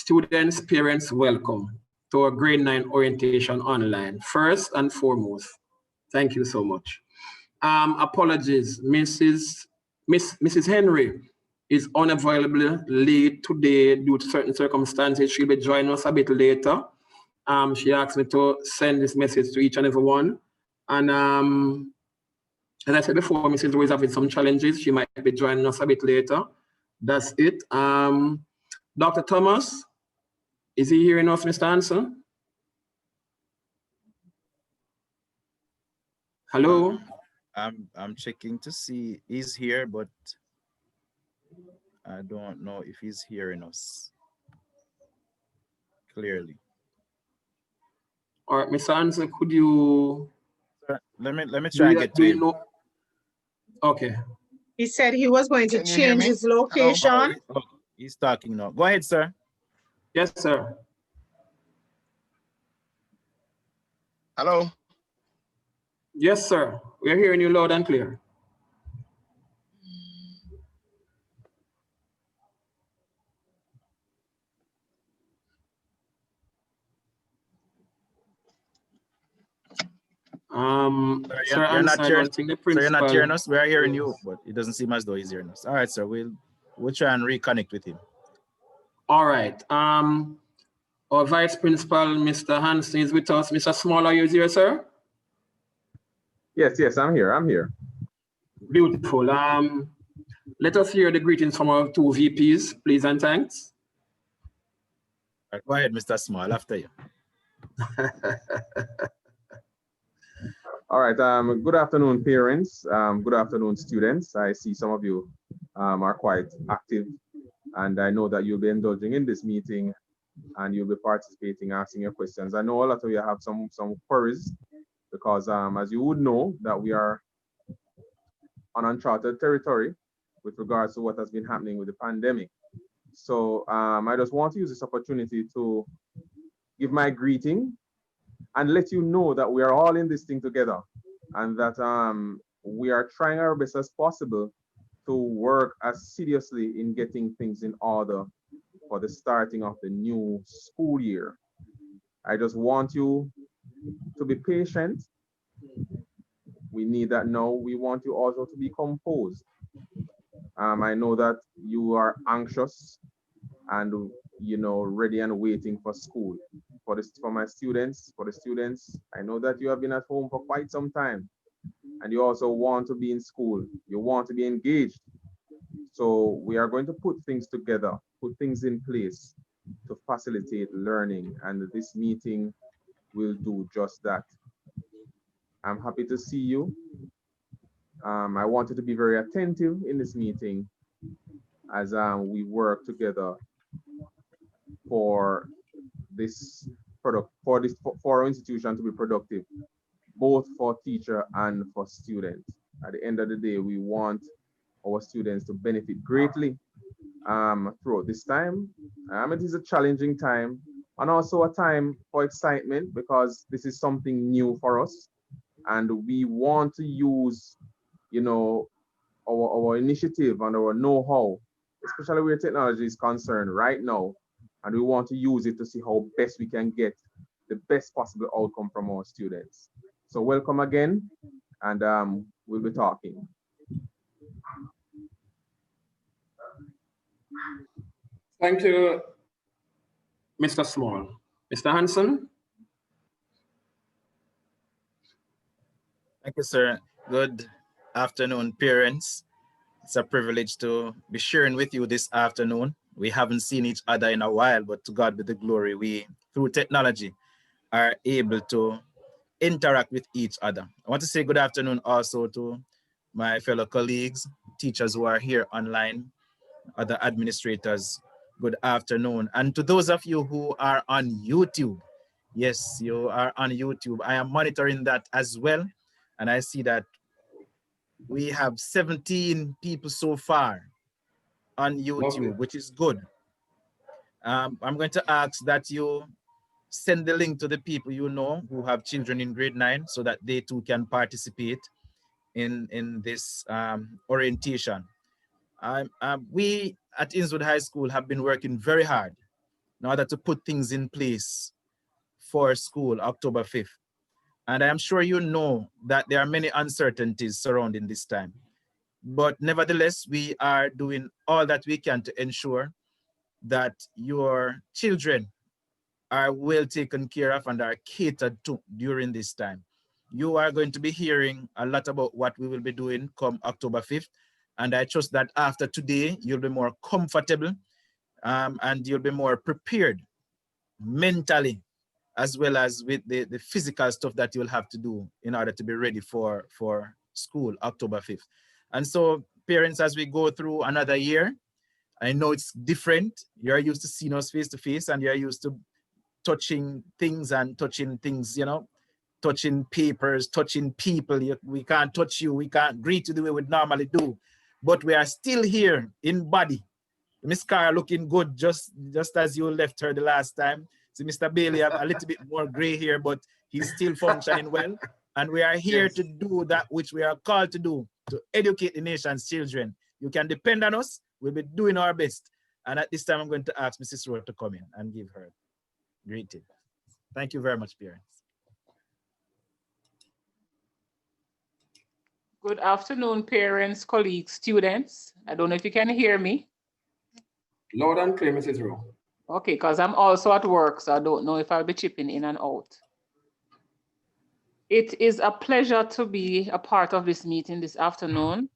Students, parents, welcome to our grade 9 orientation online. First and foremost, thank you so much. Apologies, Mrs. Henry is unavailable late today due to certain circumstances. She'll be joining us a bit later. She asked me to send this message to each and every one. And as I said before, Mrs. Rowe is having some challenges. She might be joining us a bit later. That's it. Dr. Thomas, is he hearing us, Mr. Hanson? Hello? I'm checking to see he's here, but I don't know if he's hearing us clearly. All right, Mr. Hanson, could you... Let me try and get to him. Okay. He said he was going to change his location. Oh, he's talking now. Go ahead, sir. Yes, sir. Hello. Yes, sir. We're hearing you loud and clear. Sir, you're not hearing us. We are hearing you, but it doesn't seem as though he's hearing us. All right, sir. We'll try and reconnect with him. All right. Our Vice Principal, Mr. Hanson, is with us. Mr. Small, are you here, sir? Yes, I'm here. Beautiful. Let us hear the greetings from our two VPs, please and thanks. Right, go ahead, Mr. Small, after you. All right, good afternoon, parents. Good afternoon, students. I see some of you are quite active, and I know that you'll be indulging in this meeting and you'll be participating, asking your questions. I know a lot of you have some queries because as you would know that we are on uncharted territory with regards to what has been happening with the pandemic. So I just want to use this opportunity to give my greeting and let you know that we are all in this thing together and that we are trying our best as possible to work as seriously in getting things in order for the starting of the new school year. I just want you to be patient. We need that now. We want you also to be composed. I know that you are anxious and ready and waiting for school. For the students, I know that you have been at home for quite some time and you also want to be in school. You want to be engaged. So we are going to put things together, put things in place to facilitate learning, and this meeting will do just that. I'm happy to see you. I want you to be very attentive in this meeting as we work together for our institution to be productive, both for teacher and for students. At the end of the day, we want our students to benefit greatly throughout this time. It is a challenging time and also a time for excitement because this is something new for us. And we want to use, our initiative and our know-how, especially where technology is concerned right now. And we want to use it to see how best we can get the best possible outcome from our students. So welcome again, and we'll be talking. Thank you, Mr. Small. Mr. Hanson? Thank you, sir. Good afternoon, parents. It's a privilege to be sharing with you this afternoon. We haven't seen each other in a while, but to God be the glory. We, through technology, are able to interact with each other. I want to say good afternoon also to my fellow colleagues, teachers who are here online, other administrators. Good afternoon. And to those of you who are on YouTube, yes, you are on YouTube. I am monitoring that as well. And I see that we have 17 people so far on YouTube, which is good. I'm going to ask that you send the link to the people you know who have children in grade 9 so that they too can participate in this orientation. We at Innswood High School have been working very hard in order to put things in place for school October 5th. And I am sure you know that there are many uncertainties surrounding this time. But nevertheless, we are doing all that we can to ensure that your children are well taken care of and are catered to during this time. You are going to be hearing a lot about what we will be doing come October 5th. And I trust that after today, you'll be more comfortable and you'll be more prepared mentally, as well as with the physical stuff that you'll have to do in order to be ready for school October 5th. And so parents, as we go through another year, I know it's different. You're used to seeing us face to face and you're used to touching things, you know, touching papers, touching people. We can't touch you. We can't greet you the way we normally do. But we are still here in body. Miss Cara looking good, just as you left her the last time. So Mr. Bailey have a little bit more gray hair, but he's still functioning well. And we are here to do that which we are called to do, to educate the nation's children. You can depend on us. We'll be doing our best. And at this time, I'm going to ask Mrs. Rowe to come in and give her greeting. Thank you very much, parents. Good afternoon, parents, colleagues, students. I don't know if you can hear me. Loud and clear, Mrs. Rowe. Okay, because I'm also at work, so I don't know if I'll be chipping in and out. It is a pleasure to be a part of this meeting this afternoon.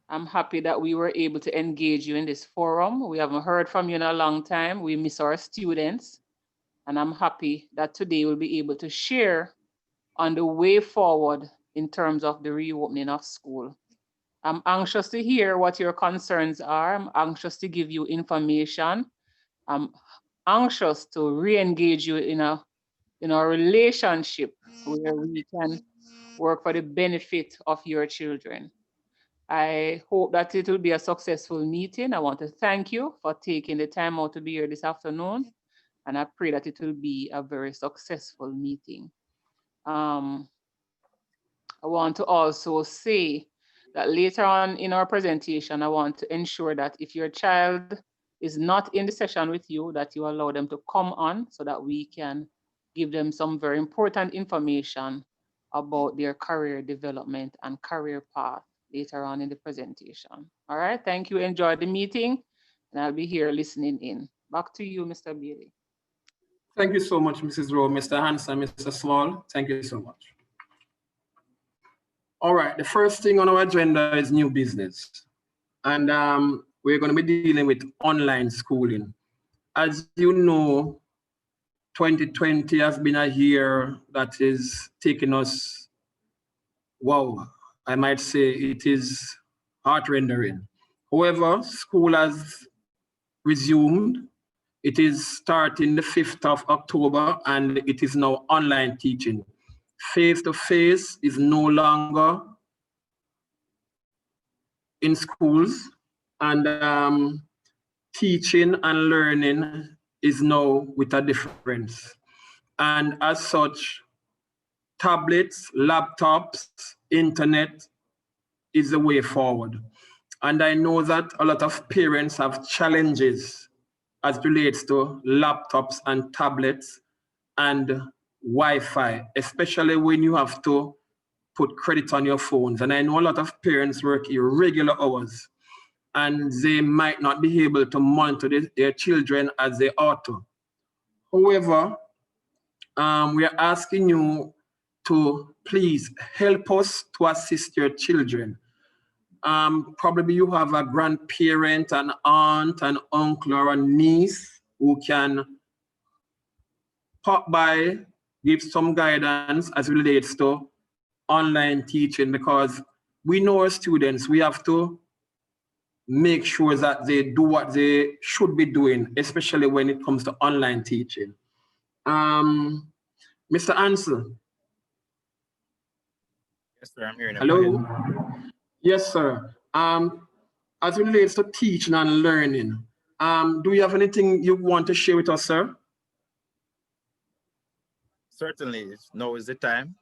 I'm happy that we were able to engage you in this forum. We haven't heard from you in a long time. We miss our students. And I'm happy that today we'll be able to share on the way forward in terms of the reopening of school. I'm anxious to hear what your concerns are. I'm anxious to give you information. I'm anxious to re-engage you in a relationship where we can work for the benefit of your children. I hope that it will be a successful meeting. I want to thank you for taking the time out to be here this afternoon, and I pray that it will be a very successful meeting. I want to also say that later on in our presentation, I want to ensure that if your child is not in the session with you, that you allow them to come on so that we can give them some very important information about their career development and career path later on in the presentation. All right, thank you. Enjoy the meeting, and I'll be here listening in. Back to you, Mr. Bailey. Thank you so much, Mrs. Rowe, Mr. Hanson, Mr. Small. Thank you so much. All right, the first thing on our agenda is new business. And we're going to be dealing with online schooling. As you know, 2020 has been a year that is taking us, wow, I might say it is heart-rendering. However, school has resumed. It is starting the 5th of October, and it is now online teaching. Face-to-face is no longer in schools, and teaching and learning is now with a difference. And as such, tablets, laptops, internet is the way forward. And I know that a lot of parents have challenges as relates to laptops and tablets and Wi-Fi, especially when you have to put credit on your phones. And I know a lot of parents work irregular hours and they might not be able to monitor their children as they ought to. However, we are asking you to please help us to assist your children. Probably you have a grandparent, an aunt, an uncle, or a niece who can pop by, give some guidance as relates to online teaching, because we know our students, we have to make sure that they do what they should be doing, especially when it comes to online teaching. Mr. Ansel. Yes, sir, I'm hearing you. Hello. Yes, sir. As it relates to teaching and learning, do you have anything you want to share with us, sir? Certainly, now is the time.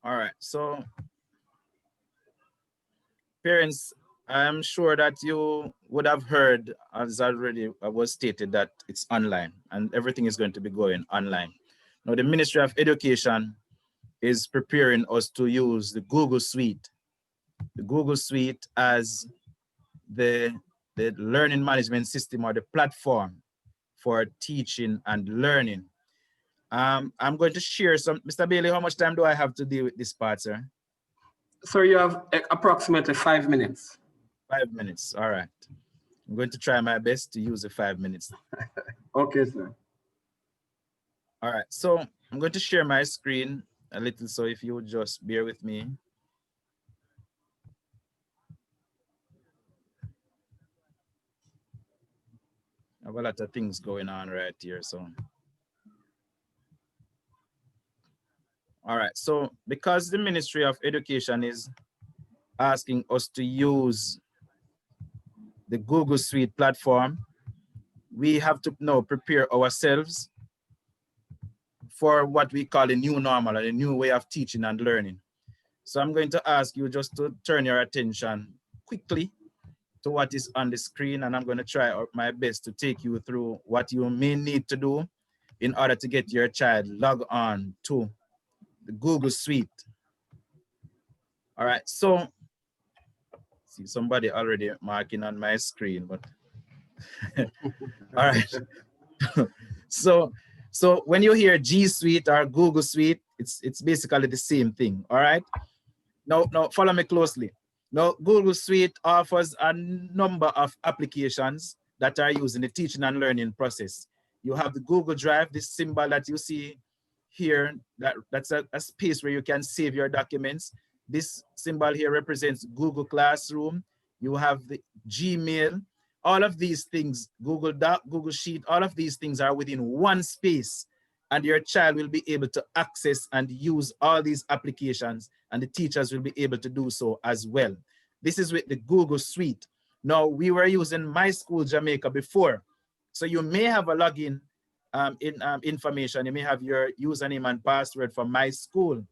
All right, so parents, I'm sure that you would have heard, as already was stated, that it's online and everything is going to be going online. Now, the Ministry of Education is preparing us to use the Google Suite. The Google Suite as the learning management system or the platform for teaching and learning. I'm going to share some. Mr. Bailey, how much time do I have to deal with this part, sir? So you have approximately 5 minutes. 5 minutes, all right. I'm going to try my best to use the 5 minutes. Okay, sir. All right, so I'm going to share my screen a little, so if you would just bear with me. I have a lot of things going on right here, so. All right, so because the Ministry of Education is asking us to use the Google Suite platform, we have to now prepare ourselves for what we call a new normal, a new way of teaching and learning. So I'm going to ask you just to turn your attention quickly to what is on the screen, and I'm going to try my best to take you through what you may need to do in order to get your child logged on to the Google Suite. All right, so see somebody already marking on my screen, but all right. So when you hear G Suite or Google Suite, it's basically the same thing. All right. Now follow me closely. Now Google Suite offers a number of applications that are used in the teaching and learning process. You have the Google Drive, this symbol that you see here, that's a space where you can save your documents. This symbol here represents Google Classroom. You have the Gmail. All of these things, Google Doc, Google Sheet, all of these things are within one space, and your child will be able to access and use all these applications, and the teachers will be able to do so as well. This is with the Google Suite. Now, we were using My School Jamaica before, so you may have a login information. You may have your username and password for My School,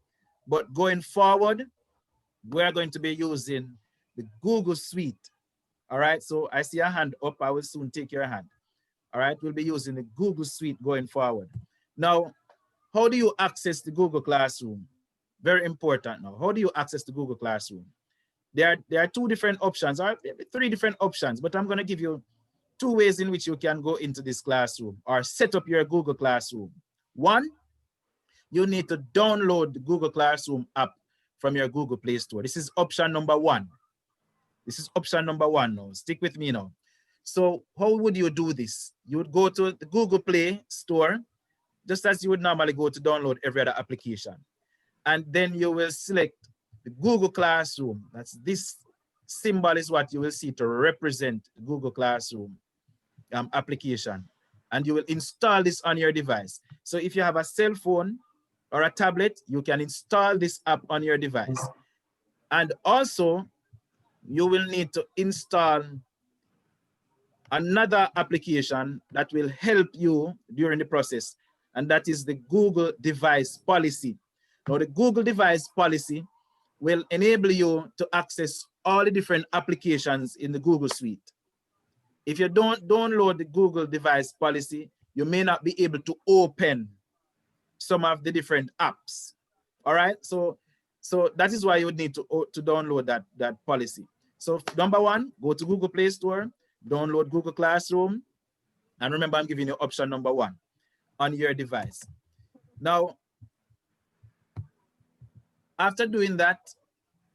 but going forward, we're going to be using the Google Suite. All right, so I see a hand up. I will soon take your hand. All right, we'll be using the Google Suite going forward. Now, how do you access the Google Classroom? Very important now. How do you access the Google Classroom? There are two different options, or three different options, but I'm going to give you two ways in which you can go into this classroom or set up your Google Classroom. One, you need to download the Google Classroom app from your Google Play Store. This is option number one. This is option number one now. Stick with me now. So how would you do this? You would go to the Google Play Store, just as you would normally go to download every other application. And then you will select the Google Classroom. That's this symbol is what you will see to represent the Google Classroom application. And you will install this on your device. So if you have a cell phone or a tablet, you can install this app on your device. And also, you will need to install another application that will help you during the process, and that is the Google Device Policy. Now, the Google Device Policy will enable you to access all the different applications in the Google Suite. If you don't download the Google Device Policy, you may not be able to open some of the different apps. All right, so that is why you would need to download that policy. So number one, go to Google Play Store, download Google Classroom, and remember I'm giving you option number one on your device. Now, after doing that,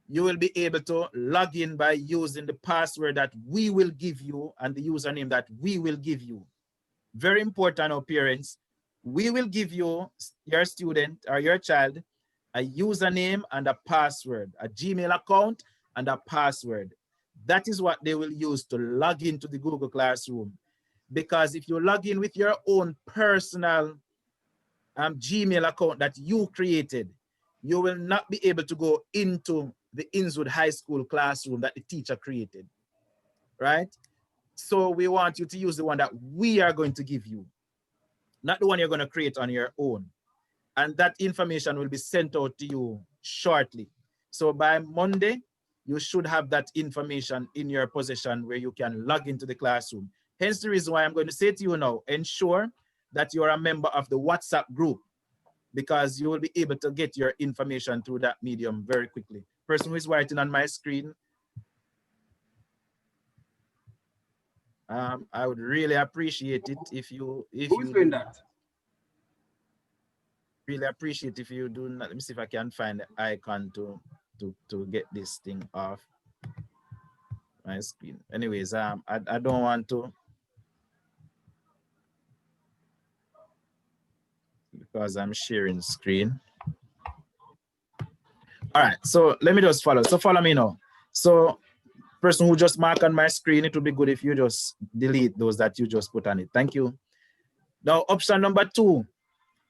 you will be able to log in by using the password that we will give you and the username that we will give you. Very important, our parents. We will give you, your student or your child, a username and a password, a Gmail account and a password. That is what they will use to log into the Google Classroom. Because if you log in with your own personal Gmail account that you created, you will not be able to go into the Innswood High School classroom that the teacher created, right? So we want you to use the one that we are going to give you, not the one you're going to create on your own. And that information will be sent out to you shortly. So by Monday, you should have that information in your possession where you can log into the classroom. Hence the reason why I'm going to say to you now, ensure that you are a member of the WhatsApp group, because you will be able to get your information through that medium very quickly. Person who is writing on my screen, I would really appreciate it if you Who's doing that? Really appreciate if you do not. Let me see if I can find the icon to get this thing off my screen. Anyways, I don't want to, because I'm sharing screen. All right, so let me just follow. So follow me now. So person who just mark on my screen, it would be good if you just delete those that you just put on it. Thank you. Now, option number 2.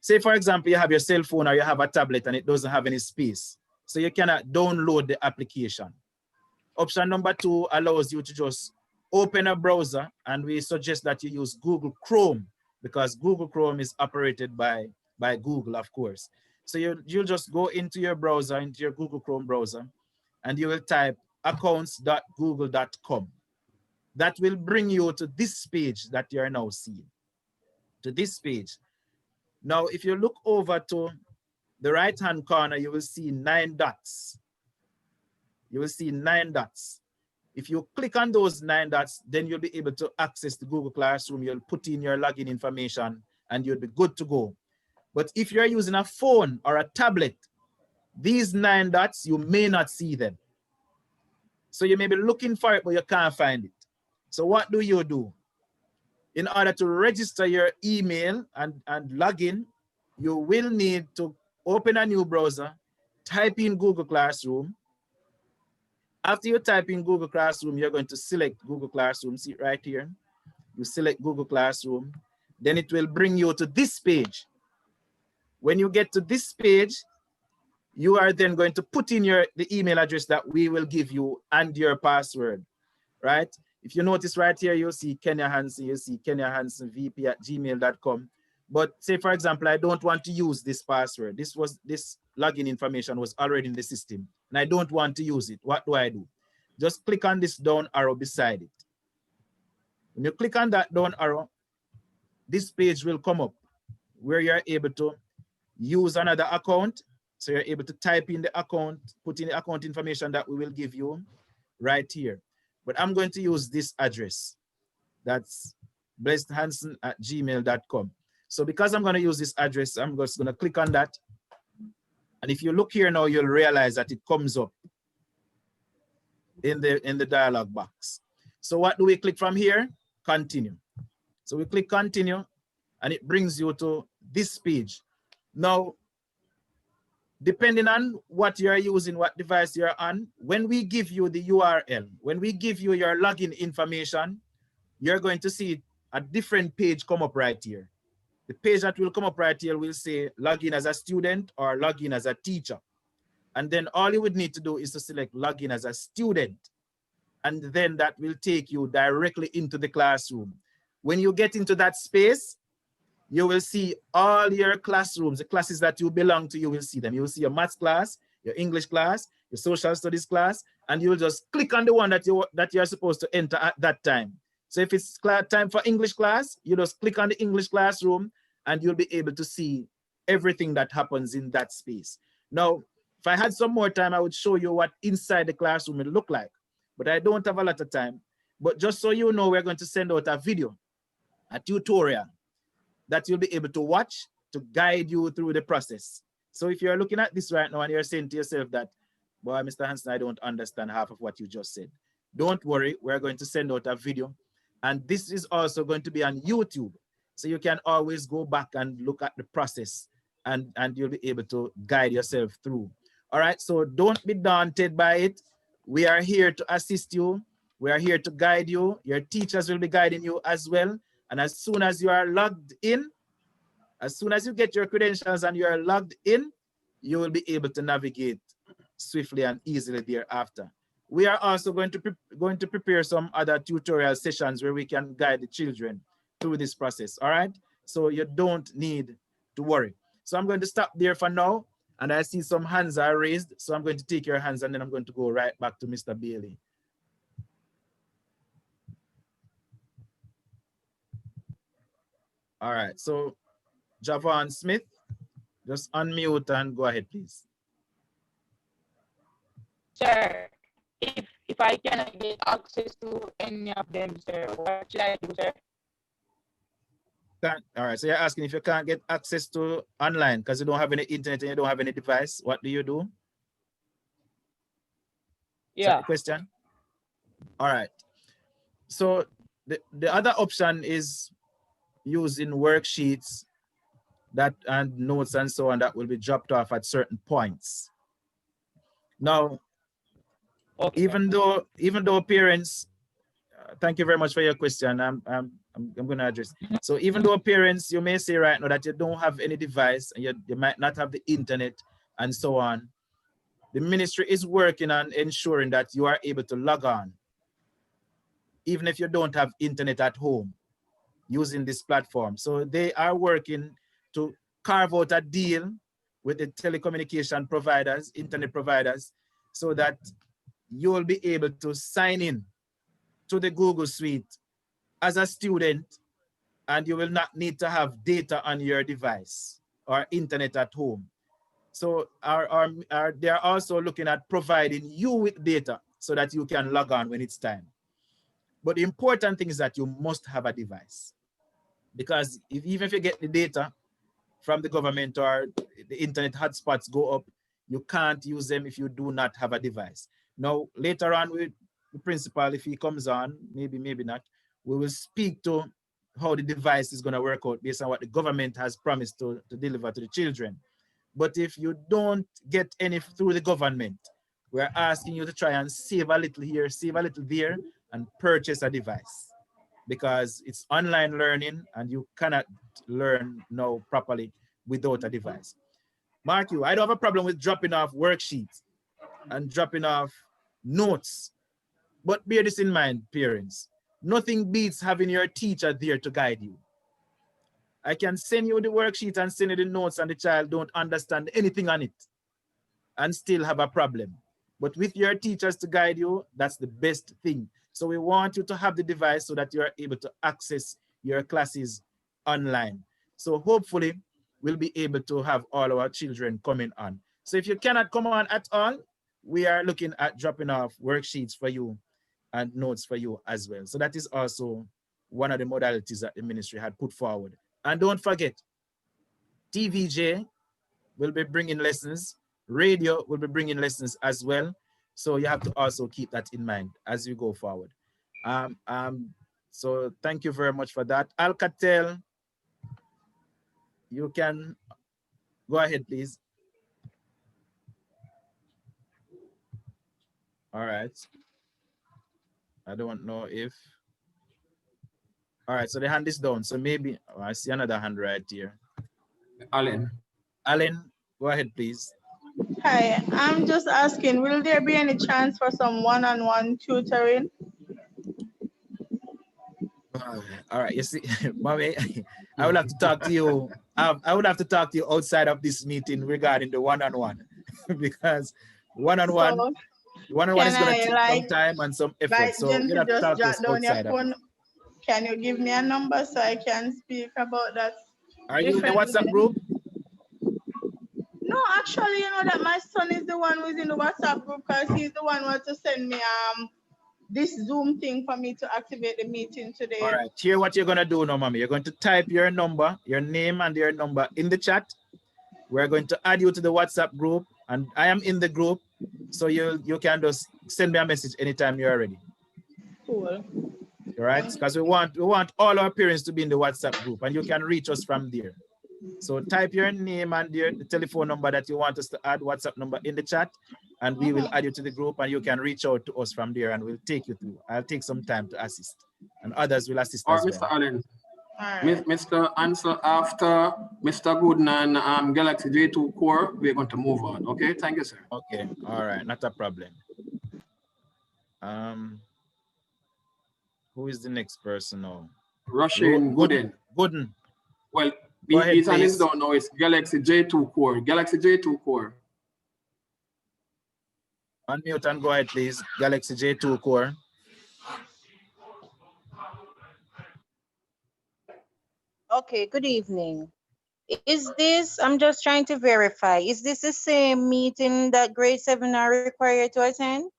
Say, for example, you have your cell phone or you have a tablet and it doesn't have any space. So you cannot download the application. Option number 2 allows you to just open a browser, and we suggest that you use Google Chrome, because Google Chrome is operated by Google, of course. So you'll just go into your browser, into your Google Chrome browser, and you will type accounts.google.com. That will bring you to this page that you are now seeing, to this page. Now, if you look over to the right-hand corner, you will see 9 dots. You will see 9 dots. If you click on those 9 dots, then you'll be able to access the Google Classroom. You'll put in your login information and you'll be good to go. But if you're using a phone or a tablet, these 9 dots, you may not see them. So you may be looking for it, but you can't find it. So what do? In order to register your email and log in, you will need to open a new browser, type in Google Classroom. After you type in Google Classroom, you're going to select Google Classroom. See right here. You select Google Classroom. Then it will bring you to this page. When you get to this page, you are then going to put in the email address that we will give you and your password, right? If you notice right here, you'll see Kenya Hansen, you'll see Kenya Hansen VP@gmail.com. But say, for example, I don't want to use this password. This login information was already in the system, and I don't want to use it. What do? Just click on this down arrow beside it. When you click on that down arrow, this page will come up where you're able to use another account. So you're able to type in the account, put in the account information that we will give you right here. But I'm going to use this address. That's blessedhansen@gmail.com. So because I'm going to use this address, I'm just going to click on that. And if you look here now, you'll realize that it comes up in the dialog box. So what do we click from here? Continue. So we click continue, and it brings you to this page. Now, depending on what you're using, what device you're on, when we give you the URL, when we give you your login information, you're going to see a different page come up right here. The page that will come up right here will say login as a student or login as a teacher. And then all you would need to do is to select login as a student. And then that will take you directly into the classroom. When you get into that space, you will see all your classrooms, the classes that you belong to, you will see them. You will see your maths class, your English class, your social studies class, and you'll just click on the one that you're supposed to enter at that time. So if it's time for English class, you just click on the English classroom and you'll be able to see everything that happens in that space. Now, if I had some more time, I would show you what inside the classroom will look like, but I don't have a lot of time. But just so you know, we're going to send out a video, a tutorial, that you'll be able to watch to guide you through the process. So if you're looking at this right now and you're saying to yourself that, boy, Mr. Hansen, I don't understand half of what you just said, don't worry, we're going to send out a video. And this is also going to be on YouTube. So you can always go back and look at the process and you'll be able to guide yourself through. All right, so don't be daunted by it. We are here to assist you. We are here to guide you. Your teachers will be guiding you as well. And as soon as you are logged in, as soon as you get your credentials and you are logged in, you will be able to navigate swiftly and easily thereafter. We are also going to prepare some other tutorial sessions where we can guide the children through this process, all right? So you don't need to worry. So I'm going to stop there for now. And I see some hands are raised, so I'm going to take your hands and then I'm going to go right back to Mr. Bailey. All right, so Javon Smith, just unmute and go ahead, please. Sir, if I cannot get access to any of them, sir, what should I do, sir? All right, so you're asking if you can't get access to online because you don't have any internet and you don't have any device, what do you do? Yeah. Is that the question? All right. So the other option is using worksheets that and notes and so on that will be dropped off at certain points. Now, Okay. even though parents, thank you very much for your question. I'm going to address. So even though parents, you may say right now that you don't have any device and you might not have the internet and so on, the ministry is working on ensuring that you are able to log on, even if you don't have internet at home, using this platform. So they are working to carve out a deal with the telecommunication providers, internet providers, so that you will be able to sign in to the Google Suite as a student, and you will not need to have data on your device or internet at home. So they're also looking at providing you with data so that you can log on when it's time. But the important thing is that you must have a device, because even if you get the data from the government or the internet hotspots go up, you can't use them if you do not have a device. Now, later on with the principal, if he comes on, maybe not, we will speak to how the device is going to work out based on what the government has promised to deliver to the children. But if you don't get any through the government, we're asking you to try and save a little here, save a little there, and purchase a device, because it's online learning and you cannot learn now properly without a device. Mark you, I don't have a problem with dropping off worksheets and dropping off notes, but bear this in mind, parents. Nothing beats having your teacher there to guide you. I can send you the worksheet and send you the notes and the child don't understand anything on it and still have a problem. But with your teachers to guide you, that's the best thing. So we want you to have the device so that you are able to access your classes online. So hopefully we'll be able to have all our children coming on. So if you cannot come on at all, we are looking at dropping off worksheets for you and notes for you as well. So that is also one of the modalities that the ministry had put forward. And don't forget, TVJ will be bringing lessons. Radio will be bringing lessons as well. So you have to also keep that in mind as you go forward. So thank you very much for that. Alcatel, you can go ahead, please. All right. I don't know if. All right, so the hand is down. So maybe, oh, I see another hand right here. Alan. Alan, go ahead, please. Hi, I'm just asking, will there be any chance for some one-on-one tutoring? All right, you see, Mommy, I would have to talk to you. I would have to talk to you outside of this meeting regarding the one-on-one, because one-on-one So, is going to take some time and some effort. Like, So you have to talk to us jot down your outside of it. phone. Can you give me a number so I can speak about that? Are you in the WhatsApp group? No, actually, you know that my son is the one who's in the WhatsApp group, because he's the one who had to send me this Zoom thing for me to activate the meeting today. All right, here what you're going to do now, Mommy. You're going to type your number, your name and your number in the chat. We're going to add you to the WhatsApp group, and I am in the group, so you can just send me a message anytime you're ready. Cool. All right, because we want all our parents to be in the WhatsApp group, and you can reach us from there. So type your name and the telephone number that you want us to add, WhatsApp number, in the chat, and we will add you to the group, and you can reach out to us from there, and we'll take you through. I'll take some time to assist, and others will assist as well. Mr. Allen, Mr. Ansel, after Mr. Gooden and Galaxy J2 Core, we're going to move on. Okay, thank you, sir. Okay, all right, not a problem. Who is the next person now? Rushing Gooden. Gooden. Well, Go ahead, His hand is please. down now. It's Galaxy J2 Core. Galaxy J2 Core. Unmute and go ahead, please. Galaxy J2 Core. Okay, good evening. Is this, I'm just trying to verify, is this the same meeting that grade 7 are required to attend?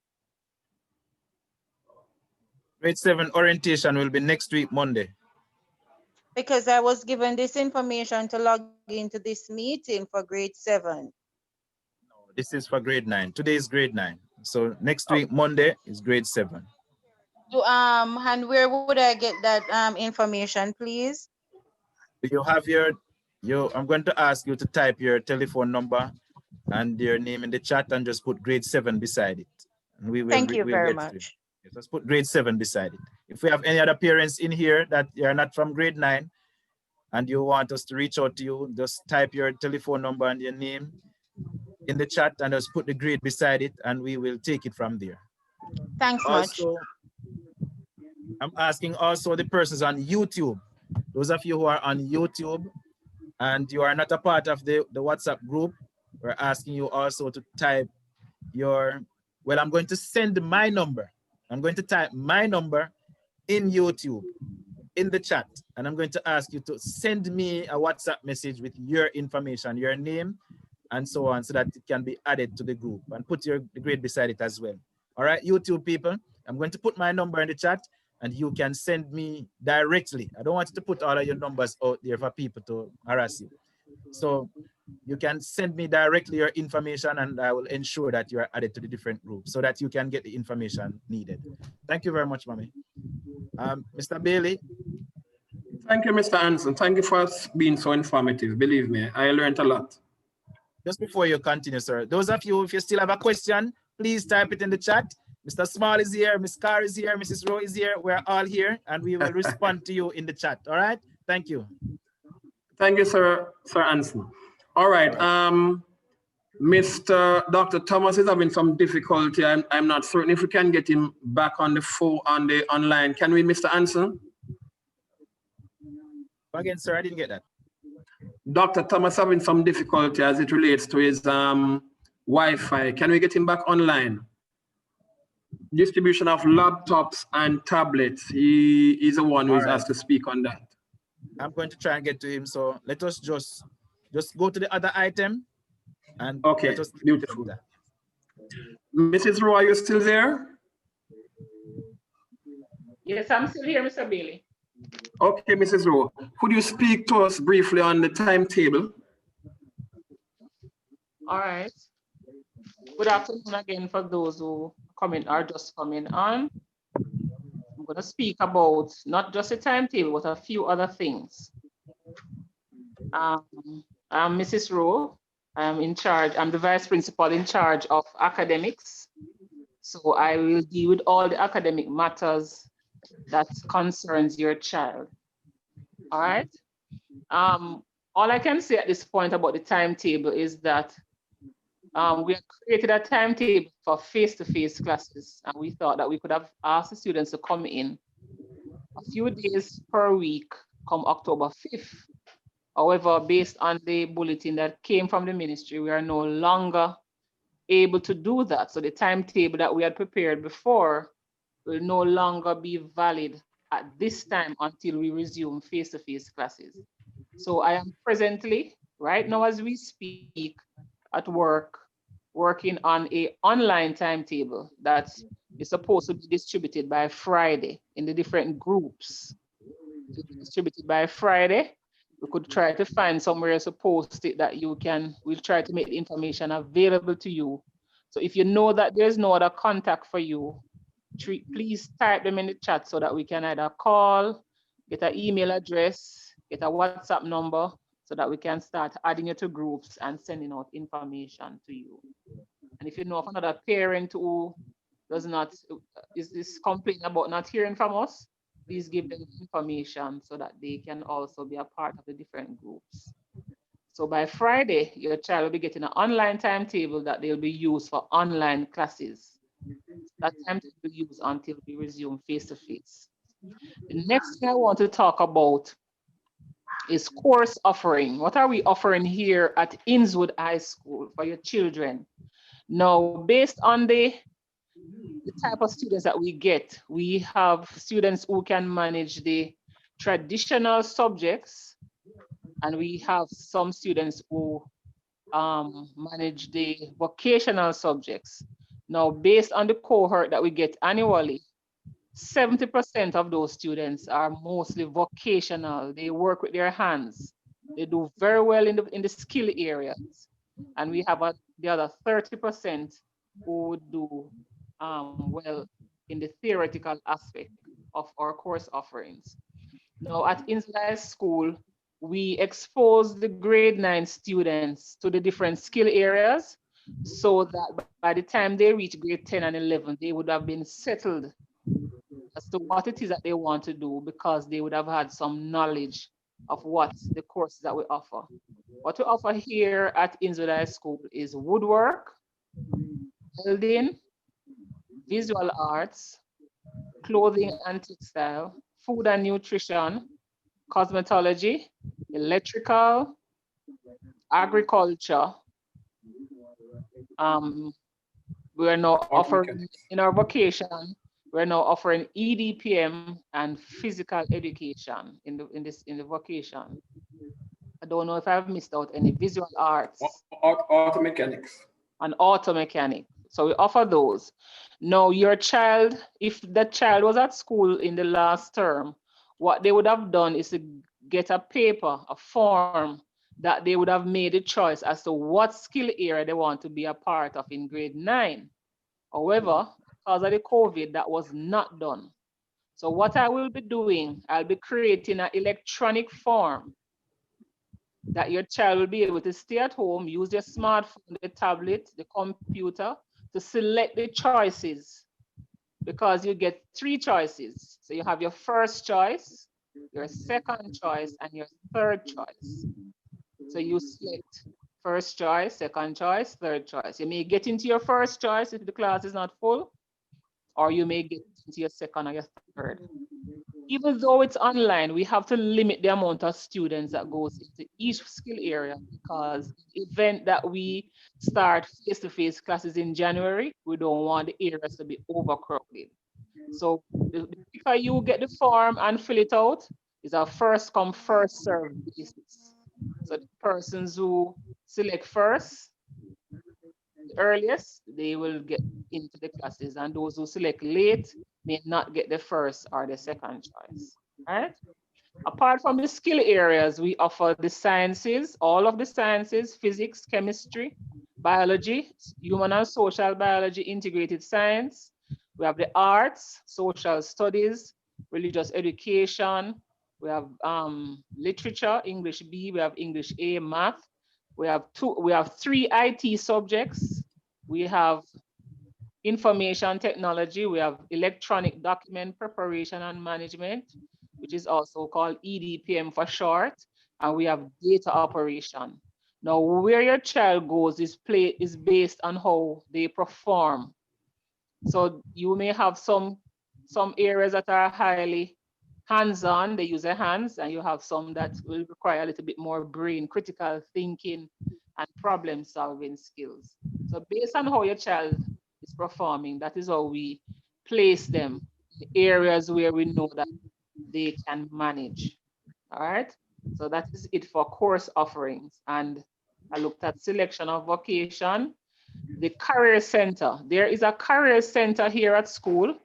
Grade 7 orientation will be next week, Monday. Because I was given this information to log into this meeting for grade 7. This is for grade 9. Today is grade 9. So next week, Monday, is grade 7. And where would I get that information, please? You have I'm going to ask you to type your telephone number and your name in the chat and just put grade 7 beside it. And Thank you very get to it. much. Yes, let's put grade 7 beside it. If we have any other parents in here that are not from grade 9 and you want us to reach out to you, just type your telephone number and your name in the chat and just put the grade beside it and we will take it from there. Thanks much. Also, I'm asking also the persons on YouTube. Those of you who are on YouTube and you are not a part of the WhatsApp group, we're asking you also to type well, I'm going to send my number. I'm going to type my number in YouTube, in the chat, and I'm going to ask you to send me a WhatsApp message with your information, your name, and so on, so that it can be added to the group, and put the grade beside it as well. All right, YouTube people, I'm going to put my number in the chat, and you can send me directly. I don't want you to put all of your numbers out there for people to harass you. So you can send me directly your information and I will ensure that you are added to the different groups so that you can get the information needed. Thank you very much, Mommy. Mr. Bailey. Thank you, Mr. Anson. Thank you for being so informative. Believe me, I learned a lot. Just before you continue, sir, those of you, if you still have a question, please type it in the chat. Mr. Small is here, Ms. Carr is here, Mrs. Rowe is here. We're all here and we will respond to you in the chat. All right? Thank you. Thank you, Sir Anson. All right. Mr. Dr. Thomas is having some difficulty. I'm not certain if we can get him back on the phone, on the online. Can we, Mr. Anson? Again, sir, I didn't get that. Dr. Thomas having some difficulty as it relates to his Wi-Fi. Can we get him back online? Distribution of laptops and tablets. He is the one who is asked to speak on that. I'm going to try and get to him. So let us just go to the other item. And okay, beautiful. Mrs. Rowe, are you still there? Yes, I'm still here, Mr. Bailey. Okay, Mrs. Rowe, could you speak to us briefly on the timetable? All right. Good afternoon again for those who are just coming on. I'm going to speak about not just the timetable, but a few other things. I'm Mrs. Rowe. I'm in charge. I'm the vice principal in charge of academics. So I will deal with all the academic matters that concerns your child. All right. All I can say at this point about the timetable is that we have created a timetable for face-to-face classes, and we thought that we could have asked the students to come in a few days per week come October 5th. However, based on the bulletin that came from the ministry, we are no longer able to do that. So the timetable that we had prepared before will no longer be valid at this time until we resume face-to-face classes. So I am presently, right now as we speak, at work, working on an online timetable that is supposed to be distributed by Friday in the different groups. To be distributed by Friday. We could try to find somewhere to post it that we'll try to make the information available to you. So if you know that there's no other contact for you, please type them in the chat so that we can either call, get an email address, get a WhatsApp number, so that we can start adding you to groups and sending out information to you. And if you know of another parent who is complaining about not hearing from us, please give them information so that they can also be a part of the different groups. So by Friday, your child will be getting an online timetable that they'll be used for online classes. That timetable will be used until we resume face-to-face. The next thing I want to talk about is course offering. What are we offering here at Innswood High School for your children? Now, based on the type of students that we get, we have students who can manage the traditional subjects, and we have some students who manage the vocational subjects. Now, based on the cohort that we get annually, 70% of those students are mostly vocational. They work with their hands. They do very well in the skill areas. And we have the other 30% who would do well in the theoretical aspect of our course offerings. Now at Innswood School, we expose the grade 9 students to the different skill areas so that by the time they reach grade 10 and 11, they would have been settled as to what it is that they want to do, because they would have had some knowledge of what the courses that we offer. What we offer here at Innswood High School is woodwork, building, visual arts, clothing and textile, food and nutrition, cosmetology, electrical, agriculture. We're now offering in our vocation, we're now offering EDPM and physical education in the vocation. I don't know if I've missed out any visual arts. Auto mechanics. And auto mechanic. So we offer those. Now your child, if that child was at school in the last term, what they would have done is to get a paper, a form that they would have made a choice as to what skill area they want to be a part of in grade 9. However, because of the COVID, that was not done. So what I will be doing, I'll be creating an electronic form that your child will be able to stay at home, use their smartphone, the tablet, the computer to select the choices, because you get 3 choices. So you have your first choice, your second choice, and your third choice. So you select first choice, second choice, third choice. You may get into your first choice if the class is not full, or you may get into your second or your third. Even though it's online, we have to limit the amount of students that goes into each skill area, because the event that we start face-to-face classes in January, we don't want the areas to be overcrowded. So the quicker you get the form and fill it out, is a first come, first serve basis. So the persons who select first, the earliest, they will get into the classes, and those who select late may not get the first or the second choice. All right. Apart from the skill areas, we offer the sciences, all of the sciences, physics, chemistry, biology, human and social biology, integrated science. We have the arts, social studies, religious education. We have literature, English B, we have English A, math. We have 3 IT subjects. We have information technology. We have electronic document preparation and management, which is also called EDPM for short. And we have data operation. Now, where your child goes is based on how they perform. So you may have some areas that are highly hands-on, they use their hands, and you have some that will require a little bit more brain, critical thinking, and problem-solving skills. So based on how your child is performing, that is how we place them in areas where we know that they can manage. All right. So that is it for course offerings. And I looked at selection of vocation, the career center. There is a career center here at school.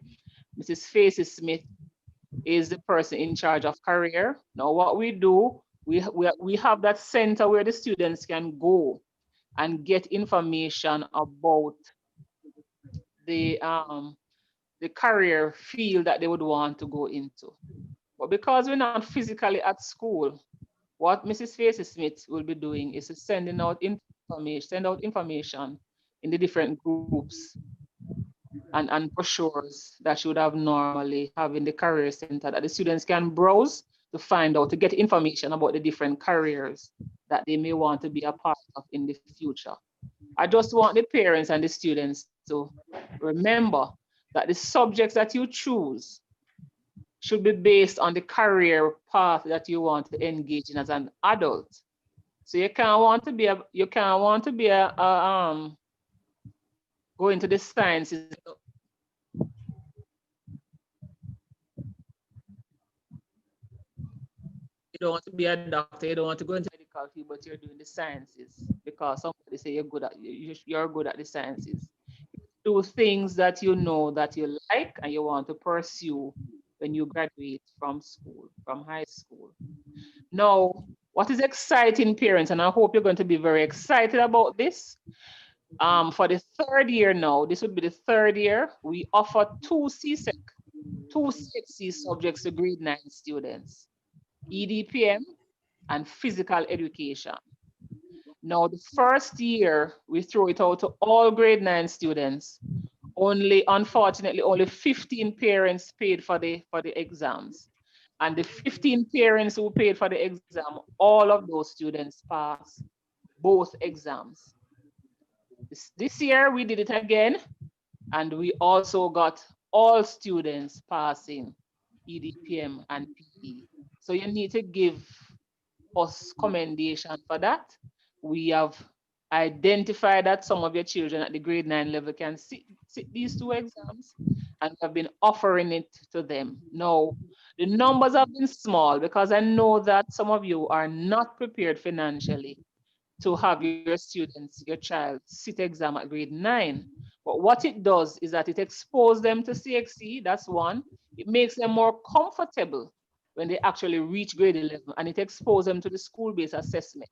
Mrs. Facey Smith is the person in charge of career. Now what we do, we have that center where the students can go and get information about the career field that they would want to go into. But because we're not physically at school, what Mrs. Facey Smith will be doing is sending out information in the different groups and brochures that she would have normally have in the career center that the students can browse to find out, to get information about the different careers that they may want to be a part of in the future. I just want the parents and the students to remember that the subjects that you choose should be based on the career path that you want to engage in as an adult. So you can't want to be go into the sciences. You don't want to be a doctor, you don't want to go into medical field, but you're doing the sciences because somebody say you're good at the sciences. Do things that you know that you like and you want to pursue when you graduate from school, from high school. Now, what is exciting, parents, and I hope you're going to be very excited about this. For the third year now, this would be the third year, we offer two CXC subjects to grade 9 students, EDPM and physical education. Now, the first year, we throw it out to all grade 9 students. Unfortunately, only 15 parents paid for the exams. And the 15 parents who paid for the exam, all of those students passed both exams. This year, we did it again, and we also got all students passing EDPM and PE. So you need to give us commendation for that. We have identified that some of your children at the grade 9 level can sit these two exams, and have been offering it to them. Now, the numbers have been small because I know that some of you are not prepared financially to have your students, your child, sit exam at grade 9. But what it does is that it exposes them to CXC, that's one. It makes them more comfortable when they actually reach grade 11, and it exposes them to the school-based assessment.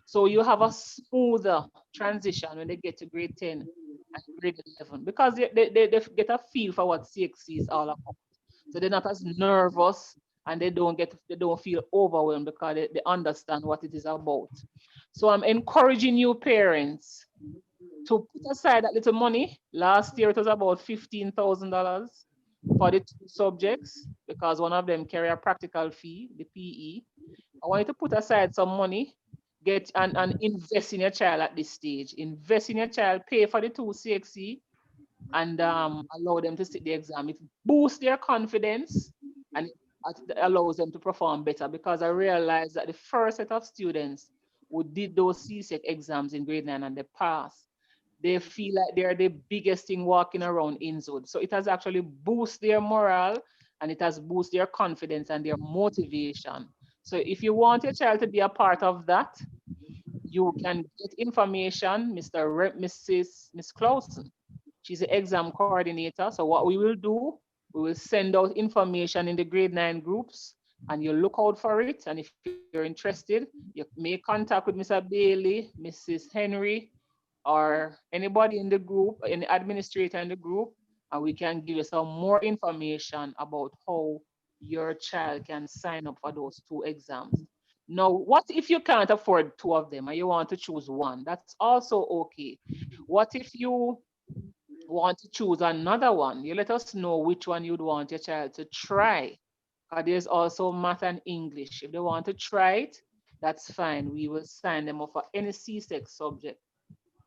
So you have a smoother transition when they get to grade 10 and grade 11, because they get a feel for what CXC is all about. So they're not as nervous, and they don't feel overwhelmed because they understand what it is about. So I'm encouraging you parents to put aside that little money. Last year it was about $15,000 for the two subjects because one of them carry a practical fee, the PE. I want you to put aside some money, get and invest in your child at this stage. Invest in your child, pay for the two CXC, and allow them to sit the exam. It boosts their confidence and it allows them to perform better, because I realized that the first set of students who did those CSEC exams in grade 9 and they passed, they feel like they're the biggest thing walking around Innswood. So it has actually boosted their morale, and it has boosted their confidence and their motivation. So if you want your child to be a part of that, you can get information, Miss Clausen. She's the exam coordinator. So what we will do, we will send out information in the grade 9 groups, and you look out for it. And if you're interested, you make contact with Mr. Bailey, Mrs. Henry, or anybody in the group, any administrator in the group, and we can give you some more information about how your child can sign up for those two exams. Now, what if you can't afford two of them and you want to choose one? That's also okay. What if you want to choose another one? You let us know which one you'd want your child to try. There's also math and English. If they want to try it, that's fine. We will sign them up for any CSEC subject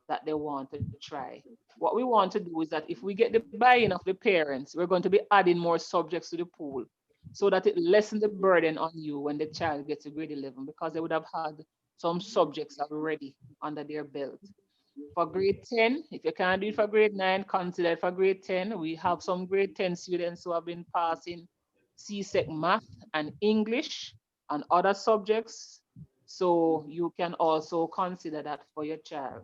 that they want to try. What we want to do is that if we get the buy-in of the parents, we're going to be adding more subjects to the pool so that it lessens the burden on you when the child gets to grade 11, because they would have had some subjects already under their belt. For grade 10, if you can't do it for grade 9, consider it for grade 10. We have some grade 10 students who have been passing CSEC math and English and other subjects. So you can also consider that for your child.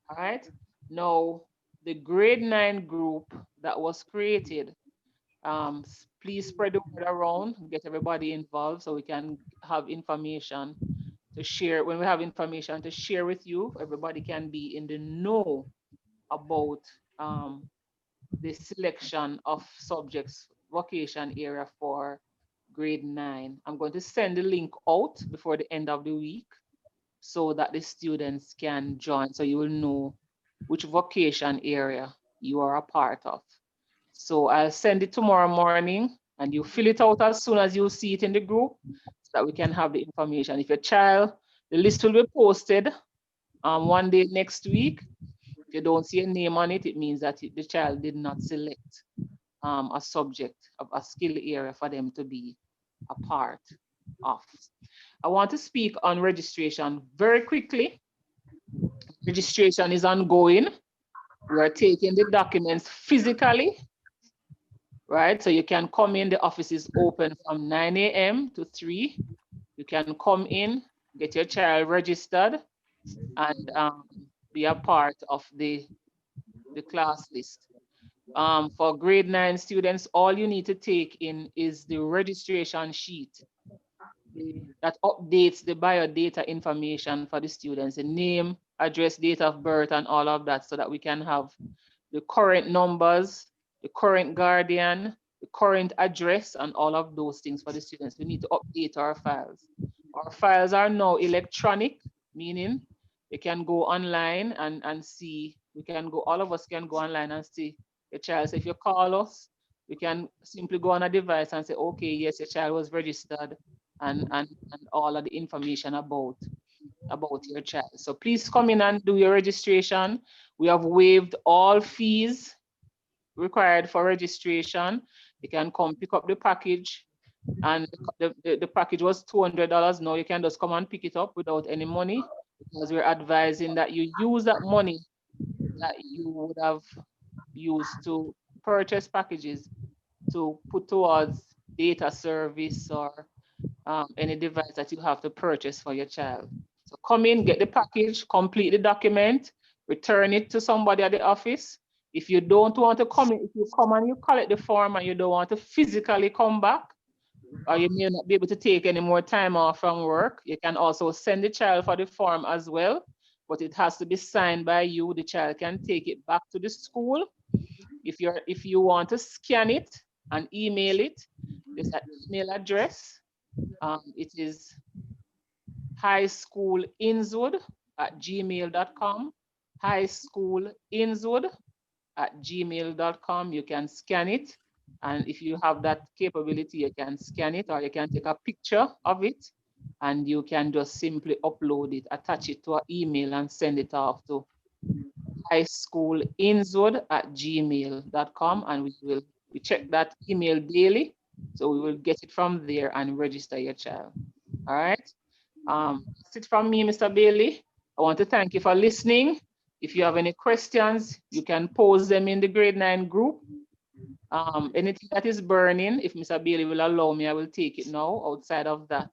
All right. Now, the grade 9 group that was created, please spread the word around, get everybody involved so we can have information to share. When we have information to share with you, everybody can be in the know about the selection of subjects, vocation area for grade 9. I'm going to send the link out before the end of the week so that the students can join, so you will know which vocation area you are a part of. So I'll send it tomorrow morning, and you fill it out as soon as you see it in the group so that we can have the information. If your child, the list will be posted one day next week. If you don't see a name on it, it means that the child did not select a subject, of a skill area for them to be a part of. I want to speak on registration very quickly. Registration is ongoing. We are taking the documents physically, right? So you can come in, the office is open from 9 a.m. to 3. You can come in, get your child registered, and be a part of the class list. For grade 9 students, all you need to take in is the registration sheet that updates the biodata information for the students, the name, address, date of birth, and all of that, so that we can have the current numbers, the current guardian, the current address, and all of those things for the students. We need to update our files. Our files are now electronic, meaning you can go online and see, all of us can go online and see your child. So if you call us, we can simply go on a device and say, okay, yes, your child was registered, and all of the information about your child. So please come in and do your registration. We have waived all fees required for registration. You can come pick up the package, and the package was $200. Now you can just come and pick it up without any money, because we're advising that you use that money that you would have used to purchase packages to put towards data service or any device that you have to purchase for your child. So come in, get the package, complete the document, return it to somebody at the office. If you don't want to come in, if you come and you collect the form and you don't want to physically come back, or you may not be able to take any more time off from work, you can also send the child for the form as well, but it has to be signed by you. The child can take it back to the school. If you want to scan it and email it, there's an email address. It is highschoolinnswood@gmail.com. highschoolinnswood@gmail.com. You can scan it, and if you have that capability, you can scan it, or you can take a picture of it, and you can just simply upload it, attach it to an email, and send it off to highschoolinnswood@gmail.com, and we check that email daily, so we will get it from there and register your child. All right. That's it from me, Mr. Bailey. I want to thank you for listening. If you have any questions, you can pose them in the grade 9 group. Anything that is burning, if Mr. Bailey will allow me, I will take it now. Outside of that,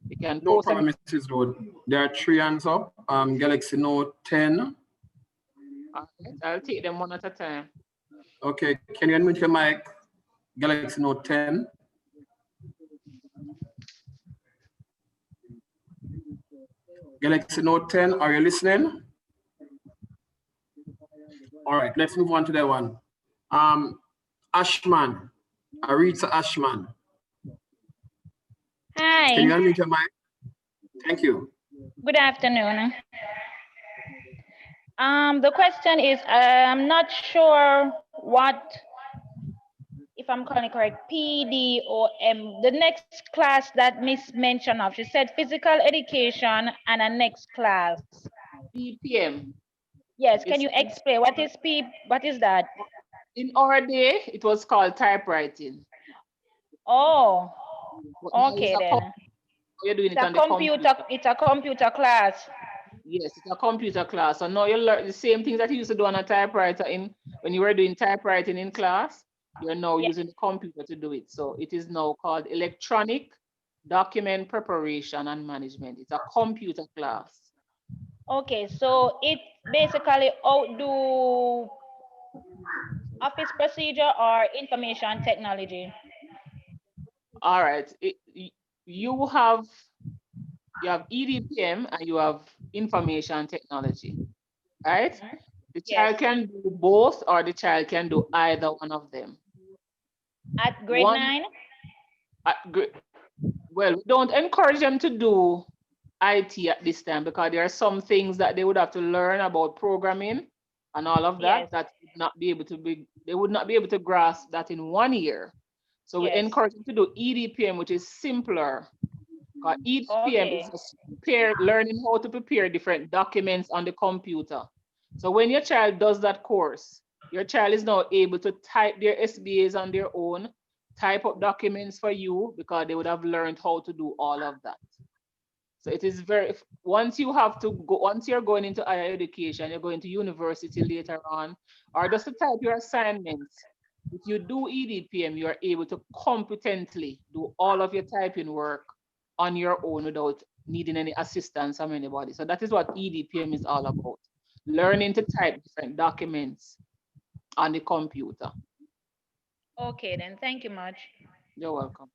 you can No post problem, Mrs. Road. There are 3 hands up. Galaxy Note 10. All right, I'll take them one at a time. Okay, can you unmute your mic? Galaxy Note 10. Galaxy Note 10, are you listening? All right, let's move on to that one. Ashman, Aritza Ashman. Hi. Can you unmute your mic? Thank you. Good afternoon. The question is, I'm not sure if I'm calling it correct, PD or M, the next class that Miss mentioned of. She said physical education and a next class. PPM. Yes, can you explain what is that? In our day, it was called typewriting. Oh, okay then. You're doing it on the computer. It's a computer class. Yes, it's a computer class. So now you learn the same things that you used to do on a typewriter when you were doing typewriting in class. You're now using the computer to do it. So it is now called electronic document preparation and management. It's a computer class. Okay, so it basically outdo office procedure or information technology. All right, you have EDPM and you have information technology, right? The child can do both, or the child can do either one of them. At grade 9? Well, we don't encourage them to do IT at this time, because there are some things that they would have to learn about programming and all of that that they would not be able to grasp that in 1 year. So we encourage them to do EDPM, which is simpler. EDPM is just learning how to prepare different documents on the computer. So when your child does that course, Your child is now able to type their SBAs on their own, type up documents for you because they would have learned how to do all of that. So it is very, once you have to go, once you're going into higher education, you're going to university later on, or just to type your assignments, if you do EDPM, you are able to competently do all of your typing work on your own without needing any assistance from anybody. So that is what EDPM is all about. Learning to type different documents on the computer. Okay, then. Thank you much. You're welcome.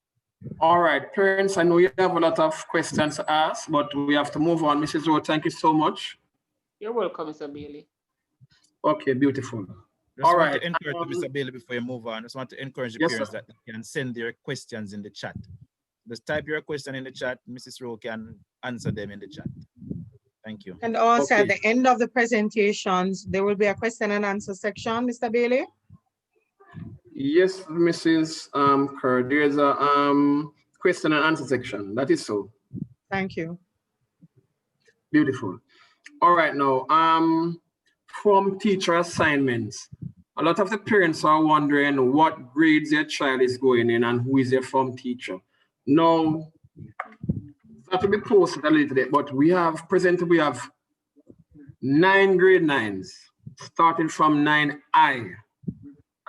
All right, parents, I know you have a lot of questions to ask, but we have to move on. Mrs. Rowe, thank you so much. You're welcome, Mr. Bailey. Okay, beautiful. Just All want right. to encourage Mr. Bailey before you move on. Just want to encourage the Yes, parents sir. that they can send their questions in the chat. Just type your question in the chat. Mrs. Rowe can answer them in the chat. Thank you. And also at Okay. the end of the presentations, there will be a question and answer section, Mr. Bailey. Yes, Mrs. Kerr, there's a question and answer section. That is so. Thank you. Beautiful. All right, now, from teacher assignments, a lot of the parents are wondering what grades their child is going in and who is their form teacher. Now, that will be posted a little bit, but we have 9 grade 9s, starting from 9I.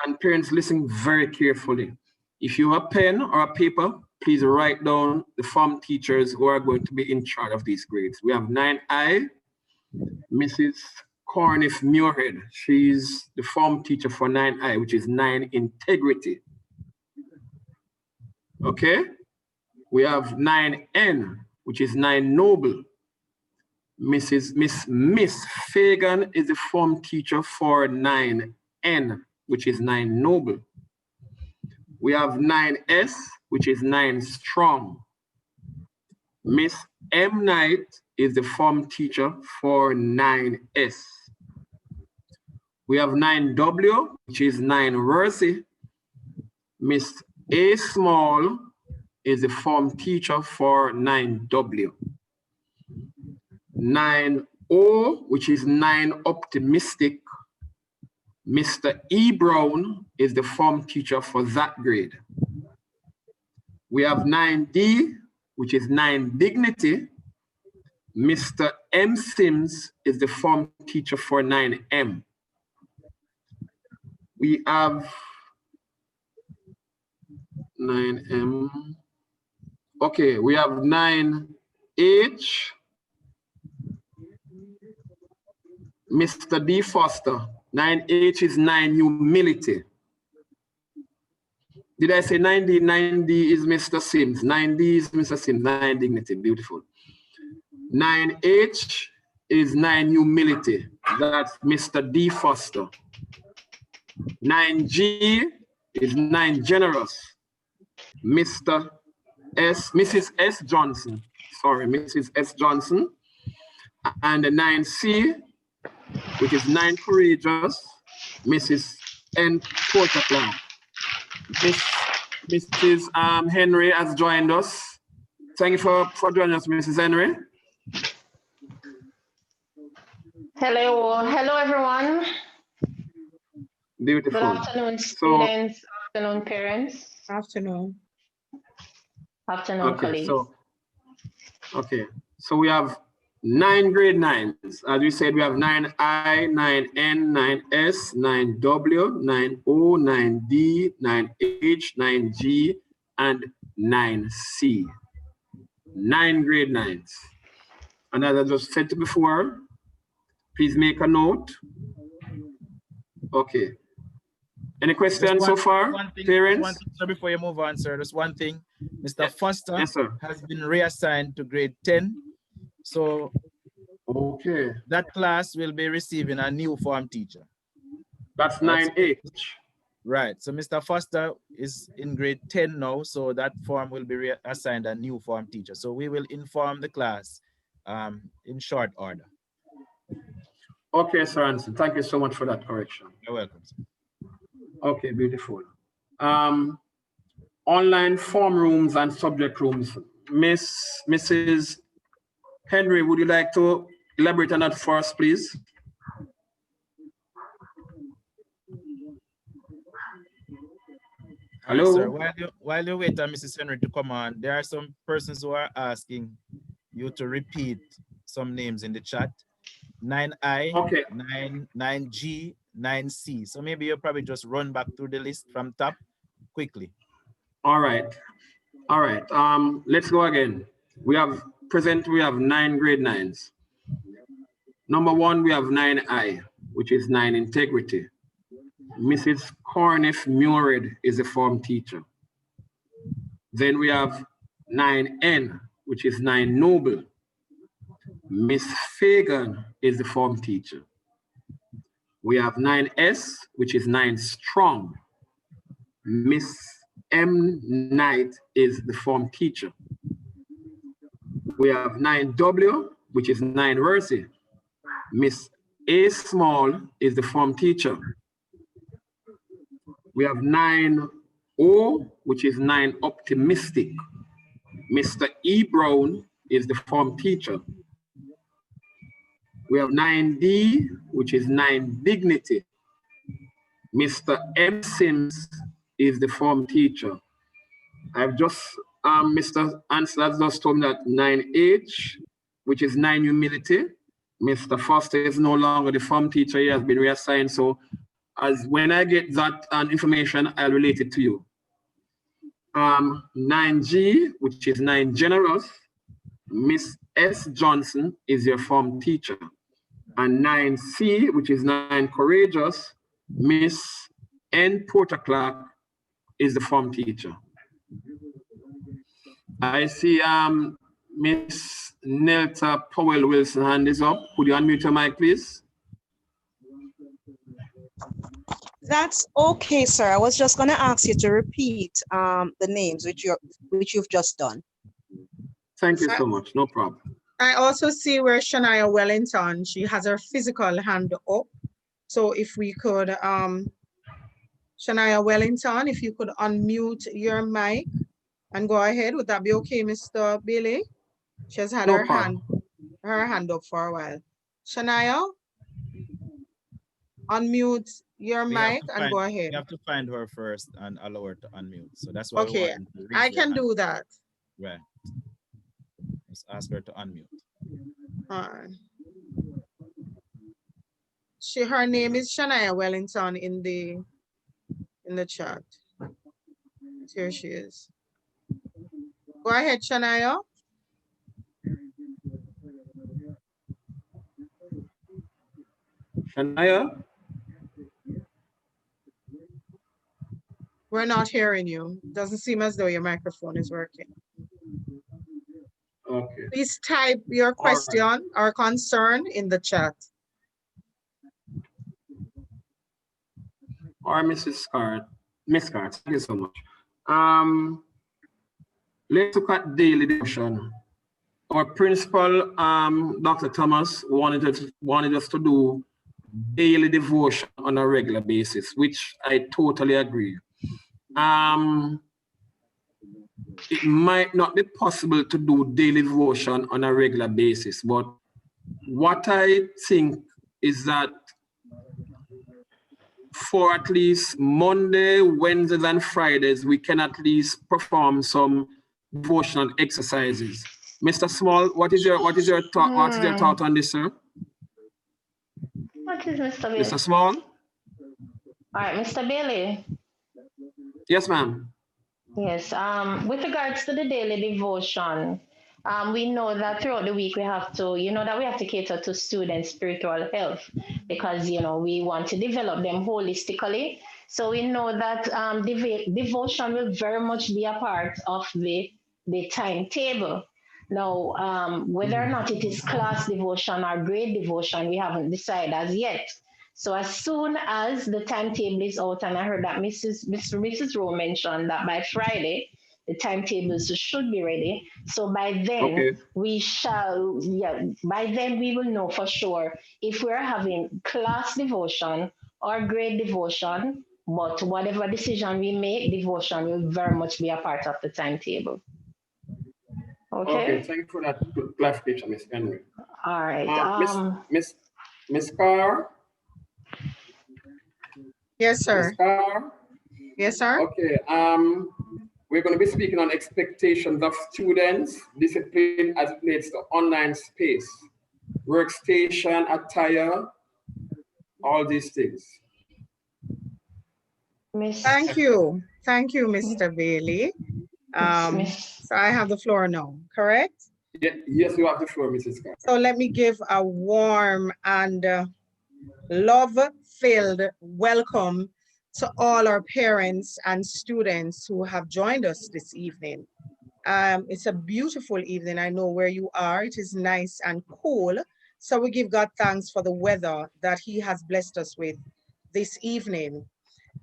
And parents, listen very carefully. If you have a pen or a paper, please write down the form teachers who are going to be in charge of these grades. We have 9I, Mrs. Corniff Muirhead. She's the form teacher for 9I, which is 9 Integrity. Okay? We have 9N, which is 9 Noble. Miss Fagan is the form teacher for 9N, which is 9 Noble. We have 9S, which is 9 Strong. Miss M. Knight is the form teacher for 9S. We have 9W, which is 9 Mercy. Miss A. Small is the form teacher for 9W. 9O, which is 9 Optimistic. Mr. E. Brown is the form teacher for that grade. We have 9D, which is 9 Dignity. Mr. M. Sims is the form teacher for 9M. We have 9M. Okay, we have 9H. Mr. D. Foster. 9H is 9 Humility. Did I say 9D? 9D is Mr. Sims. 9D is Mr. Sims. 9 Dignity. Beautiful. 9H is 9 Humility. That's Mr. D. Foster. 9G is 9 Generous. Mrs. S. Johnson. Sorry, Mrs. S. Johnson. And the 9C, which is 9 Courageous, Mrs. N. Porterclan. Mrs. Henry has joined us. Thank you for joining us, Mrs. Henry. Hello everyone. Beautiful. Good afternoon, students. Afternoon, parents. Afternoon. Afternoon, colleagues. So we have 9 grade 9s. As we said, we have 9I, 9N, 9S, 9W, 9O, 9D, 9H, 9G, and 9C. 9 grade 9s. And as I just said before, please make a note. Okay. Any questions so far, parents? So before you move on, sir, just one thing. Mr. Foster Yes, sir. has been reassigned to grade 10. So okay, that class will be receiving a new form teacher. That's 9H. Right. So Mr. Foster is in grade 10 now. So that form will be reassigned a new form teacher. So we will inform the class in short order. Okay, Sir Anson. Thank you so much for that correction. You're welcome, sir. Okay, beautiful. Online form rooms and subject rooms. Mrs. Henry, would you like to elaborate on that for us, please? All right, sir. Hello? While you wait on Mrs. Henry to come on, there are some persons who are asking you to repeat some names in the chat. 9I, Okay. 9G, 9C. So maybe you'll probably just run back through the list from top quickly. All right. All right. Let's go again. We have 9 grade 9s. Number 1, we have 9I, which is 9 integrity. Mrs. Corniff Murid is the form teacher. Then we have 9N, which is 9 noble. Miss Fagan is the form teacher. We have 9S, which is 9 strong. Miss M. Knight is the form teacher. We have 9W, which is 9 Mercy. Miss A. Small is the form teacher. We have 9O, which is 9 optimistic. Mr. E. Brown is the form teacher. We have 9D, which is 9 dignity. Mr. M. Sims is the form teacher. I've just, Mr. Ansel has just told me that 9H, which is 9 humility. Mr. Foster is no longer the form teacher. He has been reassigned. So as when I get that information, I'll relate it to you. 9G, which is 9 generous. Miss S. Johnson is your form teacher. And 9C, which is 9 courageous. Miss N. Porter Clark is the form teacher. I see Miss Nelta Powell Wilson hand is up. Could you unmute your mic, please? That's okay, sir. I was just going to ask you to repeat the names which you've just done. Thank you so much. No problem. I also see where Shania Wellington, she has her physical hand up. So if we could, Shania Wellington, if you could unmute your mic and go ahead, would that be okay, Mr. Bailey? She has had her hand up for a while. Shania, unmute your mic and go ahead. You have to find her first and allow her to unmute. So that's why okay, I can do that. Right. Just ask her to unmute. All right. Her name is Shania Wellington in the chat. Here she is. Go ahead, Shania. Shania? We're not hearing you. Doesn't seem as though your microphone is working. Okay. Please type your question or concern in the chat. Or Mrs. Scott. Miss Scott, thank you so much. Let's look at daily devotion. Our principal, Dr. Thomas, wanted us to do daily devotion on a regular basis, which I totally agree. It might not be possible to do daily devotion on a regular basis, but what I think is that for at least Monday, Wednesdays, and Fridays, we can at least perform some devotional exercises. Mr. Small, what is your thought on this, sir? What is Mr. Bailey? Mr. Small? All right, Mr. Bailey. Yes, ma'am. Yes, with regards to the daily devotion, we know that throughout the week we have to cater to students' spiritual health because, we want to develop them holistically. So we know that devotion will very much be a part of the timetable. Now, whether or not it is class devotion or grade devotion, we haven't decided as yet. So as soon as the timetable is out, and I heard that Mrs. Rowe mentioned that by Friday, the timetables should be ready. So by then we will know for sure if we're having class devotion or grade devotion, but whatever decision we make, devotion will very much be a part of the timetable. Okay, thank you for that clarification, Ms. Henry. All right. Miss Carr? Yes, sir. Miss Carr? Yes, sir. Okay. We're going to be speaking on expectations of students, discipline as it relates to online space, workstation, attire, all these things. Thank you. Thank you, Mr. Bailey. So I have the floor now, correct? Yes, you have the floor, Mrs. Carter. So let me give a warm and love-filled welcome to all our parents and students who have joined us this evening. It's a beautiful evening. I know where you are. It is nice and cool. So we give God thanks for the weather that He has blessed us with this evening.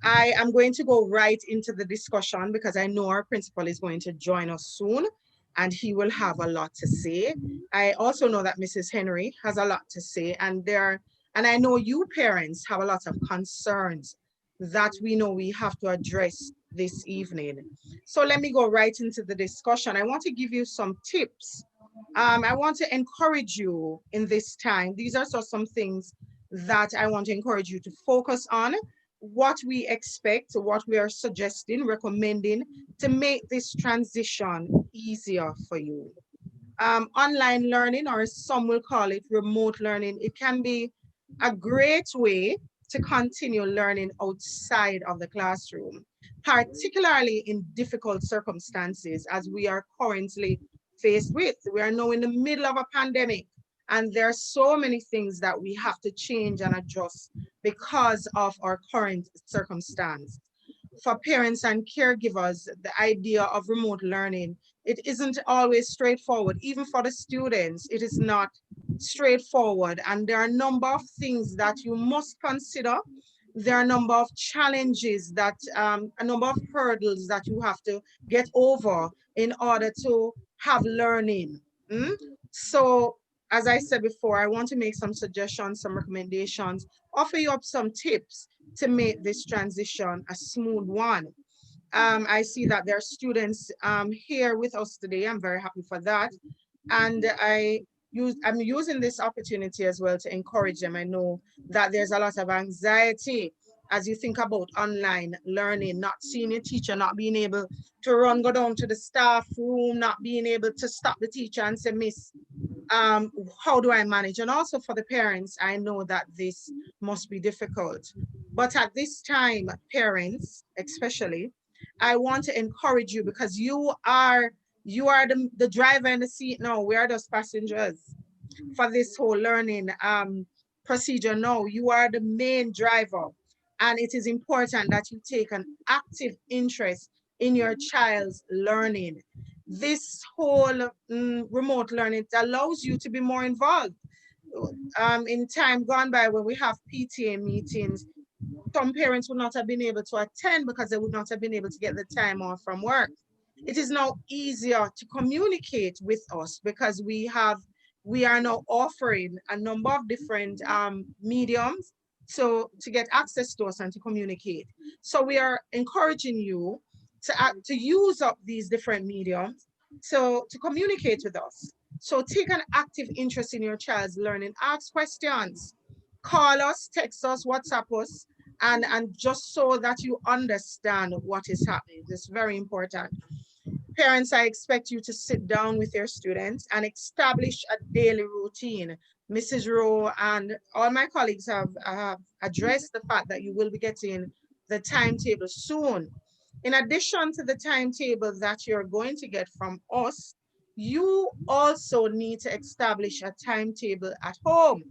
I am going to go right into the discussion because I know our principal is going to join us soon and he will have a lot to say. I also know that Mrs. Henry has a lot to say, and I know you parents have a lot of concerns that we know we have to address this evening. So let me go right into the discussion. I want to give you some tips. I want to encourage you in this time. These are some things that I want to encourage you to focus on, what we expect, what we are suggesting, recommending to make this transition easier for you. Online learning, or some will call it remote learning, it can be a great way to continue learning outside of the classroom, particularly in difficult circumstances as we are currently faced with. We are now in the middle of a pandemic, and there are so many things that we have to change and adjust because of our current circumstance. For parents and caregivers, the idea of remote learning, it isn't always straightforward. Even for the students, it is not straightforward. And there are a number of things that you must consider. There are a number of challenges that, a number of hurdles that you have to get over in order to have learning. So, as I said before, I want to make some suggestions, some recommendations, offer you up some tips to make this transition a smooth one. I see that there are students here with us today. I'm very happy for that. And I'm using this opportunity as well to encourage them. I know that there's a lot of anxiety as you think about online learning, not seeing your teacher, not being able to go down to the staff room, not being able to stop the teacher and say, Miss, how do I manage? And also for the parents, I know that this must be difficult. But at this time, parents, especially, I want to encourage you because you are the driver in the seat now. We are just passengers for this whole learning procedure now. You are the main driver. And it is important that you take an active interest in your child's learning. This whole remote learning allows you to be more involved. In time gone by when we have PTA meetings, some parents would not have been able to attend because they would not have been able to get the time off from work. It is now easier to communicate with us because we are now offering a number of different mediums to get access to us and to communicate. So we are encouraging you to use up these different mediums to communicate with us. So take an active interest in your child's learning, ask questions, call us, text us, WhatsApp us, and just so that you understand what is happening. It's very important. Parents, I expect you to sit down with your students and establish a daily routine. Mrs. Rowe and all my colleagues have addressed the fact that you will be getting the timetable soon. In addition to the timetable that you're going to get from us, you also need to establish a timetable at home.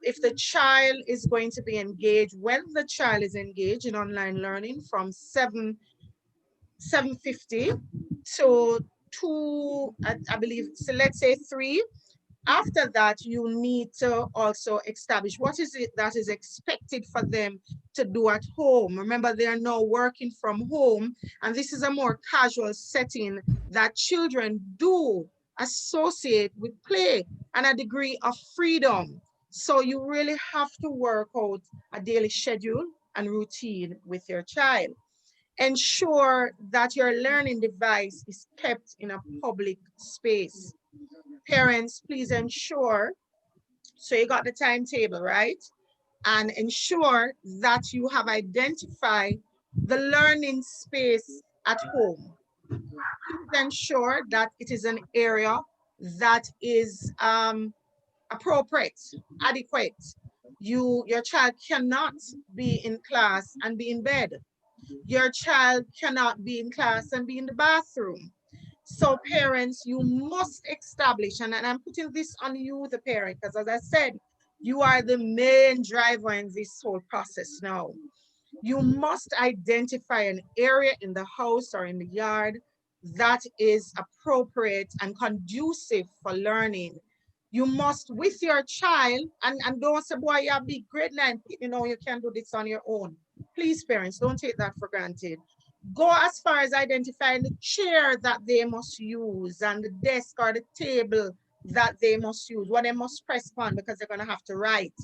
If the child is going to be engaged, when the child is engaged in online learning from 7:50 to 2, I believe, so let's say 3. After that, you need to also establish what is it that is expected for them to do at home. Remember, they are now working from home, and this is a more casual setting that children do associate with play and a degree of freedom. So you really have to work out a daily schedule and routine with your child. Ensure that your learning device is kept in a public space. Parents, please ensure, so you got the timetable, right? And ensure that you have identified The learning space at home. Please ensure that it is an area that is appropriate, adequate. Your child cannot be in class and be in bed. Your child cannot be in class and be in the bathroom. So parents, you must establish, and I'm putting this on you, the parent, because as I said, you are the main driver in this whole process now. You must identify an area in the house or in the yard that is appropriate and conducive for learning. You must, with your child, and don't say, boy, you're a big grade 9, you know, you can do this on your own. Please, parents, don't take that for granted. Go as far as identifying the chair that they must use and the desk or the table that they must use, what they must press upon because they're going to have to write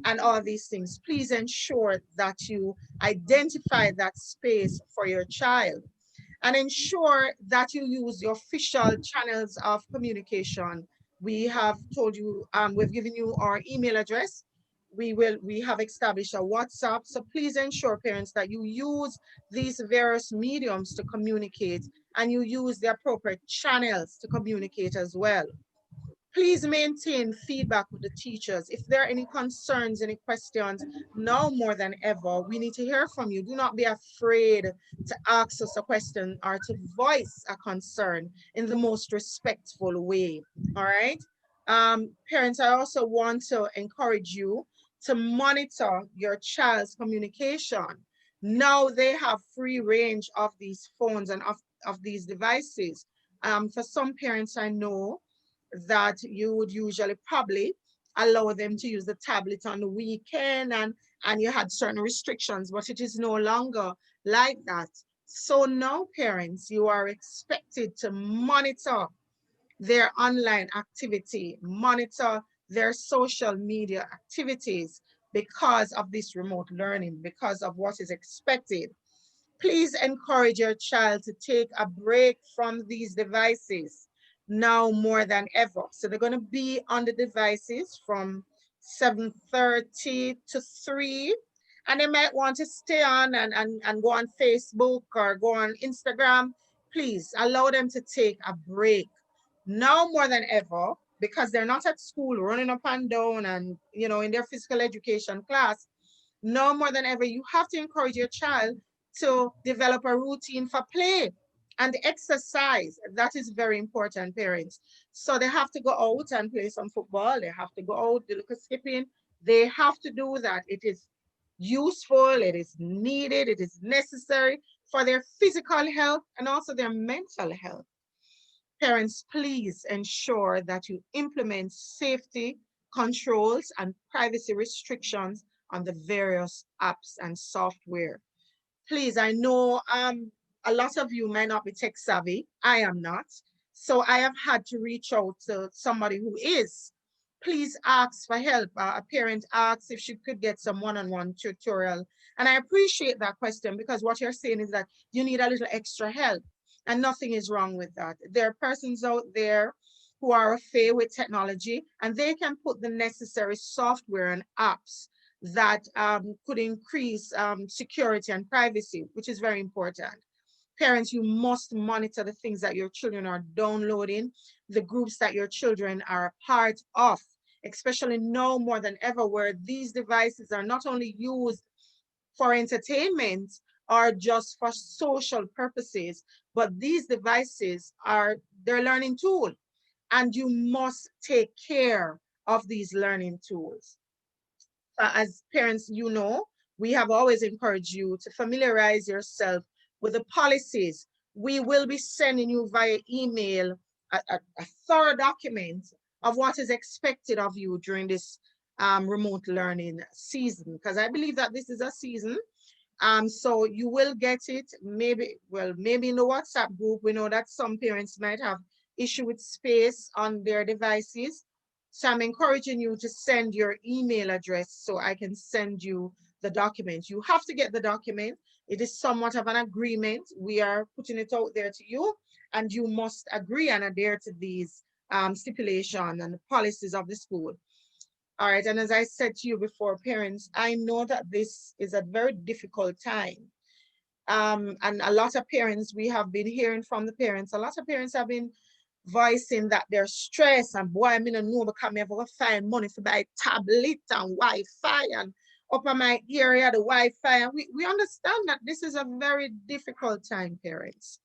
and all these things. Please ensure that you identify that space for your child and ensure that you use the official channels of communication. We have told you, we've given you our email address. We have established a WhatsApp. So please ensure, parents, that you use these various mediums to communicate and you use the appropriate channels to communicate as well. Please maintain feedback with the teachers. If there are any concerns, any questions, now more than ever, we need to hear from you. Do not be afraid to ask us a question or to voice a concern in the most respectful way, all right? Parents, I also want to encourage you to monitor your child's communication. Now they have free range of these phones and of these devices. For some parents, I know that you would usually probably allow them to use the tablet on the weekend and you had certain restrictions, but it is no longer like that. So now parents, you are expected to monitor their online activity, monitor their social media activities because of this remote learning, because of what is expected. Please encourage your child to take a break from these devices now more than ever. So they're going to be on the devices from 7:30 to 3, and they might want to stay on and go on Facebook or go on Instagram. Please allow them to take a break now more than ever because they're not at school running up and down and, you know, in their physical education class. Now more than ever, you have to encourage your child to develop a routine for play and exercise. That is very important, parents. So they have to go out and play some football. They have to go out, do a skipping. They have to do that. It is useful, it is needed, it is necessary for their physical health and also their mental health. Parents, please ensure that you implement safety controls and privacy restrictions on the various apps and software. Please, I know a lot of you might not be tech savvy. I am not. So I have had to reach out to somebody who is. Please ask for help. A parent asks if she could get some one-on-one tutorial. And I appreciate that question because what you're saying is that you need a little extra help. And nothing is wrong with that. There are persons out there who are afraid with technology and they can put the necessary software and apps that could increase security and privacy, which is very important. Parents, you must monitor the things that your children are downloading, the groups that your children are a part of, especially now more than ever, where these devices are not only used for entertainment or just for social purposes, but these devices are their learning tool, and you must take care of these learning tools. As parents, you know, we have always encouraged you to familiarize yourself with the policies. We will be sending you via email a thorough document of what is expected of you during this remote learning season, because I believe that this is a season. So you will get it maybe in the WhatsApp group. We know that some parents might have issue with space on their devices. So I'm encouraging you to send your email address so I can send you the document. You have to get the document. It is somewhat of an agreement. We are putting it out there to you, and you must agree and adhere to these stipulations and the policies of the school. All right, and as I said to you before, parents, I know that this is a very difficult time. And a lot of parents, we have been hearing from the parents, a lot of parents have been voicing that they're stressed and boy, I mean, I know because I have to find money for buy tablet and Wi-Fi and up in my area, the Wi-Fi. And we understand that this is a very difficult time, parents.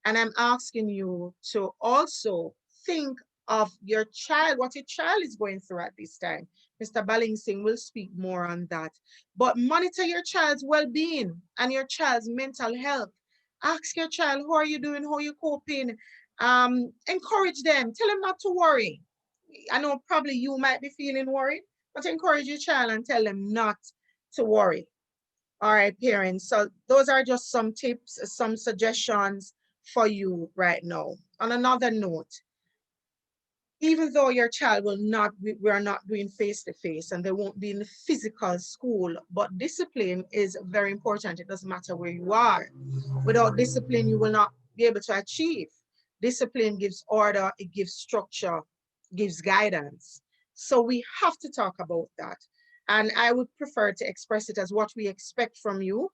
And I'm asking you to also think of your child, what your child is going through at this time. Mr. Ballingsing will speak more on that. But monitor your child's well-being and your child's mental health. Ask your child, how are you doing? How are you coping? Encourage them. Tell them not to worry. I know probably you might be feeling worried, but encourage your child and tell them not to worry. All right, parents. So those are just some tips, some suggestions for you right now. On another note, even though your child will not, we are not doing face-to-face and they won't be in the physical school, but discipline is very important. It doesn't matter where you are. Without discipline, you will not be able to achieve. Discipline gives order, it gives structure, gives guidance. So we have to talk about that. And I would prefer to express it as what we expect from you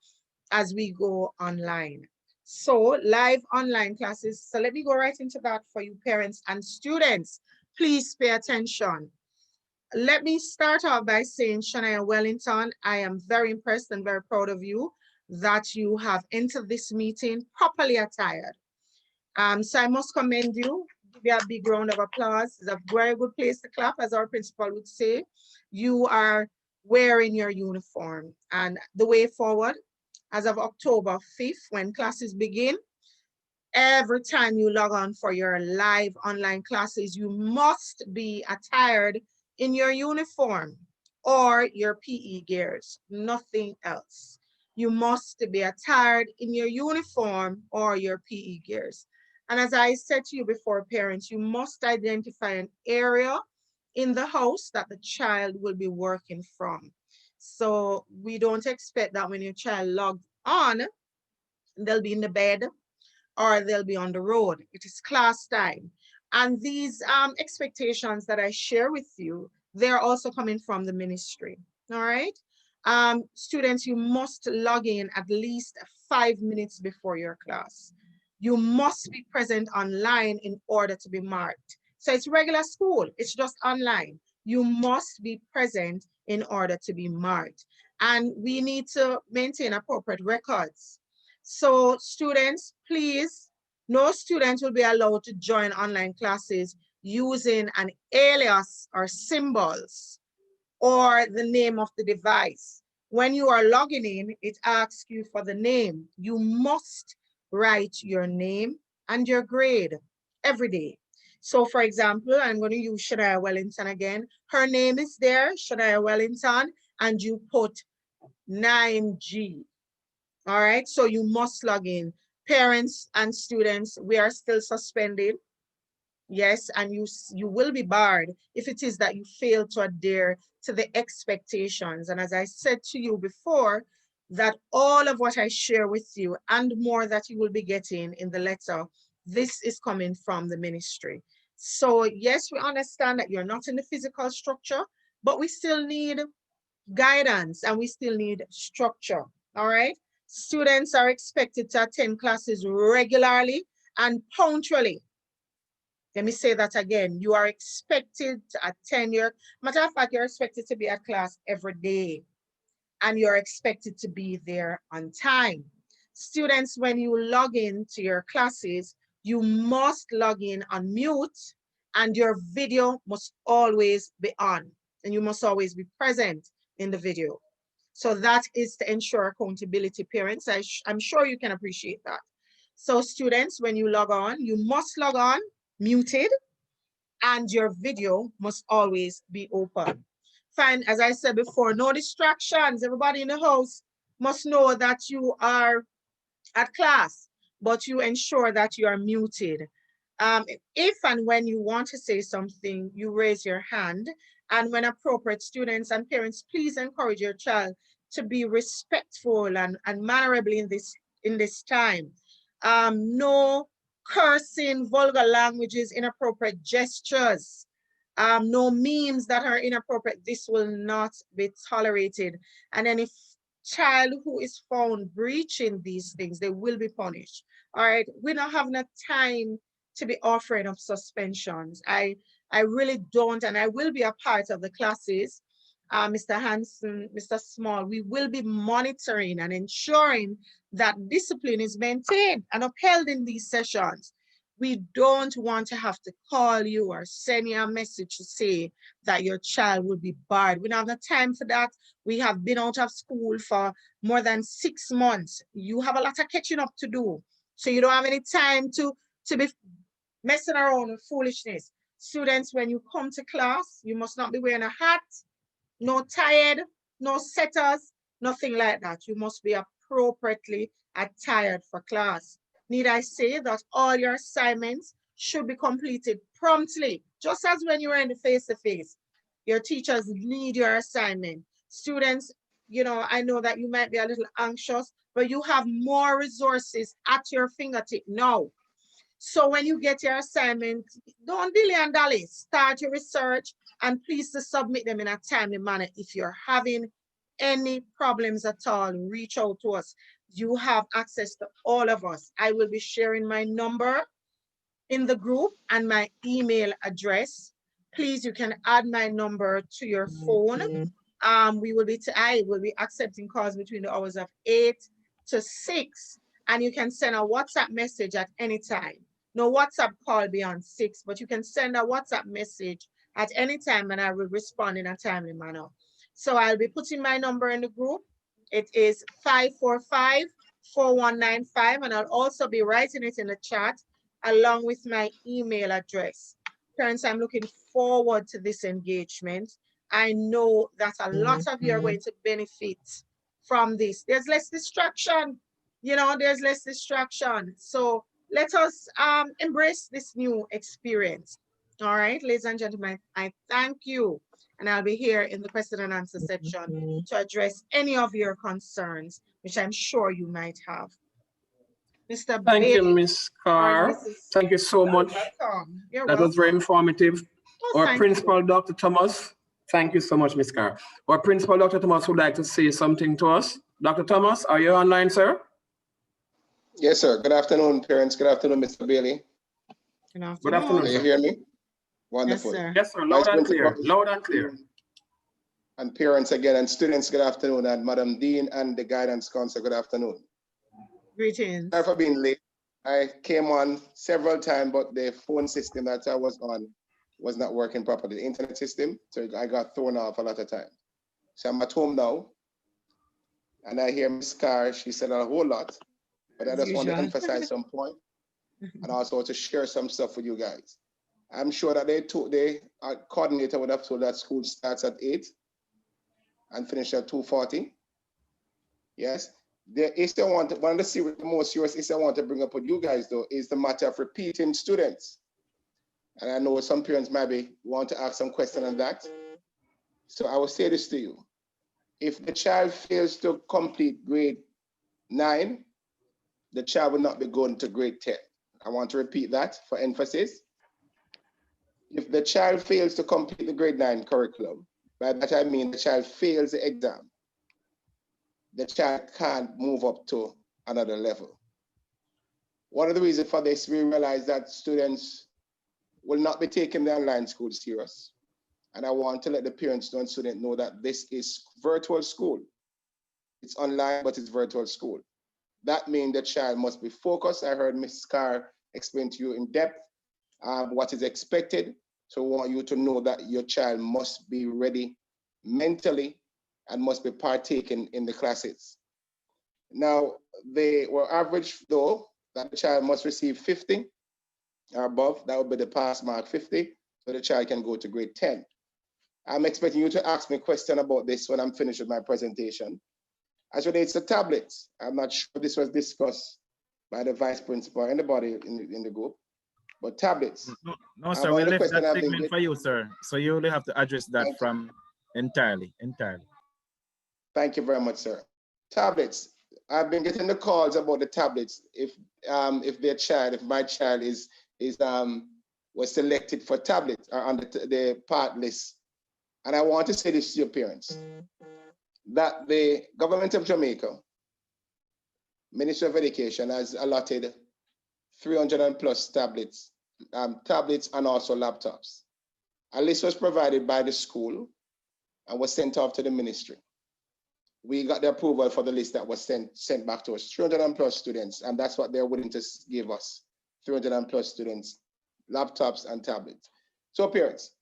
as we go online. So live online classes. So let me go right into that for you parents and students. Please pay attention. Let me start off by saying, Shania Wellington, I am very impressed and very proud of you that you have entered this meeting properly attired. So I must commend you. Give you a big round of applause. It's a very good place to clap, as our principal would say. You are wearing your uniform. And the way forward, as of October 5th, when classes begin, every time you log on for your live online classes, you must be attired in your uniform or your PE gears, nothing else. You must be attired in your uniform or your PE gears. And as I said to you before, parents, you must identify an area in the house that the child will be working from. So we don't expect that when your child logs on, they'll be in the bed or they'll be on the road. It is class time. And these expectations that I share with you, they're also coming from the ministry, all right? Students, you must log in at least 5 minutes before your class. You must be present online in order to be marked. So it's regular school, it's just online. You must be present in order to be marked. And we need to maintain appropriate records. So students, please, no student will be allowed to join online classes using an alias or symbols or the name of the device. When you are logging in, it asks you for the name. You must write your name and your grade every day. So for example, I'm going to use Shania Wellington again. Her name is there, Shania Wellington, and you put 9G. All right, so you must log in. Parents and students, we are still suspended. Yes, and you will be barred if it is that you fail to adhere to the expectations. And as I said to you before, that all of what I share with you and more that you will be getting in the letter, this is coming from the ministry. So yes, we understand that you're not in the physical structure, but we still need guidance and we still need structure, all right? Students are expected to attend classes regularly and punctually. Let me say that again. You are expected to attend your, matter of fact, you're expected to be at class every day and you're expected to be there on time. Students, when you log in to your classes, you must log in on mute and your video must always be on and you must always be present in the video. So that is to ensure accountability, parents. I'm sure you can appreciate that. So students, when you log on, you must log on muted and your video must always be open. Fine, as I said before, no distractions. Everybody in the house must know that you are at class, but you ensure that you are muted. If and when you want to say something, you raise your hand. And when appropriate, students and parents, please encourage your child to be respectful and mannerable in this time. No cursing, vulgar languages, inappropriate gestures, no memes that are inappropriate. This will not be tolerated. And then if child who is found breaching these things, they will be punished. All right, we don't have enough time to be offering of suspensions. I really don't, and I will be a part of the classes. Mr. Hanson, Mr. Small, we will be monitoring and ensuring that discipline is maintained and upheld in these sessions. We don't want to have to call you or send you a message to say that your child will be barred. We don't have the time for that. We have been out of school for more than 6 months. You have a lot of catching up to do. So you don't have any time to be messing around with foolishness. Students, when you come to class, you must not be wearing a hat, no tired, no setters, nothing like that. You must be appropriately attired for class. Need I say that all your assignments should be completed promptly, just as when you were in the face-to-face. Your teachers need your assignment. Students, you know, I know that you might be a little anxious, but you have more resources at your fingertip now. So when you get your assignment, don't dilly and dally. Start your research and please to submit them in a timely manner. If you're having any problems at all, reach out to us. You have access to all of us. I will be sharing my number in the group and my email address. Please, you can add my number to your phone. I will be accepting calls between the hours of 8 to 6, and you can send a WhatsApp message at any time. No WhatsApp call beyond 6, but you can send a WhatsApp message at any time and I will respond in a timely manner. So I'll be putting my number in the group. It is 545-4195, and I'll also be writing it in the chat along with my email address. Parents, I'm looking forward to this engagement. I know that a lot of you are going to benefit from this. There's less distraction, you know, there's less distraction. So let us embrace this new experience. All right, ladies and gentlemen, I thank you. And I'll be here in the question and answer section to address any of your concerns, which I'm sure you might have. Mr. Thank you, Bailey, Ms. Carr. Thank you so much. You're that welcome. was very informative. Oh, Our principal, Dr. Thomas. Thank you so much, Ms. Carr. Our principal, Dr. Thomas, would like to say something to us. Dr. Thomas, are you online, sir? Yes, sir. Good afternoon, parents. Good afternoon, Mr. Bailey. Good afternoon. Good afternoon, Do sir. you hear me? Wonderful. Yes, sir. Yes, sir. Loud and clear. Loud and clear. And parents again, and students, good afternoon. And Madam Dean and the guidance counselor, good afternoon. Greetings. Sorry for being late. I came on several times, but the phone system that I was on was not working properly, the internet system. So I got thrown off a lot of times. So I'm at home now. And I hear Ms. Carr, she said a whole lot, but I just want to emphasize some point and also to share some stuff with you guys. I'm sure that the coordinator would have told that school starts at 8 and finish at 2:40. Yes. One of the most serious issues I want to bring up with you guys though is the matter of repeating students. And I know some parents maybe want to ask some question on that. So I will say this to you. If the child fails to complete grade 9, the child will not be going to grade 10. I want to repeat that for emphasis. If the child fails to complete the grade 9 curriculum, by that I mean the child fails the exam, the child can't move up to another level. One of the reasons for this, we realize that students will not be taking the online school serious. And I want to let the parents and students know that this is virtual school. It's online, but it's virtual school. That means the child must be focused. I heard Ms. Carr explain to you in depth what is expected. So I want you to know that your child must be ready mentally and must be partaking in the classes. Now, they were average though, that the child must receive 50 or above. That would be the pass mark 50, so the child can go to grade 10. I'm expecting you to ask me a question about this when I'm finished with my presentation. As relates to tablets, I'm not sure this was discussed by the vice principal or anybody in the group, but tablets. No, sir, we left that segment for you, sir. So you only have to address that from entirely. Thank you very much, sir. Tablets. I've been getting the calls about the tablets. If my child was selected for tablets or on the part list. And I want to say this to your parents. that the government of Jamaica, Ministry of Education, has allotted 300 and plus tablets and also laptops. A list was provided by the school and was sent off to the ministry. We got the approval for the list that was sent back to us, 300 and plus students, and that's what they're willing to give us, 300 and plus students, laptops and tablets. So parents,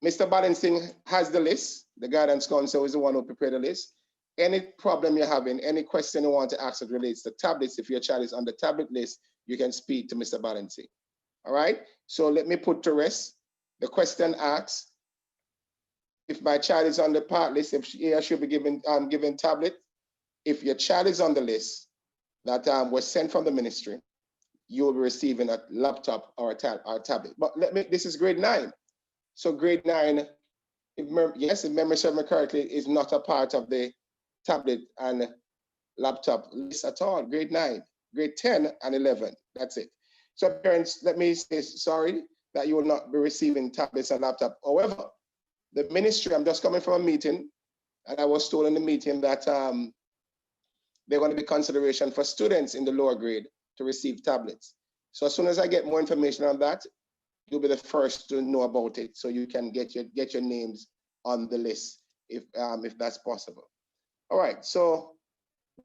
Mr. Balancing has the list. The guidance council is the one who prepared the list. Any problem you're having, any question you want to ask that relates to tablets, if your child is on the tablet list, you can speak to Mr. Balancing. All right, so let me put to rest. The question asks, if my child is on the part list, if he or she should be given tablet. If your child is on the list that was sent from the ministry, you will be receiving a laptop or a tablet. But this is grade 9. So grade 9, if memory serves me correctly, is not a part of the tablet and laptop list at all. Grade 9, grade 10 and 11, that's it. So parents, let me say sorry that you will not be receiving tablets and laptop. However, the ministry, I'm just coming from a meeting, and I was told in the meeting that they're going to be consideration for students in the lower grade to receive tablets. So as soon as I get more information on that, you'll be the first to know about it, so you can get your names on the list if that's possible. All right, so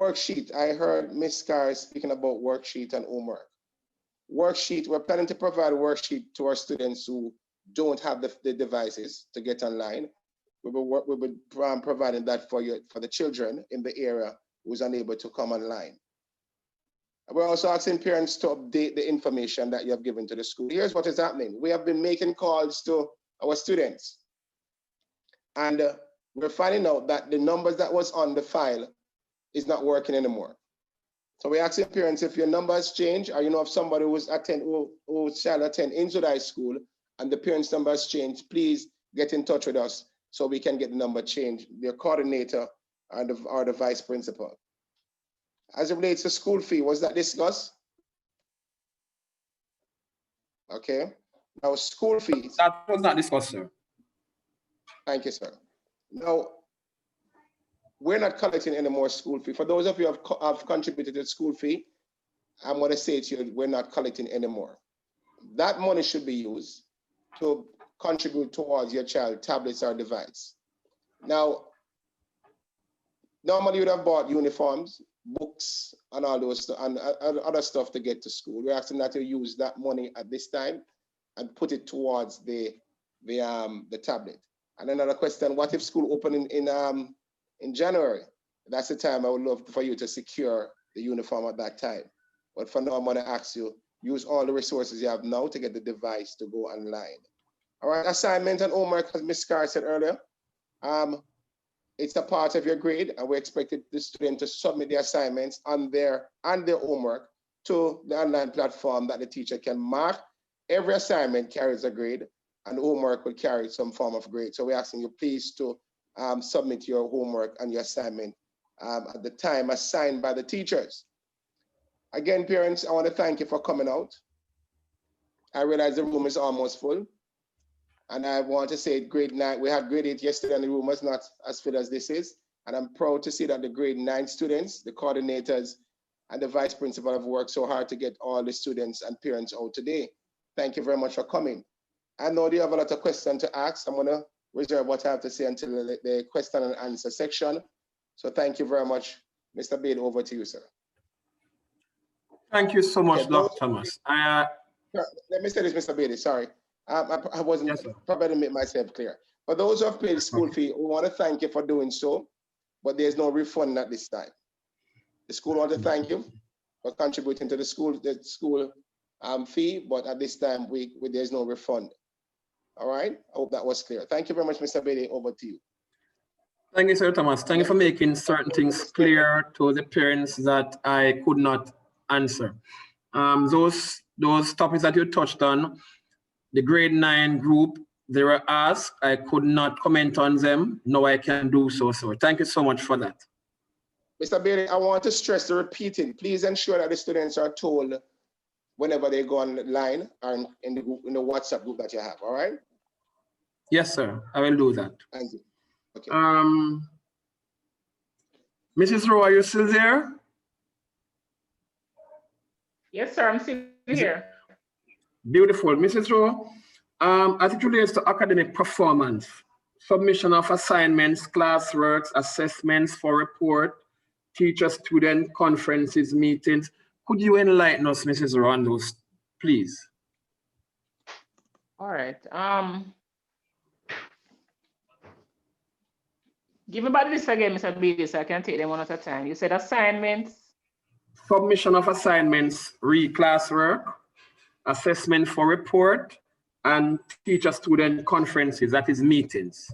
worksheet. I heard Ms. Carr speaking about worksheet and homework. Worksheet, we're planning to provide a worksheet to our students who don't have the devices to get online. We'll be providing that for the children in the area who's unable to come online. We're also asking parents to update the information that you have given to the school. Here's what is happening. We have been making calls to our students, and we're finding out that the numbers that was on the file is not working anymore. So we're asking parents, if your number has changed, or you know of somebody who shall attend Innswood High School and the parents' number has changed, please get in touch with us so we can get the number changed, their coordinator or the vice principal. As it relates to school fee, was that discussed? Okay. Now, school fees. That was not discussed, sir. Thank you, sir. Now, we're not collecting any more school fee. For those of you who have contributed to the school fee, I'm going to say to you, we're not collecting any more. That money should be used to contribute towards your child tablets or device. Now, normally you would have bought uniforms, books, and all those and other stuff to get to school. We're asking that to use that money at this time and put it towards the tablet. And another question: what if school open in January? That's the time I would love for you to secure the uniform at that time. But for now, I'm going to ask you, use all the resources you have now to get the device to go online. All right, assignment and homework, as Ms. Carr said earlier, it's a part of your grade, and we expected the student to submit the assignments and their homework to the online platform that the teacher can mark. Every assignment carries a grade, and homework will carry some form of grade. So we're asking you please to submit your homework and your assignment at the time assigned by the teachers. Again, parents, I want to thank you for coming out. I realize the room is almost full. And I want to say grade 9, we had grade 8 yesterday and the room was not as full as this is. And I'm proud to see that the grade 9 students, the coordinators, and the vice principal have worked so hard to get all the students and parents out today. Thank you very much for coming. I know you have a lot of questions to ask. I'm gonna reserve what I have to say until the question and answer section. So thank you very much. Mr. Bade, over to you, sir. Thank you so much, Dr. Thomas. Let me say this, Mr. Bade, sorry. I wasn't probably to make myself clear. For those who have paid the school fee, we want to thank you for doing so, but there's no refund at this time. The school want to thank you for contributing to the school fee, but at this time, there's no refund. All right, I hope that was clear. Thank you very much, Mr. Bade, over to you. Thank you, Sir Thomas. Thank you for making certain things clear to the parents that I could not answer. Those topics that you touched on, the grade 9 group, they were asked. I could not comment on them. Now I can do so. So thank you so much for that. Mr. Bailey, I want to stress the repeating. Please ensure that the students are told whenever they go online and in the WhatsApp group that you have, all right? Yes, sir. I will do that. Thank you. Okay. Mrs. Rowe, are you still there? Yes, sir, I'm still here. Beautiful. Mrs. Rowe, as it relates to academic performance, submission of assignments, classworks, assessments for report, teacher-student conferences, meetings, could you enlighten us, Mrs. Rowe, on those, please? All right. Give me back the list again, Mr. Beatty, so I can take them one at a time. You said assignments. Submission of assignments, classwork, assessment for report, and teacher-student conferences, that is meetings.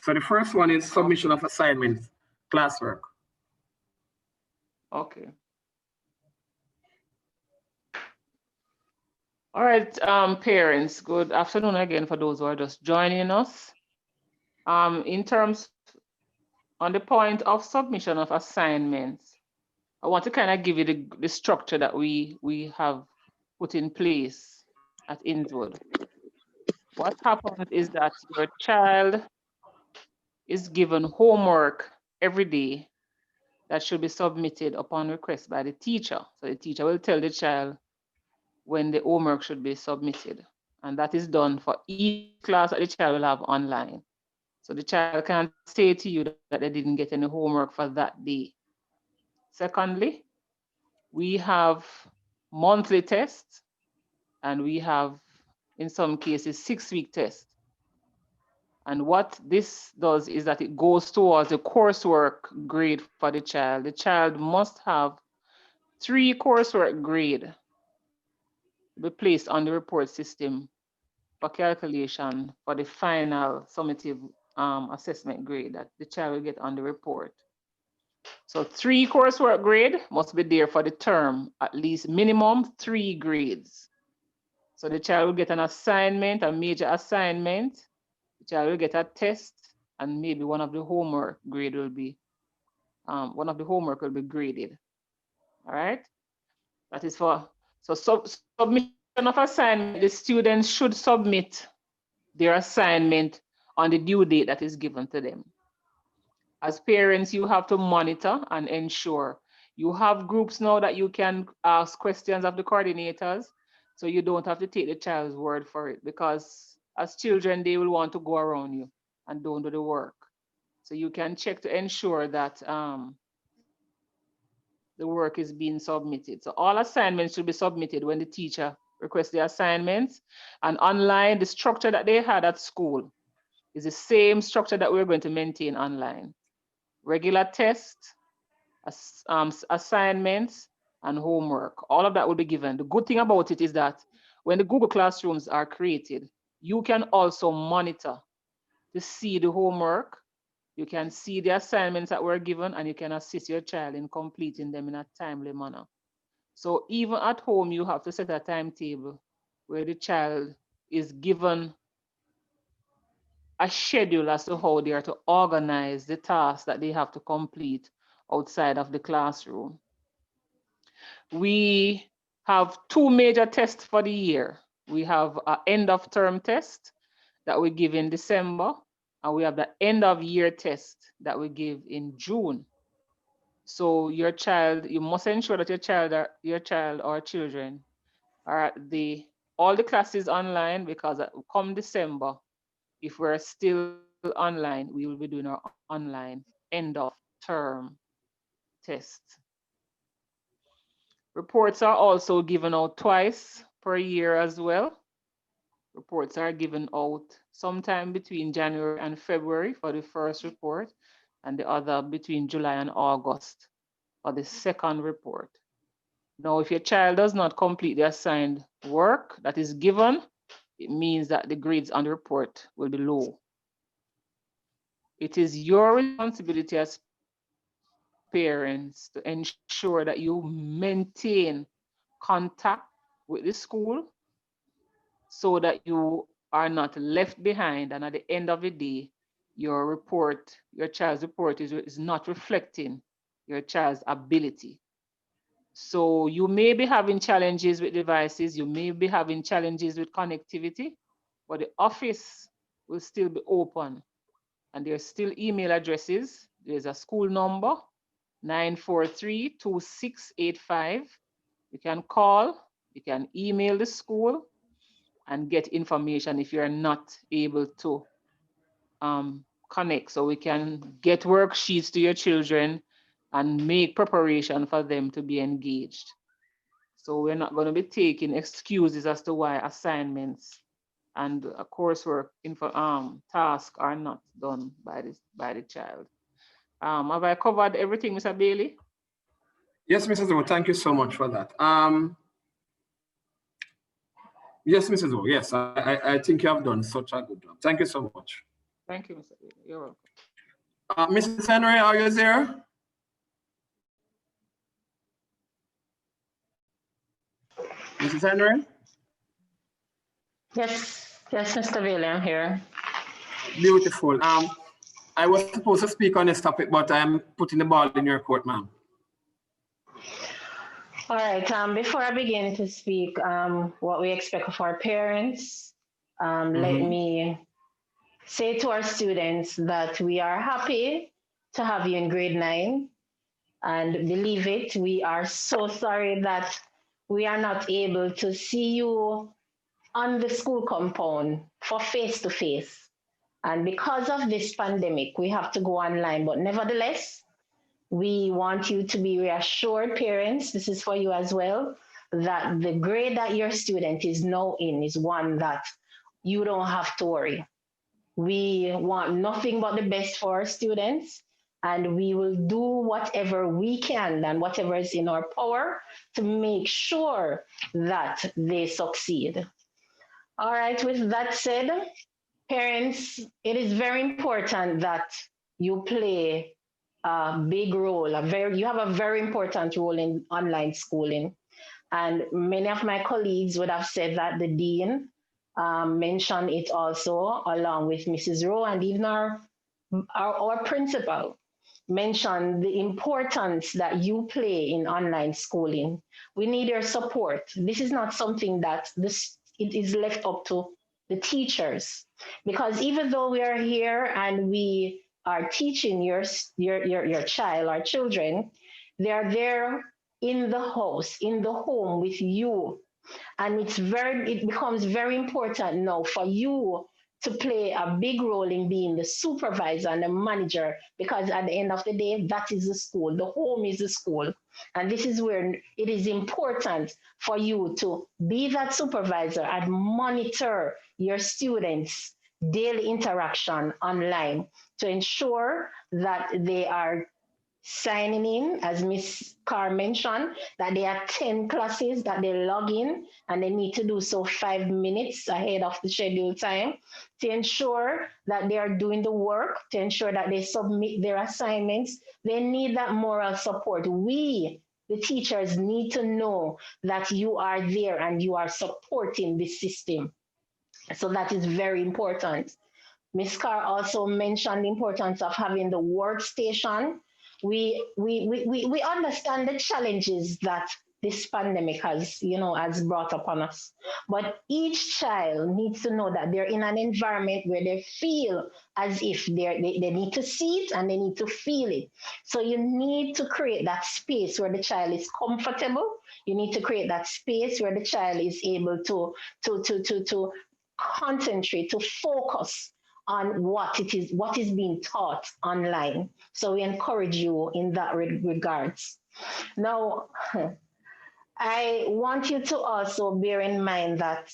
So the first one is submission of assignments, classwork. Okay. All right, parents, good afternoon again for those who are just joining us. In terms on the point of submission of assignments, I want to kind of give you the structure that we have put in place at Innswood. What happens is that your child is given homework every day that should be submitted upon request by the teacher. So the teacher will tell the child when the homework should be submitted. And that is done for each class that the child will have online. So the child can't say to you that they didn't get any homework for that day. Secondly, we have monthly tests, and we have, in some cases, 6-week tests. And what this does is that it goes towards the coursework grade for the child. The child must have 3 coursework grade be placed on the report system for calculation for the final summative assessment grade that the child will get on the report. So 3 coursework grade must be there for the term, at least minimum 3 grades. So the child will get an assignment, a major assignment, the child will get a test, and maybe one of the homework grade will be, graded. All right, that is for, so submission of assignment, the students should submit their assignment on the due date that is given to them. As parents, you have to monitor and ensure. You have groups now that you can ask questions of the coordinators, so you don't have to take the child's word for it, because as children, they will want to go around you and don't do the work. So you can check to ensure that the work is being submitted. So all assignments should be submitted when the teacher requests the assignments. And online, the structure that they had at school is the same structure that we're going to maintain online. Regular tests, assignments, and homework. All of that will be given. The good thing about it is that when the Google Classrooms are created, you can also monitor to see the homework. You can see the assignments that were given, and you can assist your child in completing them in a timely manner. So even at home, you have to set a timetable where the child is given a schedule as to how they are to organize the tasks that they have to complete outside of the classroom. We have 2 major tests for the year. We have an end of term test that we give in December, and we have the end of year test that we give in June. So your child, you must ensure that your child or children are at all the classes online, because come December, if we're still online, we will be doing our online end of term test. Reports are also given out twice per year as well. Reports are given out sometime between January and February for the first report, and the other between July and August for the second report. Now, if your child does not complete the assigned work that is given, it means that the grades on the report will be low. It is your responsibility as parents to ensure that you maintain contact with the school so that you are not left behind, and at the end of the day, your child's report is not reflecting your child's ability. So you may be having challenges with devices, you may be having challenges with connectivity, but the office will still be open And there's still email addresses. There's a school number, 943-2685. You can call, you can email the school and get information if you're not able to connect. So we can get worksheets to your children and make preparation for them to be engaged. So we're not going to be taking excuses as to why assignments and a coursework tasks are not done by the child. Have I covered everything, Mr. Bailey? Yes, Mrs. O, thank you so much for that. Yes, Mrs. O, yes, I think you have done such a good job. Thank you so much. Thank you, Mr. Bailey. You're welcome. Mrs. Henry, are you there? Mrs. Henry? Yes, Mr. Bailey, I'm here. Beautiful. I was supposed to speak on this topic, but I'm putting the ball in your court, ma'am. All right, before I begin to speak, what we expect of our parents, let me say to our students that we are happy to have you in grade 9. And believe it, we are so sorry that we are not able to see you on the school compound for face-to-face. And because of this pandemic, we have to go online. But nevertheless, we want you to be reassured, parents, this is for you as well, that the grade that your student is now in is one that you don't have to worry. We want nothing but the best for our students, and we will do whatever we can and whatever is in our power to make sure that they succeed. All right, with that said, parents, it is very important that you play a big role, you have a very important role in online schooling. And many of my colleagues would have said that the dean mentioned it also, along with Mrs. Rowe, and even our principal mentioned the importance that you play in online schooling. We need your support. This is not something that it is left up to the teachers, because even though we are here and we are teaching your child, our children, they are there in the house, in the home with you. And it becomes very important now for you to play a big role in being the supervisor and the manager, because at the end of the day, that is the school. The home is the school. And this is where it is important for you to be that supervisor and monitor your students' daily interaction online to ensure that they are signing in, as Ms. Carr mentioned, that they attend classes, that they log in, and they need to do so 5 minutes ahead of the scheduled time to ensure that they are doing the work, to ensure that they submit their assignments. They need that moral support. We, the teachers, need to know that you are there and you are supporting this system. So that is very important. Ms. Carr also mentioned the importance of having the workstation. We understand the challenges that this pandemic has brought upon us. But each child needs to know that they're in an environment where they feel as if they need to see it and they need to feel it. So you need to create that space where the child is comfortable. You need to create that space where the child is able to concentrate, to focus on what is being taught online. So we encourage you in that regards. Now, I want you to also bear in mind that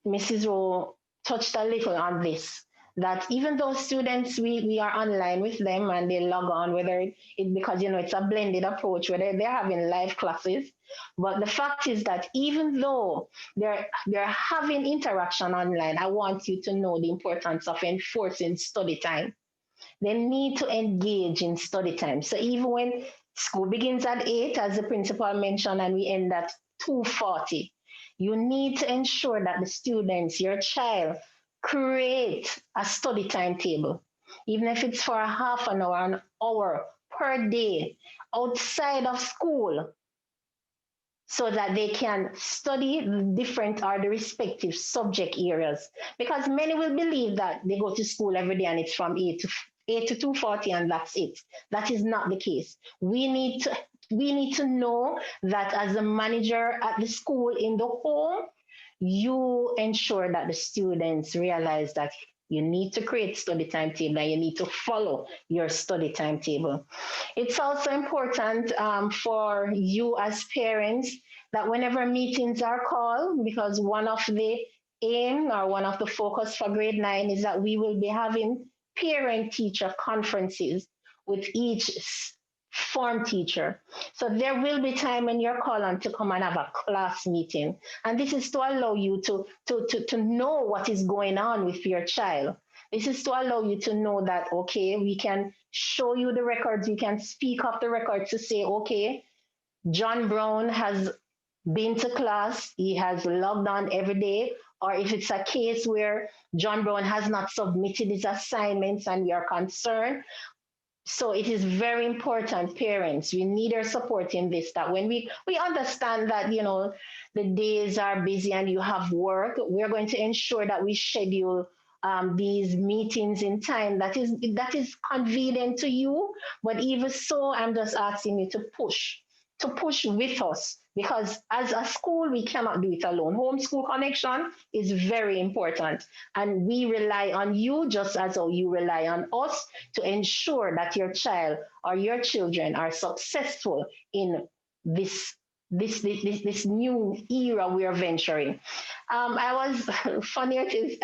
Mrs. Rowe touched a little on this, that even though students, we are online with them and they log on, whether it because it's a blended approach, whether they're having live classes, but the fact is that even though they're having interaction online, I want you to know the importance of enforcing study time. They need to engage in study time. So even when school begins at 8, as the principal mentioned, and we end at 2:40, you need to ensure that the students, your child, create a study timetable, even if it's for a half an hour, an hour per day outside of school, so that they can study the different or the respective subject areas. Because many will believe that they go to school every day and it's from 8 to 2:40 and that's it. That is not the case. We need to know that as a manager at the school, in the home, you ensure that the students realize that you need to create study timetable and you need to follow your study timetable. It's also important for you as parents that whenever meetings are called, because one of the aim or one of the focus for grade 9 is that we will be having parent-teacher conferences with each form teacher. So there will be time when you're called on to come and have a class meeting. And this is to allow you to know what is going on with your child. This is to allow you to know that, okay, we can show you the records, we can speak up the records to say, okay, John Brown has been to class, he has logged on every day, or if it's a case where John Brown has not submitted his assignments and we are concerned. So it is very important, parents, we need our support in this, that when we understand that, you know, the days are busy and you have work, we're going to ensure that we schedule these meetings in time that is convenient to you. But even so, I'm just asking you to push with us, because as a school, we cannot do it alone. Homeschool connection is very important. And we rely on you just as how you rely on us to ensure that your child or your children are successful in this new era we are venturing. I was funny it is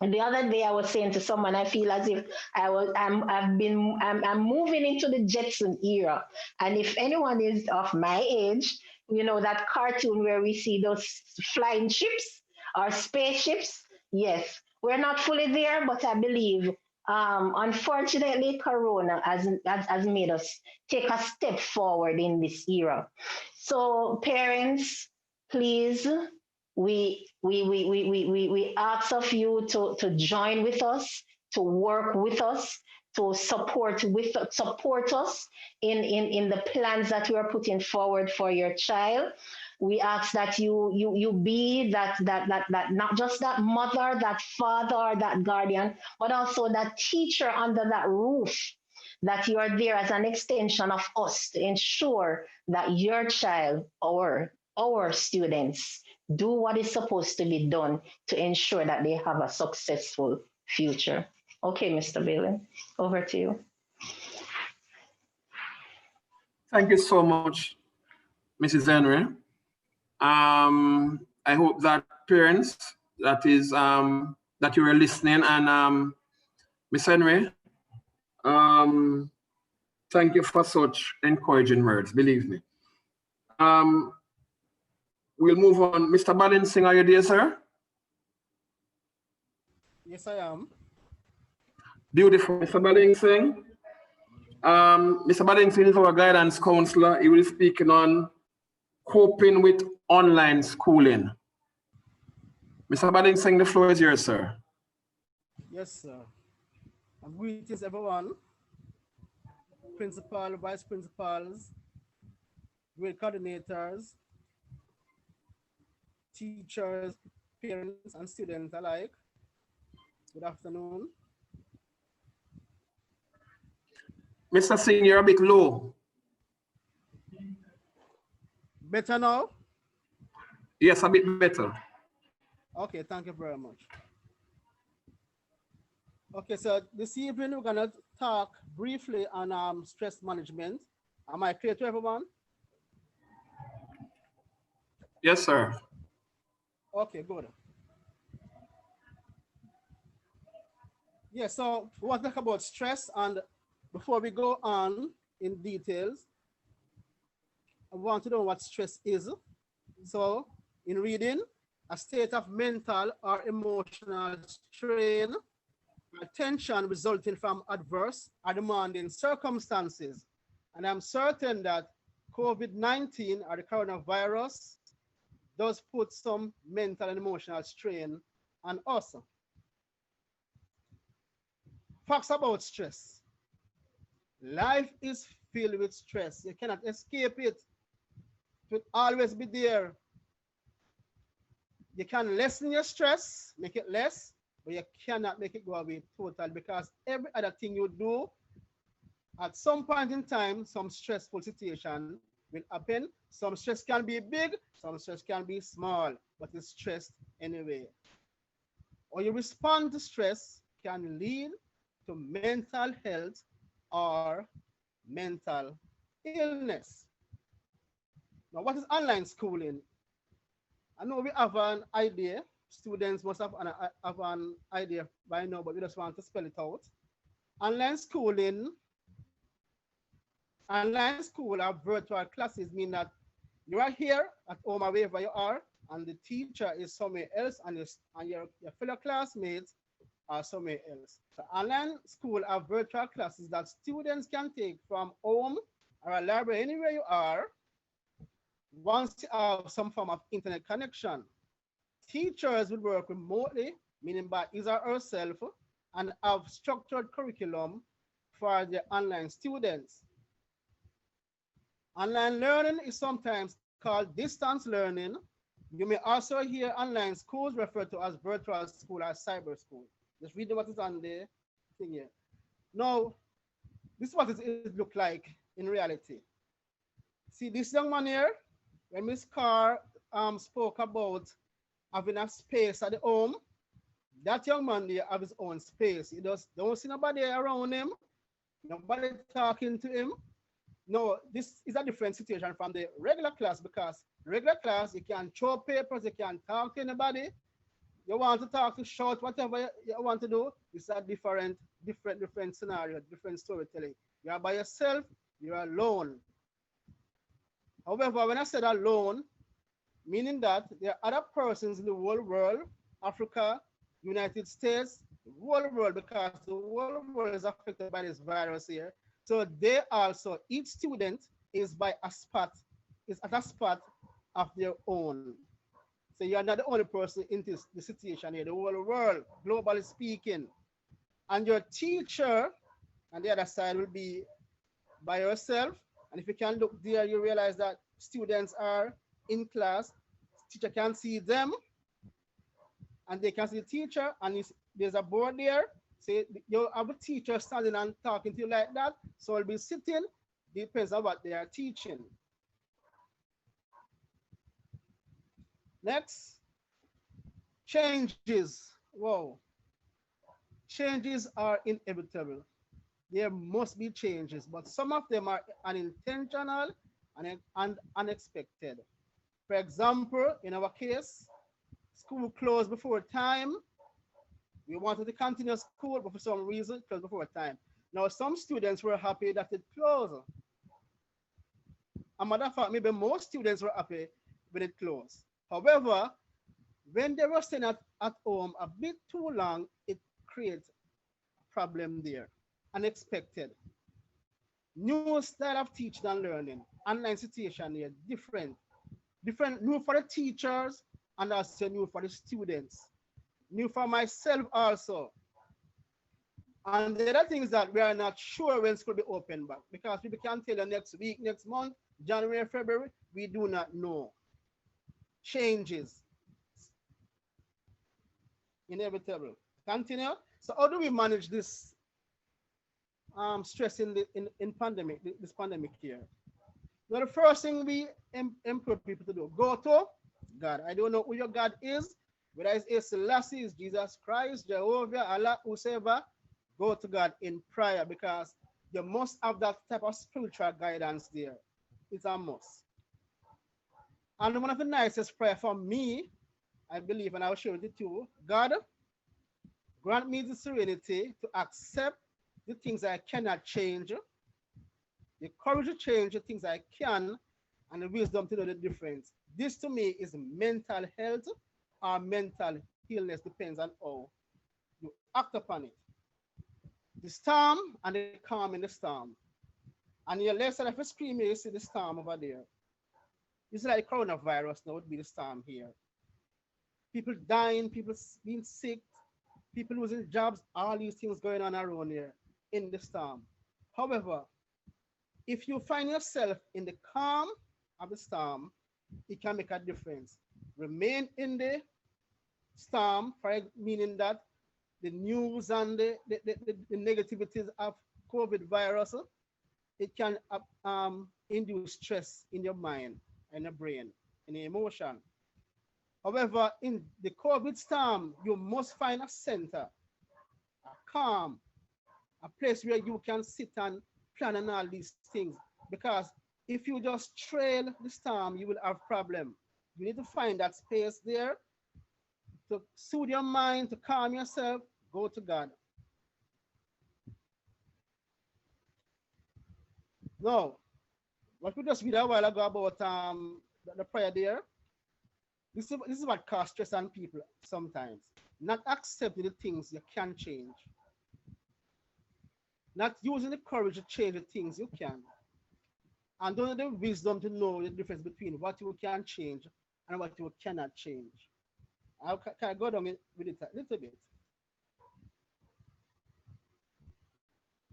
the other day I was saying to someone, I feel as if I'm moving into the Jetson era. And if anyone is of my age, you know, that cartoon where we see those flying ships or spaceships. Yes, we're not fully there, but I believe, unfortunately, Corona has made us take a step forward in this era. So parents, please, we ask of you to join with us, to work with us, to support us in the plans that we are putting forward for your child. We ask that you be that not just that mother, that father, or that guardian, but also that teacher under that roof, that you are there as an extension of us to ensure that your child or our students do what is supposed to be done to ensure that they have a successful future. Okay, Mr. Bailey, over to you. Thank you so much, Mrs. Henry. I hope that parents that you were listening, and Ms. Henry, thank you for such encouraging words, believe me. We'll move on. Mr. Balancing, are you there, sir? Yes, I am. Beautiful, Mr. Balancing. Mr. Balancing is our guidance counselor. He will be speaking on coping with online schooling. Mr. Balancing, the floor is yours, sir. Yes, sir. Greetings, everyone. Principal, vice principals, grade coordinators, teachers, parents, and students alike. Good afternoon. Mr. Singh, you're a bit low. Better now? Yes, a bit better. Okay, thank you very much. Okay, so this evening we're gonna talk briefly on stress management. Am I clear to everyone? Yes, sir. Okay, good. Yeah, so we want to talk about stress, and before we go on in details, I want to know what stress is. So in reading, a state of mental or emotional strain, tension resulting from adverse or demanding circumstances. And I'm certain that COVID-19 or the coronavirus does put some mental and emotional strain on us. Facts about stress. Life is filled with stress. You cannot escape it. will always be there. You can lessen your stress, make it less, but you cannot make it go away totally, because every other thing you do, at some point in time, some stressful situation will happen. Some stress can be big, some stress can be small, but it's stressed anyway. Or you respond to stress can lead to mental health or mental illness. Now, what is online schooling? I know we have an idea. Students must have an idea by now, but we just want to spell it out. Online schooling, online school or virtual classes mean that you are here at home or wherever you are, and the teacher is somewhere else, and your fellow classmates are somewhere else. So online school are virtual classes that students can take from home or a library, anywhere you are, once you have some form of internet connection. Teachers will work remotely, meaning by his or herself, and have structured curriculum for the online students. Online learning is sometimes called distance learning. You may also hear online schools referred to as virtual school or cyber school. Just read what is on the thing here. Now, this is what it look like in reality. See this young man here, when Miss Carr spoke about having a space at the home, that young man there have his own space. He just don't see nobody around him, nobody talking to him. No, this is a different situation from the regular class, because regular class, you can throw papers, you can talk to anybody. You want to talk, to shout, whatever you want to do. It's a different scenario, different storytelling. You are by yourself, you are alone. However, when I said alone, meaning that there are other persons in the whole world, Africa, United States, the whole world, because the whole world is affected by this virus here. So they also, each student is by a spot, is at a spot of their own. So you're not the only person in this situation here, the whole world, globally speaking. And your teacher on the other side will be by yourself. And if you can look there, you realize that students are in class, teacher can see them, and they can see the teacher, and there's a board there. Say you have a teacher standing and talking to you like that, so it'll be sitting, depends on what they are teaching. Next, changes. Whoa. Changes are inevitable. There must be changes, but some of them are unintentional and unexpected. For example, in our case, school closed before time. We wanted to continue school, but for some reason, it closed before time. Now, some students were happy that it closed. A matter of fact, maybe most students were happy when it closed. However, when they were staying at home a bit too long, it creates a problem there. Unexpected. New style of teaching and learning. Online situation here, different. New for the teachers and also new for the students. New for myself also. And the other thing is that we are not sure when school will be open back, because people can't tell you next week, next month, January, February, we do not know. Changes. Inevitable. Continue. So how do we manage this stress in pandemic, this pandemic here? Now, the first thing we implore people to do, go to God. I don't know who your God is, whether it's Selassie, it's Jesus Christ, Jehovah, Allah, whoever, go to God in prayer, because you must have that type of spiritual guidance there. It's a must. And one of the nicest prayer for me, I believe, and I will share with you too, God, grant me the serenity to accept the things I cannot change, the courage to change the things I can, and the wisdom to know the difference. This to me is mental health or mental illness, depends on how you act upon it. The storm and the calm in the storm. And your left side of the screen, you see the storm over there. It's like coronavirus now would be the storm here. People dying, people being sick, people losing jobs, all these things going on around here in the storm. However, if you find yourself in the calm of the storm, it can make a difference. Remain in the storm, meaning that the news and the negativities of COVID virus, it can induce stress in your mind and your brain and your emotion. However, in the COVID storm, you must find a center, a calm, a place where you can sit and plan on all these things. Because if you just trail the storm, you will have problem. You need to find that space there to soothe your mind, to calm yourself, go to God. Now, what we just read a while ago about the prayer there, this is what causes stress on people sometimes. Not accepting the things you can change. Not using the courage to change the things you can. And don't have the wisdom to know the difference between what you can change and what you cannot change. Can I go down with it a little bit?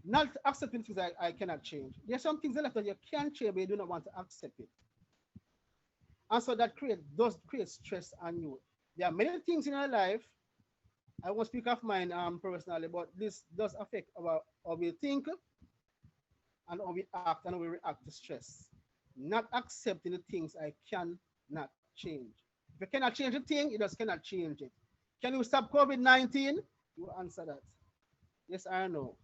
Not accepting things I cannot change. There are some things in life that you can change, but you do not want to accept it. And so that does create stress on you. There are many things in our life. I won't speak of mine personally, but this does affect how we think and how we act and how we react to stress. Not accepting the things I cannot change. If you cannot change a thing, you just cannot change it. Can you stop COVID-19? You answer that. Yes or no.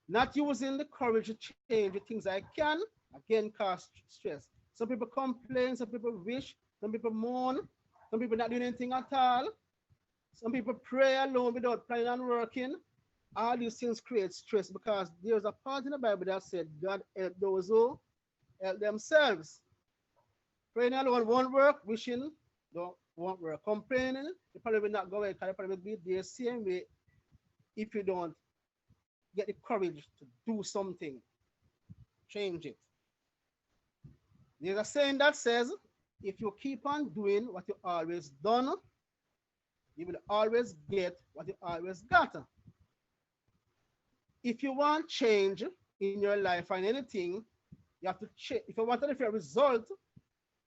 Not using the courage to change the things I can, again, cause stress. Some people complain, some people wish, some people mourn, some people not doing anything at all. Some people pray alone without planning on working. All these things create stress because there's a part in the Bible that said God help those who help themselves. Praying alone won't work, wishing won't work. Complaining, you probably will not go away because you probably will be the same way if you don't get the courage to do something, change it. There's a saying that says, if you keep on doing what you always done, you will always get what you always got. If you want change in your life and anything, you have to change. If you want a different result,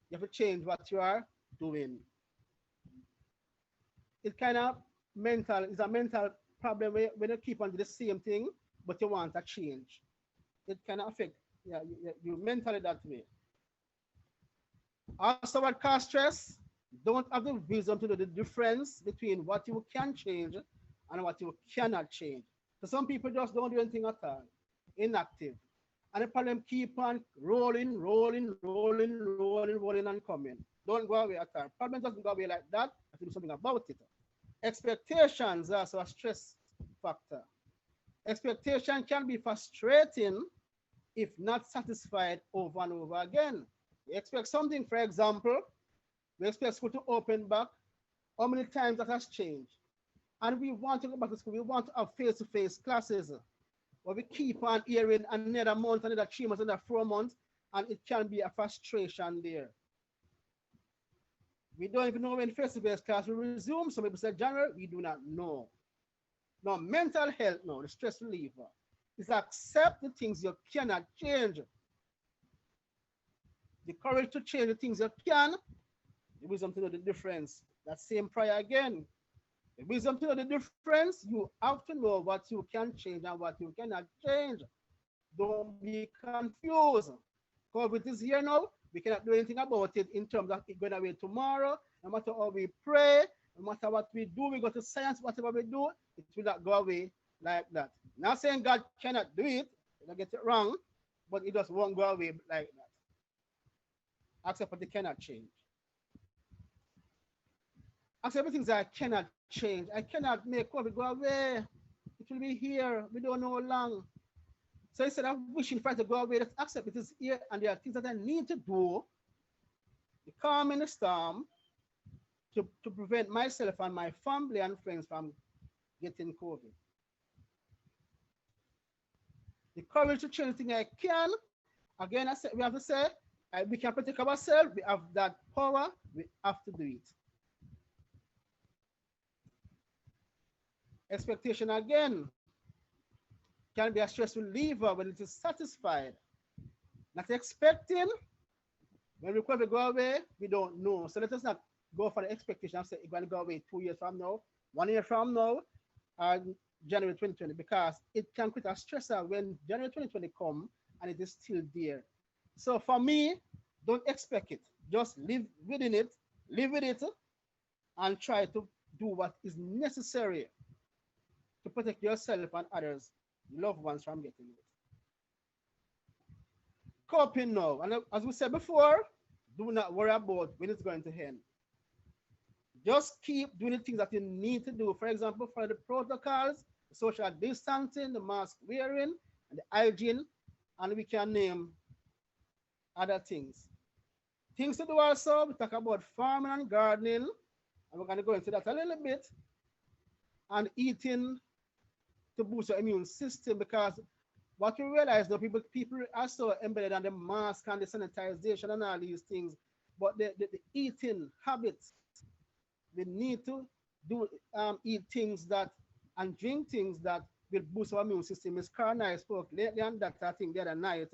you have to change what you are doing. It's kind of mental, it's a mental problem when you keep on doing the same thing, but you want a change. It can affect you mentally that way. Also, what causes stress? Don't have the wisdom to know the difference between what you can change and what you cannot change. So some people just don't do anything at all, inactive. And the problem keep on rolling and coming. Don't go away at all. Problem doesn't go away like that. You have to do something about it. Expectations are also a stress factor. Expectation can be frustrating if not satisfied over and over again. You expect something, for example, we expect school to open back. How many times that has changed? And we want to go back to school. We want to have face-to-face classes. But we keep on hearing another month, another 3 months, another 4 months, and it can be a frustration there. We don't even know when face-to-face class will resume. Some people say January, we do not know. Now, mental health, no, the stress reliever is accept the things you cannot change. The courage to change the things you can, the wisdom to know the difference. That same prayer again. The wisdom to know the difference, you have to know what you can change and what you cannot change. Don't be confused. COVID is here now. We cannot do anything about it in terms of it going away tomorrow. No matter how we pray, no matter what we do, we go to science, whatever we do, it will not go away like that. Not saying God cannot do it, don't get it wrong, but it just won't go away like that. Except what it cannot change. Accept everything that I cannot change. I cannot make COVID go away. It will be here. We don't know how long. So instead of wishing for it to go away, let's accept it is here and there are things that I need to do to calm in the storm to prevent myself and my family and friends from getting COVID. The courage to change things I can. Again, I said we have to say we can protect ourselves. We have that power. We have to do it. Expectation again can be a stress reliever when it is satisfied. Not expecting When will COVID go away? We don't know. So let us not go for the expectation of saying it's going to go away 2 years from now, 1 year from now, or January 2020, because it can create a stressor when January 2020 come and it is still there. So for me, don't expect it. Just live within it, live with it, and try to do what is necessary to protect yourself and others, loved ones, from getting it. Coping now. And as we said before, do not worry about when it's going to end. Just keep doing the things that you need to do. For example, for the protocols, the social distancing, the mask wearing, and the hygiene, and we can name other things. Things to do also, we talk about farming and gardening, and we're going to go into that a little bit, and eating to boost your immune system, because what we realize now, people are so embedded on the mask and the sanitization and all these things, but the eating habits, we need to do eat things that and drink things that will boost our immune system. Ms. Carney spoke lately on that, I think, the other night.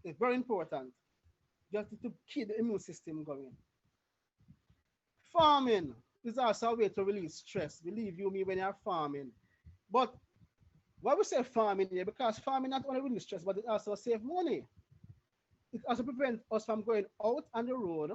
It's very important just to keep the immune system going. Farming is also a way to release stress. Believe you me, when you're farming. But why we say farming here? Because farming not only release stress, but it also save money. It also prevents us from going out on the road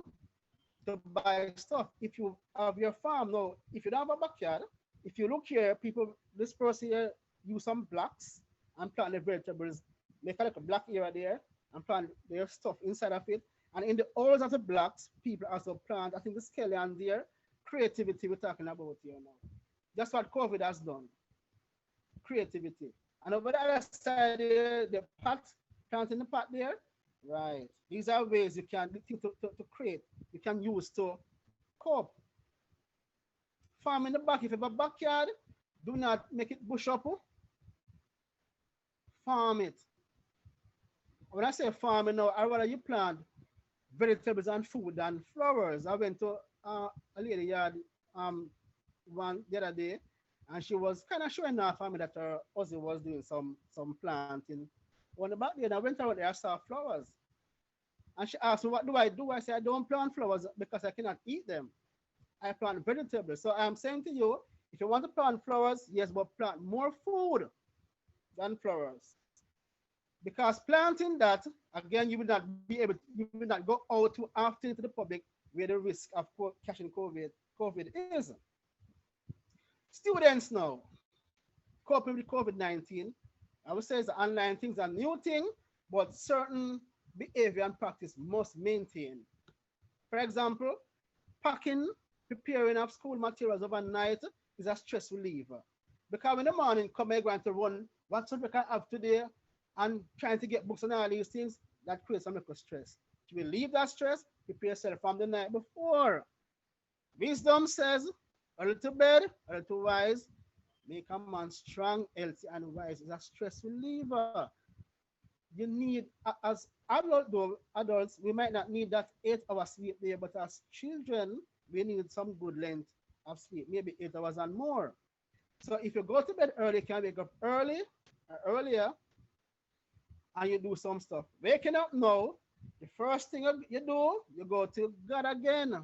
to buy stuff. If you have your farm now, if you don't have a backyard, if you look here, people, this person here use some blocks and plant the vegetables, make a little black area there and plant their stuff inside of it. And in the holes of the blocks, people also plant, I think the scallion there, creativity we're talking about here now. That's what COVID has done. Creativity. And over the other side there, the pot, planting the pot there, right. These are ways you can to create, you can use to cope. Farm in the back, if you have a backyard, do not make it bush up. Farm it. When I say farming now, I rather you plant vegetables and food and flowers. I went to a lady yard one the other day, and she was kind of showing off for me that her husband was doing some planting. On the back there, and I went out there, I saw flowers. And she asked me, what do I do? I said, I don't plant flowers because I cannot eat them. I plant vegetables. So I'm saying to you, if you want to plant flowers, yes, but plant more food than flowers. Because planting that, again, you will not be able to, you will not go out too often to the public where the risk of catching COVID is. Students now, coping with COVID-19, I would say the online things are a new thing, but certain behavior and practice must maintain. For example, packing, preparing of school materials overnight is a stress reliever. Because in the morning, come here going to run what we can have today and trying to get books and all these things, that creates some little stress. To relieve that stress, prepare yourself from the night before. Wisdom says, a little bed, a little wise, make a man strong, healthy, and wise. Is a stress reliever. You need, as adults, we might not need that 8 hours sleep there, but as children, we need some good length of sleep, maybe 8 hours and more. So if you go to bed early, you can wake up early or earlier, and you do some stuff. Waking up now, the first thing you do, you go to God again.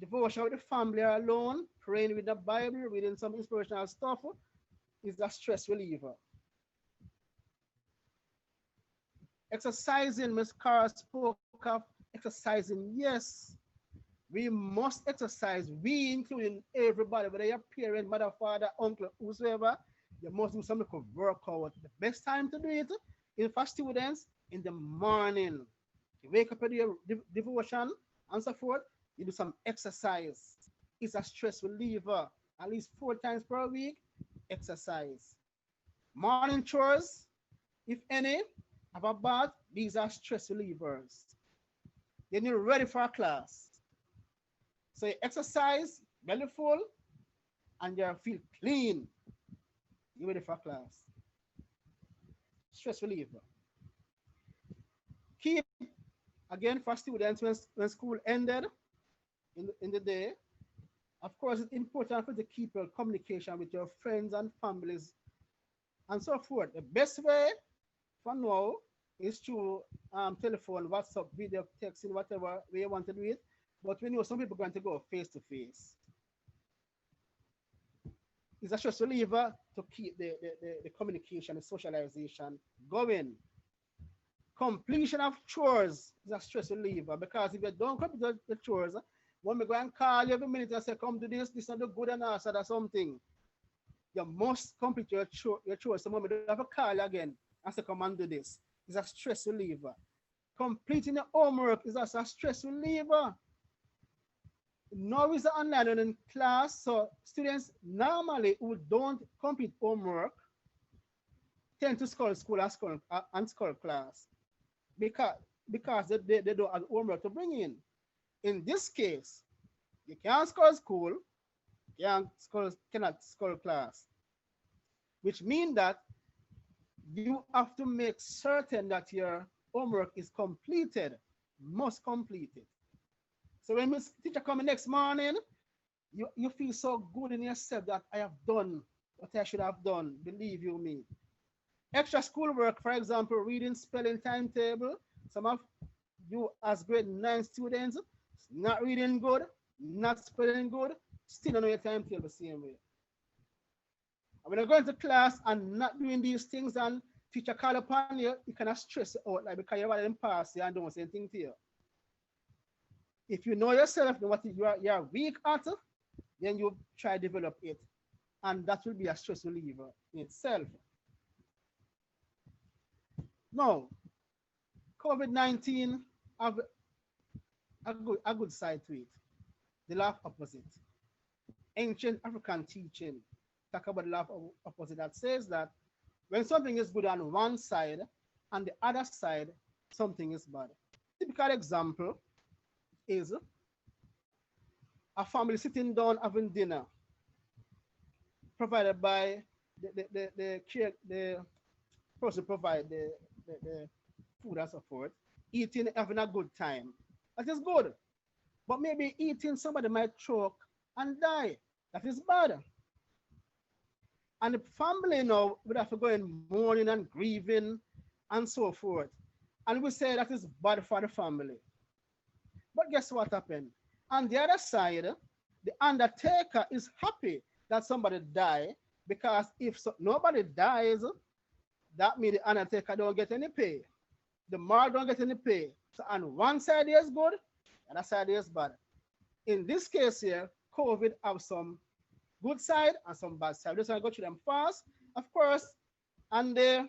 Devotion with the family alone, praying with the Bible, reading some inspirational stuff is a stress reliever. Exercising, Ms. Carr spoke of exercising. Yes, we must exercise. We, including everybody, whether your parent, mother, father, uncle, whosoever, you must do some little workout. The best time to do it is for students in the morning. You wake up with your devotion and so forth, you do some exercise. It's a stress reliever. At least 4 times per week, exercise. Morning chores, if any, have a bath, these are stress relievers. Then you're ready for a class. So you exercise, belly full, and you feel clean. You're ready for a class. Stress reliever. Keep, again, for students when school ended in the day, of course, it's important for you to keep your communication with your friends and families and so forth. The best way for now It's through telephone, WhatsApp, video, texting, whatever way you want to do it. But we know some people are going to go face to face. It's a stress reliever to keep the communication, the socialization going. Completion of chores is a stress reliever because if you don't complete the chores, when we go and call you every minute and say, come do this is not the good enough or something, you must complete your chores. So when we don't have a call you again and say, come and do this. It's a stress reliever. Completing the homework is also a stress reliever. Now is the online learning class, so students normally who don't complete homework tend to score school and score class because they don't have homework to bring in. In this case, you can't score school, cannot score class, which means that you have to make certain that your homework is completed, must complete it. So when Miss Teacher comes next morning, you feel so good in yourself that I have done what I should have done, believe you me. Extra schoolwork, for example, reading, spelling, timetable. Some of you as grade 9 students, not reading good, not spelling good, still don't know your timetable the same way. And when you're going to class and not doing these things and teacher call upon you, you cannot stress out like because you're rather than pass you and don't say anything to you. If you know yourself and what you're weak at, then you try to develop it. And that will be a stress reliever in itself. Now, COVID-19 have a good side to it. The laugh opposite. Ancient African teaching talk about the laugh opposite that says that when something is good on one side, on the other side, something is bad. Typical example is a family sitting down having dinner provided by the person provide the food and so forth, eating, having a good time. That is good. But maybe eating, somebody might choke and die. That is bad. And the family now would have to go in mourning and grieving and so forth. And we say that is bad for the family. But guess what happened? On the other side, the undertaker is happy that somebody died because if nobody dies, that means the undertaker don't get any pay. The morgue don't get any pay. So on one side is good, and the other side is bad. In this case here, COVID have some good side and some bad side. Just want to go through them fast. Of course, on the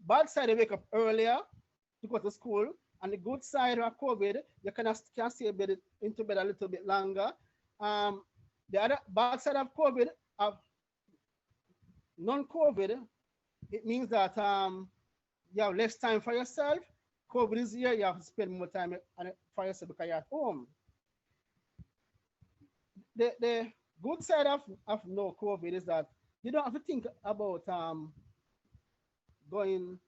bad side, they wake up earlier to go to school. On the good side of COVID, you can stay into bed a little bit longer. The other bad side of COVID, of non-COVID, it means that you have less time for yourself. COVID is here, you have to spend more time for yourself because you're at home. The good side of no COVID is that you don't have to think about when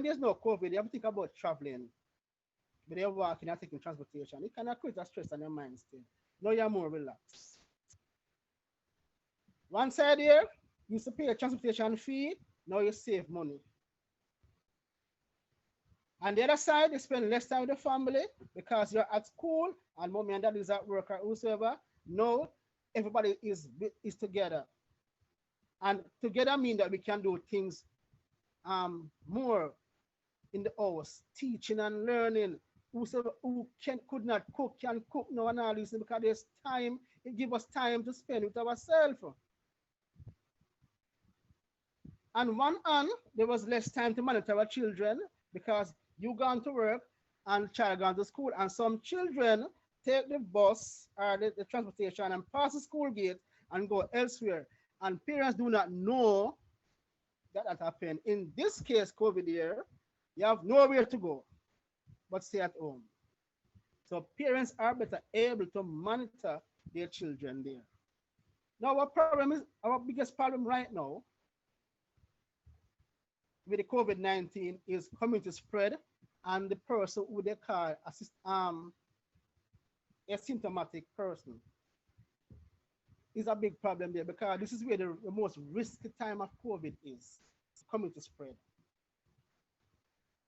there's no COVID, you have to think about traveling. But you're walking and taking transportation. It cannot create a stress on your mind still. Now you're more relaxed. One side here, you used to pay a transportation fee, now you save money. On the other side, you spend less time with the family because you're at school and mommy and dad is at work or whosoever. No, everybody is together. And together means that we can do things more in the house, teaching and learning. Whosoever who could not cook can cook now and all this because there's time. It gives us time to spend with ourselves. On one hand, there was less time to monitor our children because you gone to work and child gone to school, and some children take the bus or the transportation and pass the school gate and go elsewhere. And parents do not know that happened. In this case, COVID year, you have nowhere to go but stay at home. So parents are better able to monitor their children there. Now our biggest problem right now with the COVID-19 is community spread, and the person who they call asymptomatic person is a big problem there because this is where the most risky time of COVID is, community spread.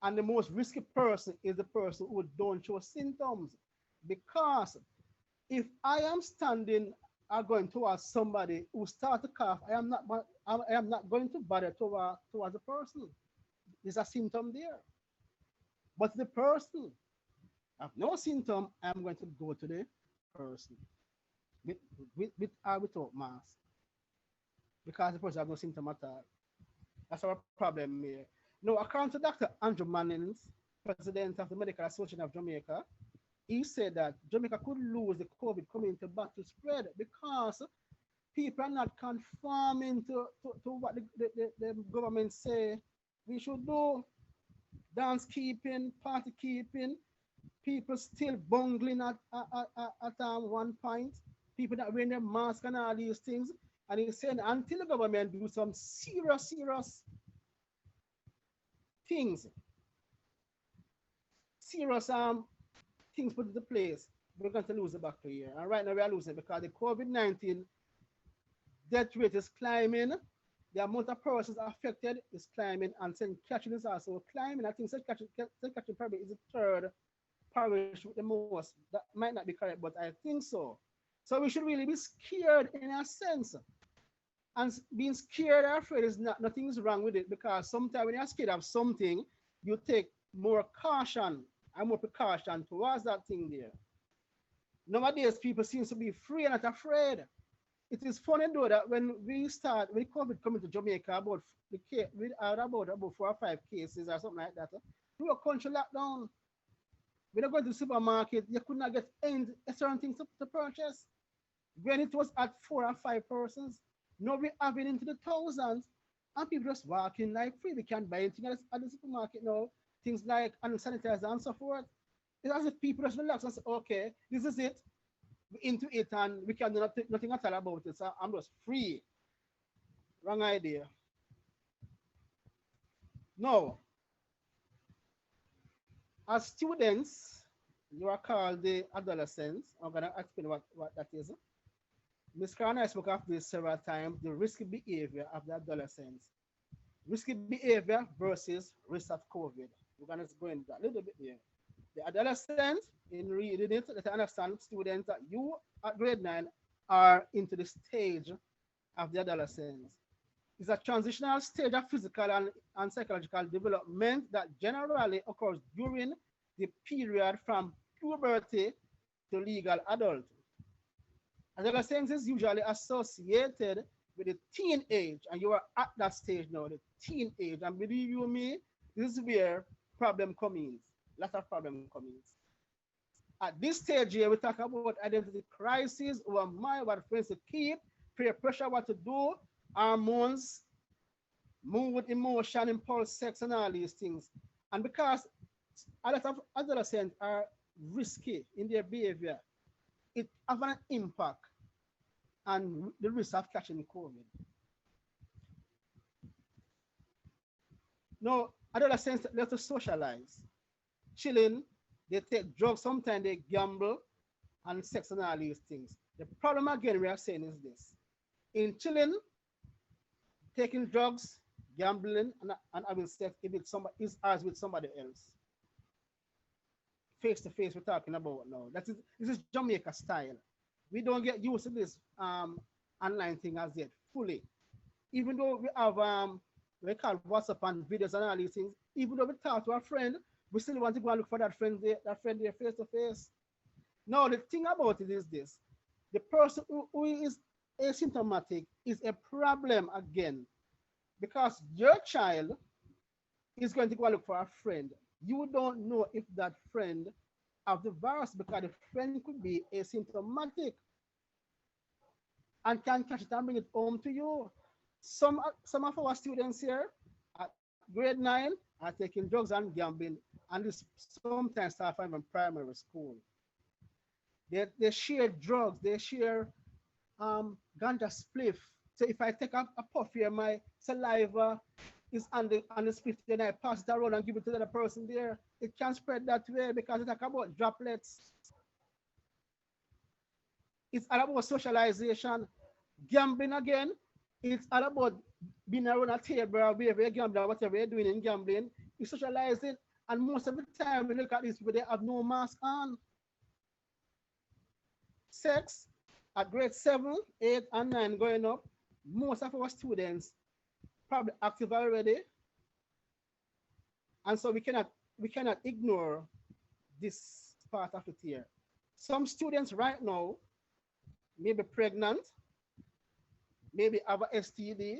And the most risky person is the person who don't show symptoms. Because if I am standing or going towards somebody who start to cough, I am not going to bother towards the person. There's a symptom there. But the person have no symptom, I'm going to go to the person with, with or without mask, because the person have no symptom at all. That's our problem here. Now, according to Dr. Andrew Mannings, president of the Medical Association of Jamaica, he said that Jamaica could lose the COVID community back to spread because people are not conforming to what the government say we should do. Dance keeping, party keeping, people still bungling at one point, people that wearing their mask and all these things. And he's saying until the government do some serious things, serious things put into place, we're going to lose the battle here. And right now we are losing because the COVID-19 death rate is climbing, the amount of persons affected is climbing, and St. Catherine is also climbing. I think St. Catherine probably is the third parish with the most. That might not be correct, but I think so. So we should really be scared in a sense. And being scared or afraid is nothing's wrong with it, because sometimes when you're scared of something, you take more caution and more precaution towards that thing there. Nowadays, people seem to be free and not afraid. It is funny though that when COVID coming to Jamaica, about 4 or 5 cases or something like that, we were country lockdown. When you go to the supermarket, you could not get certain things to purchase. When it was at 4 or 5 persons, now we have it into the thousands, and people just walking like free. We can't buy anything at the supermarket now. Things like hand sanitizer and so forth. It's as if people just relax and say, okay, this is it. We're into it and we can do nothing at all about it. So I'm just free. Wrong idea. No. As students, you are called the adolescents. I'm going to explain what that is. Ms. Karen, I spoke of this several times, the risky behavior of the adolescents. Risky behavior versus risk of COVID. We're going to go into that a little bit here. The adolescent, in reading it, let understand, students, that you at grade 9 are into the stage of the adolescence. It's a transitional stage of physical and psychological development that generally occurs during the period from puberty to legal adulthood. Adolescence is usually associated with the teen age, and you are at that stage now, the teen age. And believe you me, this is where problem comes in. Lots of problem comes in. At this stage here, we talk about identity crisis, who am I, what friends to keep, peer pressure, what to do, hormones, mood, emotion, impulse, sex, and all these things. And because a lot of adolescents are risky in their behavior, it has an impact on the risk of catching COVID. Now, adolescents love to socialize, chilling, they take drugs, sometimes they gamble, and sex and all these things. The problem again we are saying is this. In chilling, taking drugs, gambling, and having sex, if it's somebody, is as with somebody else. Face to face, we're talking about now. This is Jamaica style. We don't get used to this online thing as yet fully. Even though we have we call WhatsApp and videos and all these things, even though we talk to a friend, we still want to go and look for that friend there face to face. Now the thing about it is this: the person who is asymptomatic is a problem again, because your child is going to go and look for a friend. You don't know if that friend have the virus, because the friend could be asymptomatic and can catch it and bring it home to you. Some of our students here at grade 9 are taking drugs and gambling, and this sometimes start from primary school. They share drugs, they share ganja spliff. So if I take a puff here, my saliva is on the split, then I pass it around and give it to the other person there. It can spread that way because it's like about droplets. It's all about socialization. Gambling again, it's all about being around a table, wherever you're gambling, whatever you're doing in gambling, you're socializing, And most of the time, we look at these people, they have no mask on. Sex at grade 7, 8, and 9 going up, most of our students probably active already. And so we cannot ignore this part of it here. Some students right now may be pregnant, maybe have a STD,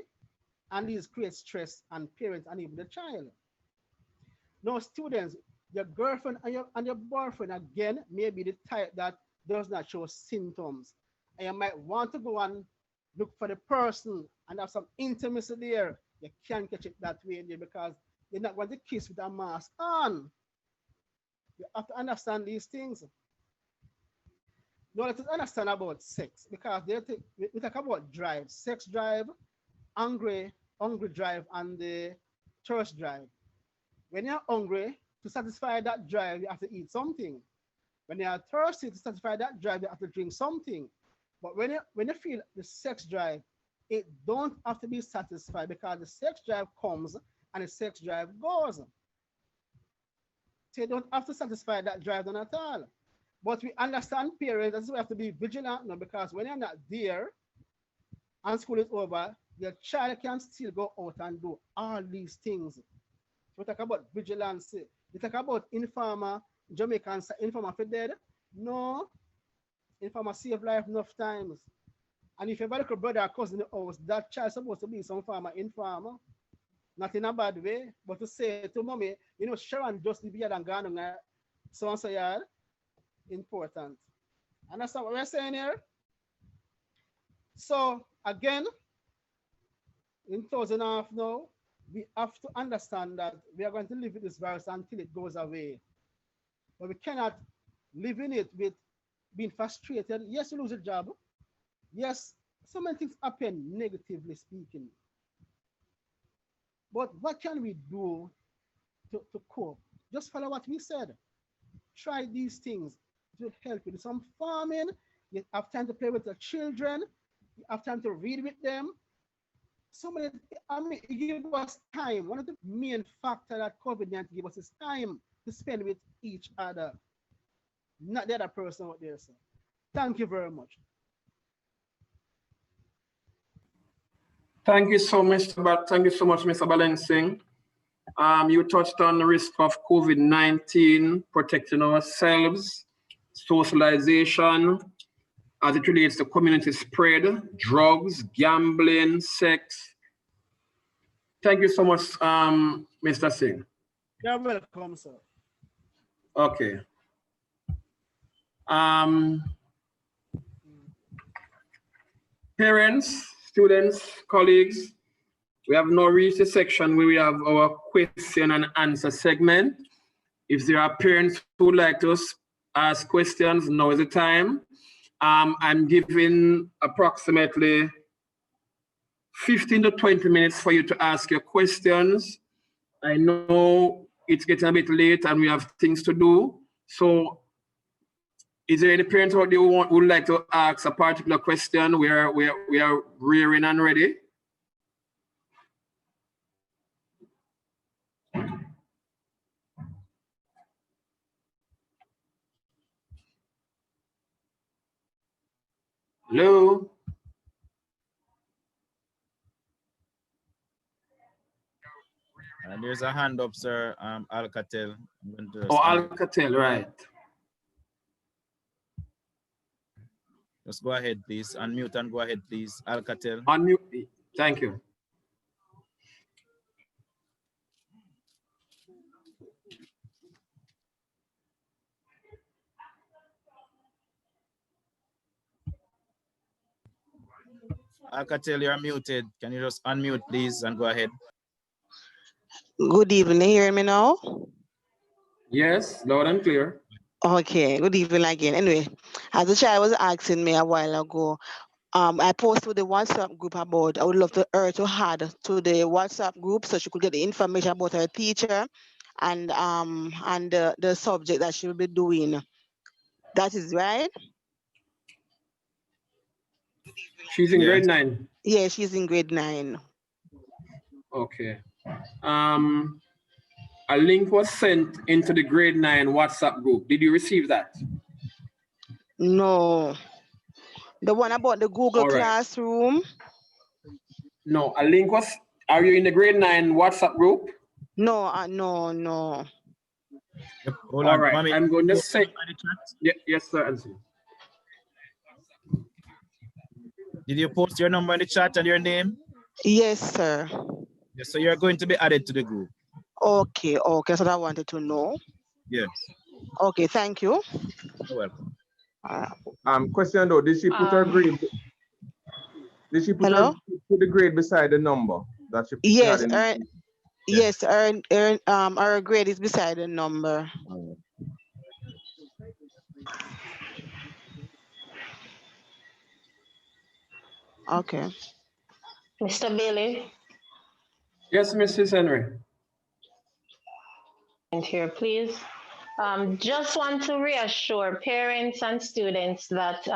and these create stress on parents and even the child. Now, students, your girlfriend and your boyfriend, again, may be the type that does not show symptoms. And you might want to go and look for the person and have some intimacy there. You can't catch it that way because you're not going to kiss with a mask on. You have to understand these things. Now, let us understand about sex because we talk about drive, sex drive, hungry drive, and the thirst drive. When you're hungry, to satisfy that drive, you have to eat something. When you're thirsty, to satisfy that drive, you have to drink something. But when you feel the sex drive, it don't have to be satisfied because the sex drive comes and the sex drive goes. So you don't have to satisfy that drive at all. But we understand parents, that's why we have to be vigilant now because when you're not there and school is over, your child can still go out and do all these things. So we talk about vigilance. We talk about informer, Jamaicans, informer for dead. No, informer save life enough times. And if you have a little brother or cousin in the house, that child is supposed to be some farmer informer. Not in a bad way, but to say to mommy, you know, Sharon just be here and gone on so and so yard. Important. Understand what we're saying here? So again, in 2000 now, we have to understand that we are going to live with this virus until it goes away. But we cannot live in it with being frustrated. Yes, you lose a job. Yes, so many things happen, negatively speaking. But what can we do to cope? Just follow what we said. Try these things. It will help you. Do some farming. You have time to play with the children. You have time to read with them. So many, I mean, it gives us time. One of the main factors that COVID-19 gives us is time to spend with each other, not the other person out there. So thank you very much. Thank you so much, Mr. Balancing. You touched on the risk of COVID-19, protecting ourselves, socialization, as it relates to community spread, drugs, gambling, sex. Thank you so much, Mr. Singh. You're welcome, sir. Okay. Parents, students, colleagues, we have now reached the section where we have our question and answer segment. If there are parents who would like to ask questions, now is the time. I'm giving approximately 15 to 20 minutes for you to ask your questions. I know it's getting a bit late and we have things to do. So is there any parents out there who would like to ask a particular question? We are rearing and ready. Hello? There's a hand up, sir. Alcatel. Oh, Alcatel, right. Just go ahead, please. Unmute and go ahead, please. Alcatel. Unmute. Thank you. Alcatel, you're muted. Can you just unmute, please, and go ahead? Good evening. Hear me now? Yes, loud and clear. Okay, good evening again. Anyway, as the child was asking me a while ago, I posted the WhatsApp group about I would love her to add to the WhatsApp group so she could get the information about her teacher and the subject that she will be doing. That is right? She's in grade 9. Yeah, she's in grade 9. Okay. A link was sent into the grade 9 WhatsApp group. Did you receive that? No. The one about the Google All right. Classroom? No, a link was, are you in the grade 9 WhatsApp group? No, no. Hold All on, right, mommy. I'm going to say, yes, sir, Anthony. Did you post your number in the chat and your name? Yes, sir. Yes, so you're going to be added to the group. Okay, that's what I wanted to know. Yes. Okay, thank you. You're welcome. Question though, did she put her grade? Did she put the grade beside the number that she Yes, had in? yes, our grade is beside the number. Okay. Mr. Bailey? Yes, Mrs. Henry. And here, please. Just want to reassure parents and students that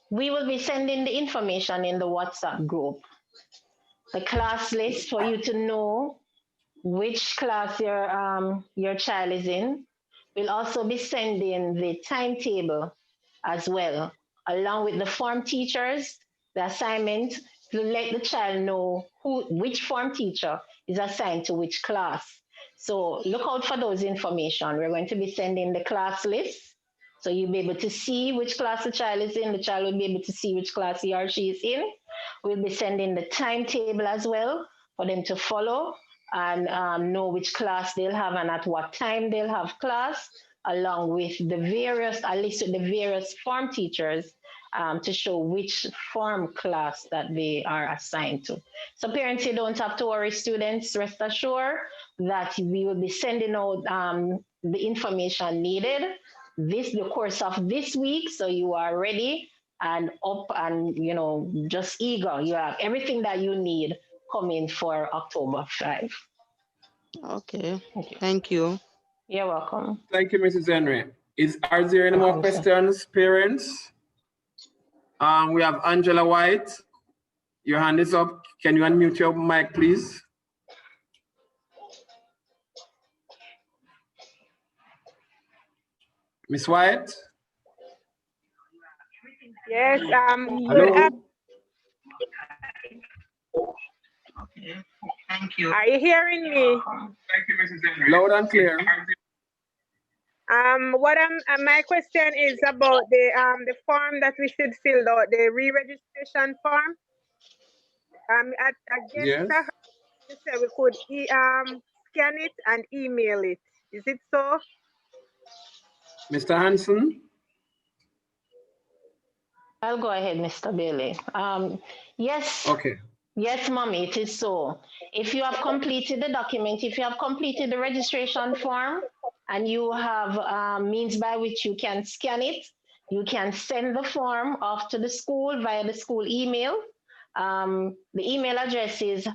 we will be sending the information in the WhatsApp group. The class list for you to know which class your child is in. We'll also be sending the timetable as well, along with the form teachers, the assignment to let the child know which form teacher is assigned to which class. So look out for those information. We're going to be sending the class list. So you'll be able to see which class the child is in. The child will be able to see which class he or she is in. We'll be sending the timetable as well for them to follow and know which class they'll have and at what time they'll have class, along with the various, at least with the various form teachers to show which form class that they are assigned to. So parents, you don't have to worry. Students, rest assured that we will be sending out the information needed the course of this week, so you are ready and up and just eager. You have everything that you need coming for October 5. Okay, thank you. You're welcome. Thank you, Mrs. Henry. Are there any more questions, parents? We have Angela White. Your hand is up. Can you unmute your mic, please? Miss White? Yes, hello? Okay, thank you. Are you hearing me? Thank you, Mrs. Henry. Loud and clear. My question is about the form that we should fill out, the re-registration form. I guess yes. You said we could scan it and email it. Is it so? Mr. Hanson? I'll go ahead, Mr. Bailey. Yes. Okay. Yes, Mommy, it is so. If you have completed the document, if you have completed the registration form, and you have means by which you can scan it, you can send the form off to the school via the school email. The email address is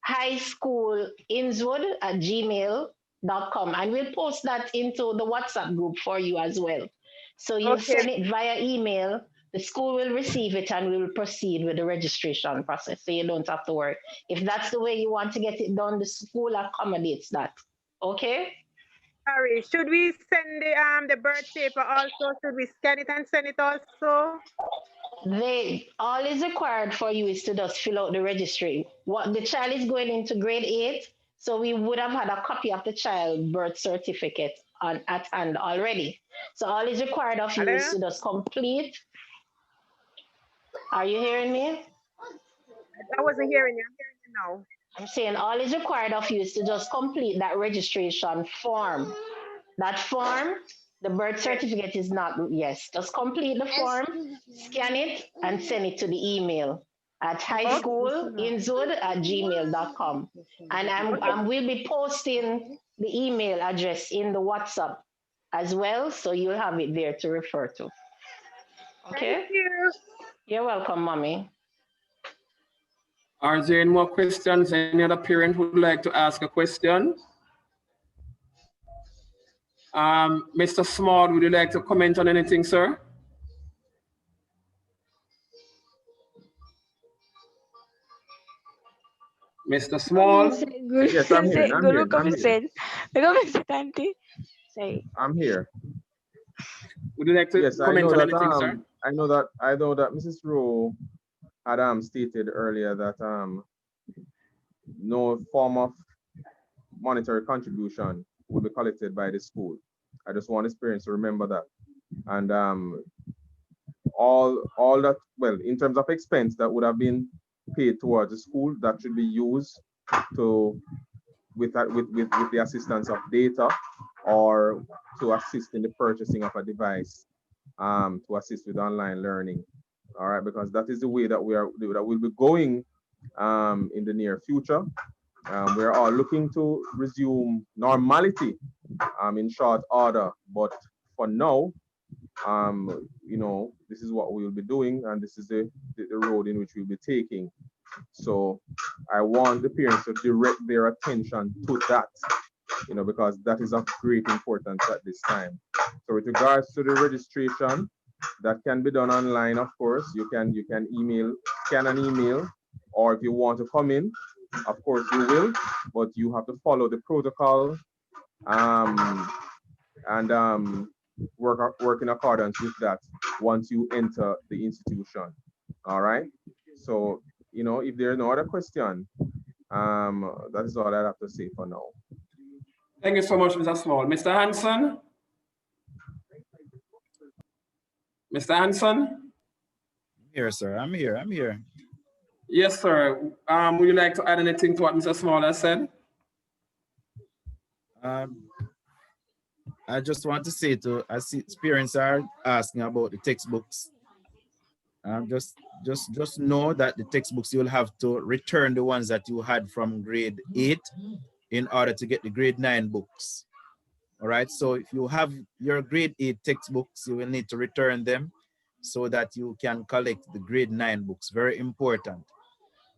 highschoolinnswood@gmail.com, and we'll post that into the WhatsApp group for you as well. So you send it via email. The school will receive it and we will proceed with the registration process, so you don't have to worry. If that's the way you want to get it done, the school accommodates that. Okay? Sorry, should we send the birth paper also? Should we scan it and send it also? All is required for you is to just fill out the registry. What the child is going into grade 8, so we would have had a copy of the child birth certificate at hand already. So all is required of you is to just complete. Are you hearing me? I wasn't hearing you. I'm hearing you now. I'm saying all is required of you is to just complete that registration form. That form, the birth certificate is not, yes, just complete the form, scan it, and send it to the email at highschoolinnswood@gmail.com. And we'll be posting the email address in the WhatsApp as well, so you'll have it there to refer to. Okay? Thank you. You're welcome, Mommy. Are there any more questions? Any other parent would like to ask a question? Mr. Small, would you like to comment on anything, sir? Mr. Small. Yes, I'm here. I'm here. I'm here. I'm here. Would you like to Yes, comment on anything, sir? I know that Mrs. Rowe had stated earlier that no form of monetary contribution will be collected by the school. I just want the parents to remember that. And all that, well, in terms of expense that would have been paid towards the school, that should be used to with the assistance of data or to assist in the purchasing of a device to assist with online learning. All right, because that is the way that we'll be going in the near future. We're all looking to resume normality in short order, but for now, this is what we'll be doing, and this is the road in which we'll be taking. So I want the parents to direct their attention to that, because that is of great importance at this time. So with regards to the registration, that can be done online, of course. You can scan an email, or if you want to come in, of course you will, but you have to follow the protocol and work in accordance with that once you enter the institution. All right. So, if there are no other question, that is all I have to say for now. Thank you so much, Mr. Small. Mr. Hanson? Mr. Hanson? Here, sir. I'm here. Yes, sir. Would you like to add anything to what Mr. Small has said? I just want to say I see parents are asking about the textbooks. Just know that the textbooks, you'll have to return the ones that you had from grade 8 in order to get the grade 9 books. All right, so if you have your grade 8 textbooks, you will need to return them so that you can collect the grade 9 books. Very important.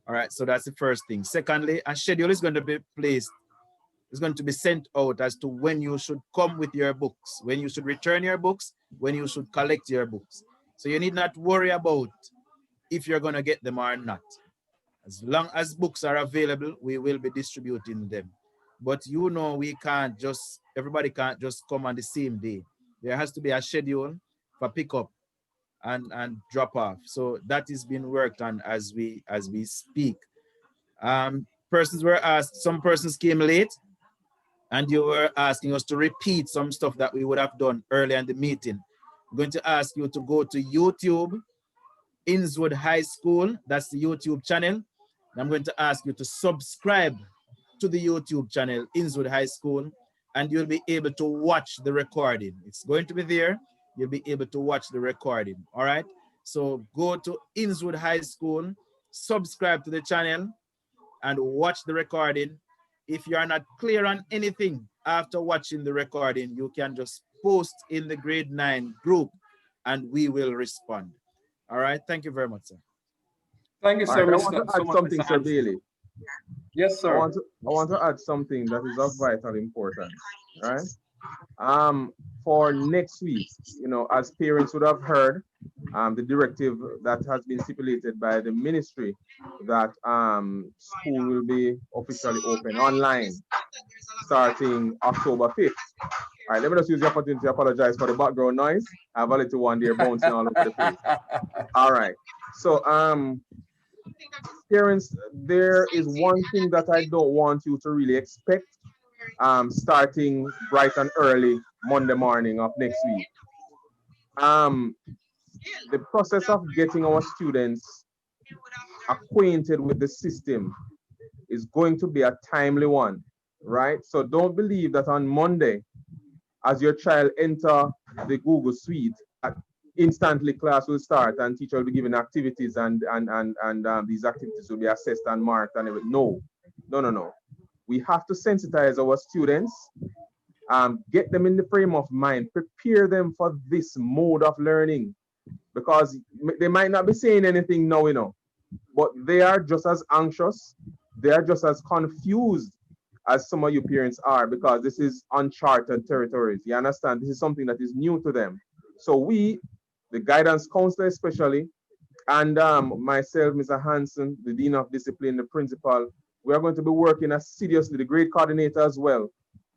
All right, so that's the first thing. Secondly, a schedule is going to be placed. It's going to be sent out as to when you should come with your books, when you should return your books, when you should collect your books. So you need not worry about if you're going to get them or not. As long as books are available, we will be distributing them. But everybody can't just come on the same day. There has to be a schedule for pickup and drop off. So that is being worked on as we speak. Persons were asked, some persons came late, and you were asking us to repeat some stuff that we would have done earlier in the meeting. I'm going to ask you to go to YouTube, Innswood High School. That's the YouTube channel. And I'm going to ask you to subscribe to the YouTube channel, Innswood High School, and you'll be able to watch the recording. It's going to be there. You'll be able to watch the recording. All right. So go to Innswood High School, subscribe to the channel, and watch the recording. If you are not clear on anything after watching the recording, you can just post in the grade 9 group and we will respond. All right. Thank you very much, sir. Thank you, sir. Right, I want to add something, Sir Bailey. Yes, sir. I want to add something that is of vital importance, right? For next week, as parents would have heard, the directive that has been stipulated by the ministry that school will be officially open online starting October 5th. All right, let me just use the opportunity to apologize for the background noise. I have a little one there bouncing all over the place. All right, so parents, there is one thing that I don't want you to really expect starting bright and early Monday morning of next week. The process of getting our students acquainted with the system is going to be a timely one, right? So don't believe that on Monday, as your child enter the Google Suite, instantly class will start and teacher will be given activities and these activities will be assessed and marked and everything. No. We have to sensitize our students, get them in the frame of mind, prepare them for this mode of learning, because they might not be saying anything now, but they are just as anxious, they are just as confused as some of you parents are, because this is uncharted territories. You understand? This is something that is new to them. So we, the guidance counselor especially, and myself, Mr. Hanson, the Dean of Discipline, the principal, We are going to be working assiduously, the grade coordinator as well.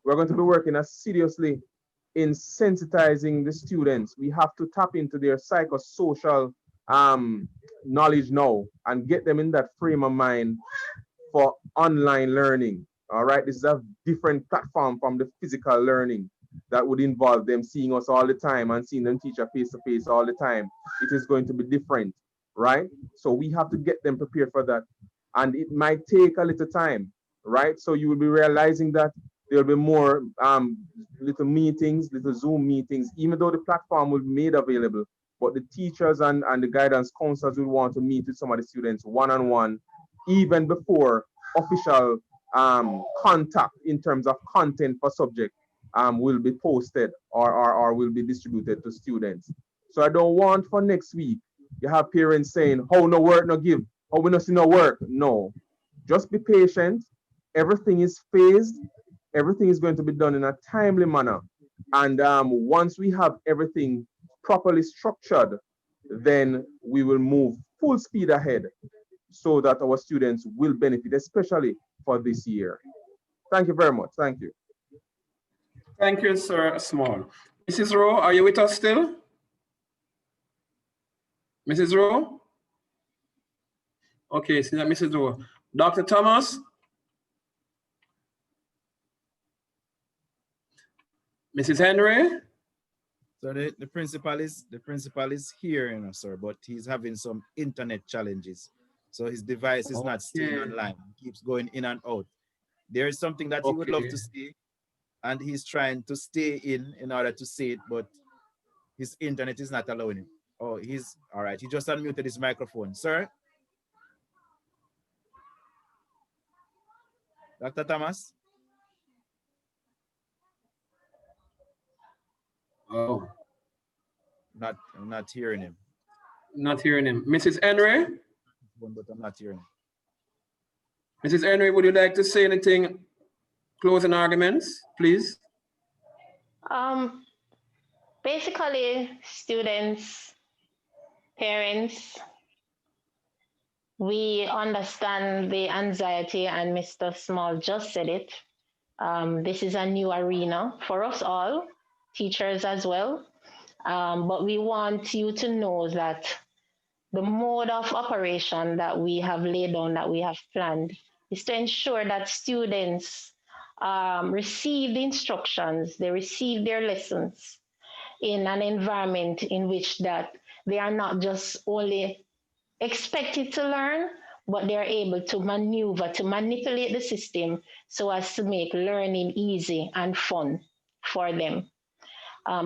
We're going to be working assiduously in sensitizing the students. We have to tap into their psychosocial knowledge now and get them in that frame of mind for online learning. All right, this is a different platform from the physical learning that would involve them seeing us all the time and seeing them teach face to face all the time. It is going to be different, right? So we have to get them prepared for that. And it might take a little time, right? So you will be realizing that there'll be more little meetings, little Zoom meetings, even though the platform will be made available, but the teachers and the guidance counselors will want to meet with some of the students one-on-one, even before official contact in terms of content for subject will be posted or will be distributed to students. So I don't want for next week, you have parents saying, oh, no work, no give. Oh, we don't see no work. No, just be patient. Everything is phased. Everything is going to be done in a timely manner. And once we have everything properly structured, then we will move full speed ahead so that our students will benefit, especially for this year. Thank you very much. Thank you. Thank you, Sir Small. Mrs. Rowe, are you with us still? Mrs. Rowe? Okay, see that Mrs. Rowe. Dr. Thomas? Mrs. Henry? So the principal is here, you know, sir, but he's having some internet challenges. So his device is not staying online. He keeps going in and out. There is something that he would love to see, and he's trying to stay in order to see it, but his internet is not allowing him. Oh, he's all right. He just unmuted his microphone. Sir? Dr. Thomas? Oh. I'm not hearing him. Not hearing him. Mrs. Henry? But I'm not hearing him. Mrs. Henry, would you like to say anything? Closing arguments, please. Basically, students, parents, we understand the anxiety, and Mr. Small just said it. This is a new arena for us all, teachers as well. But we want you to know that the mode of operation that we have laid down, that we have planned, is to ensure that students receive the instructions, they receive their lessons in an environment in which that they are not just only expected to learn, but they're able to maneuver, to manipulate the system so as to make learning easy and fun for them.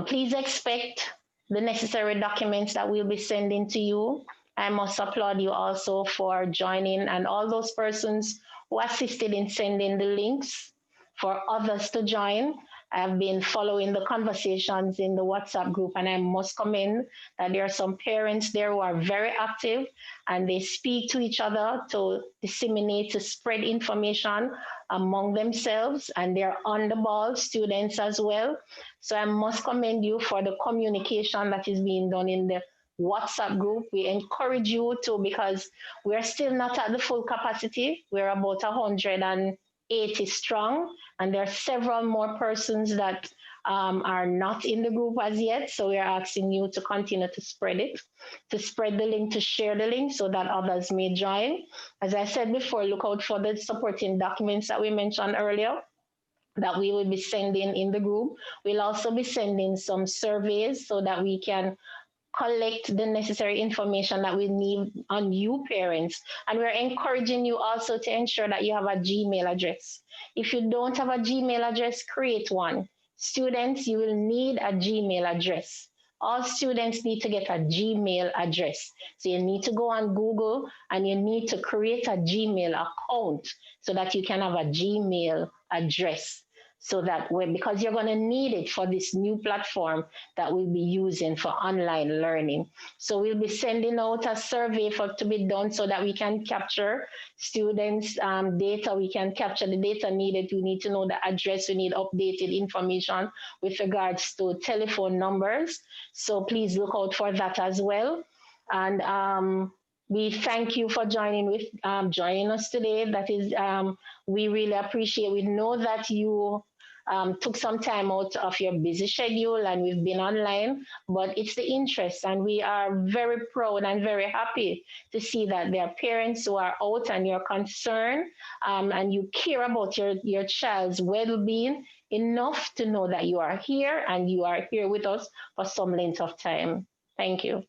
Please expect the necessary documents that we'll be sending to you. I must applaud you also for joining, and all those persons who assisted in sending the links for others to join. I've been following the conversations in the WhatsApp group, and I must commend that there are some parents there who are very active, and they speak to each other to disseminate, to spread information among themselves, and they're on the ball, students as well. So I must commend you for the communication that is being done in the WhatsApp group. We encourage you to, because we're still not at the full capacity. We're about 180 strong, and there are several more persons that are not in the group as yet. So we're asking you to continue to spread it, to spread the link, to share the link so that others may join. As I said before, look out for the supporting documents that we mentioned earlier that we will be sending in the group. We'll also be sending some surveys so that we can collect the necessary information that we need on you parents. And we're encouraging you also to ensure that you have a Gmail address. If you don't have a Gmail address, create one. Students, you will need a Gmail address. All students need to get a Gmail address. So you need to go on Google and you need to create a Gmail account so that you can have a Gmail address. So that because you're going to need it for this new platform that we'll be using for online learning. So we'll be sending out a survey to be done so that we can capture students' data. We can capture the data needed. We need to know the address. We need updated information with regards to telephone numbers. So please look out for that as well. And we thank you for joining us today. That is, we really appreciate. We know that you took some time out of your busy schedule, and we've been online, but it's the interest, and we are very proud and very happy to see that there are parents who are out and you're concerned, and you care about your child's well-being enough to know that you are here and you are here with us for some length of time. Thank you.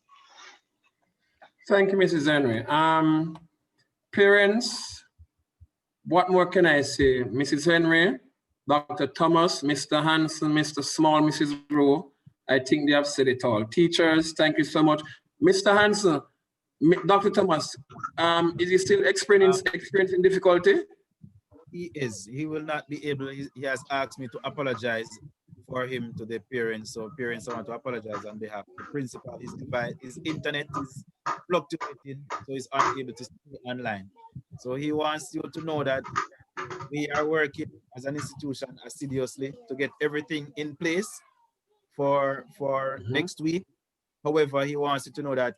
Thank you, Mrs. Henry. Parents, what more can I say? Mrs. Henry, Dr. Thomas, Mr. Hanson, Mr. Small, Mrs. Rowe, I think they have said it all. Teachers, thank you so much. Mr. Hanson, Dr. Thomas, is he still experiencing difficulty? He is. He will not be able, he has asked me to apologize for him to the parents. So parents, I want to apologize on behalf of the principal. His internet is fluctuating, so he's unable to stay online. So he wants you to know that we are working as an institution assiduously to get everything in place for next week. However, he wants you to know that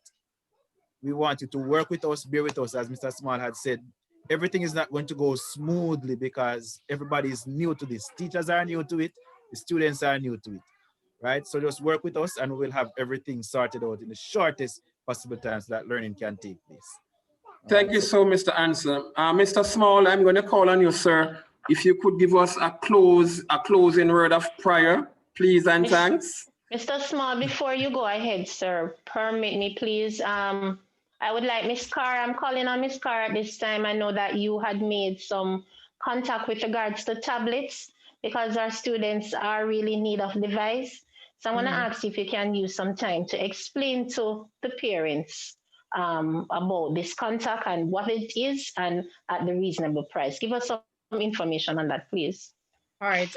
we want you to work with us, bear with us, as Mr. Small had said. Everything is not going to go smoothly because everybody is new to this. Teachers are new to it, the students are new to it, right? So just work with us and we'll have everything sorted out in the shortest possible time so that learning can take place. Thank you so, Mr. Anson. Mr. Small, I'm going to call on you, sir. If you could give us a closing word of prayer, please and thanks. Mr. Small, before you go ahead, sir, permit me, please. I would like Ms. Carr, I'm calling on Ms. Carr at this time. I know that you had made some contact with regards to tablets because our students are really in need of device. So I want to ask if you can use some time to explain to the parents about this contact and what it is and at the reasonable price. Give us some information on that, please. All right.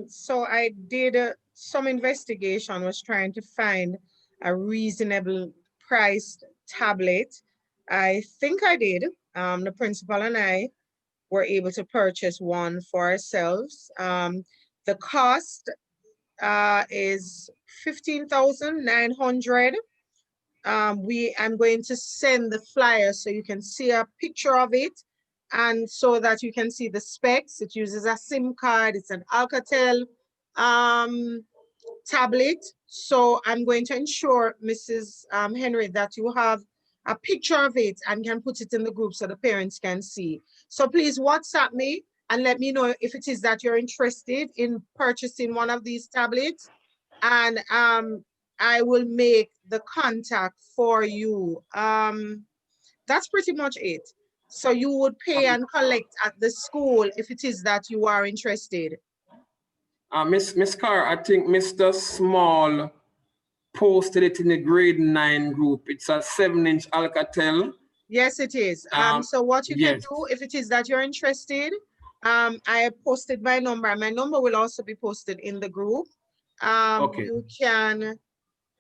So I did some investigation, was trying to find a reasonable priced tablet. I think I did. The principal and I were able to purchase one for ourselves. The cost is $15,900. I'm going to send the flyer so you can see a picture of it and so that you can see the specs. It uses a SIM card. It's an Alcatel tablet. So I'm going to ensure, Mrs. Henry, that you have a picture of it and can put it in the group so the parents can see. So please WhatsApp me and let me know if it is that you're interested in purchasing one of these tablets. And I will make the contact for you. That's pretty much it. So you would pay and collect at the school if it is that you are interested. Miss Carr, I think Mr. Small posted it in the grade 9 group. It's a 7-inch Alcatel. Yes, it is. So what you can do, if it is that you're interested, I posted my number. My number will also be posted in the group. Okay.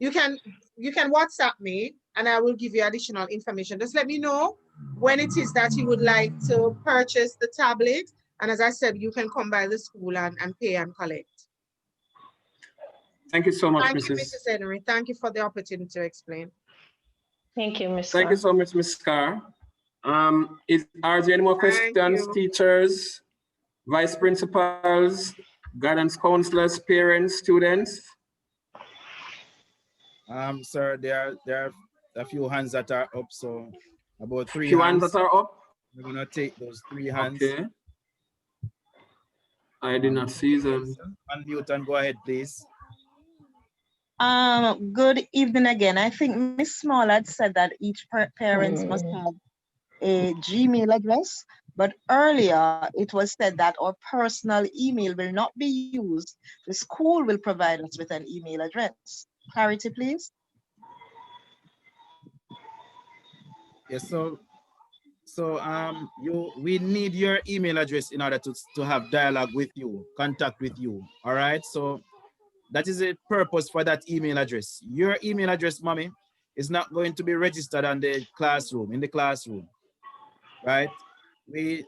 You can WhatsApp me and I will give you additional information. Just let me know when it is that you would like to purchase the tablet. And as I said, you can come by the school and pay and collect. Thank you so much, Thank you, Mrs. Henry. Thank you for the opportunity to explain. Thank you, Ms. Thank you so much, Ms. Carr. Are there any more questions, teachers, vice principals, guidance counselors, parents, students? Sir, there are a few hands that are up, so about 3 few hands. hands that are up? We're gonna take those 3 hands. Okay. I did not see them. Unmute and go ahead, please. Good evening again. I think Ms. Small had said that each parent must have a Gmail address, but earlier it was said that our personal email will not be used. The school will provide us with an email address. Clarity, please. Yes, we need your email address in order to have dialogue with you, contact with you. All right. So that is the purpose for that email address. Your email address, mommy, is not going to be registered in the classroom, right? We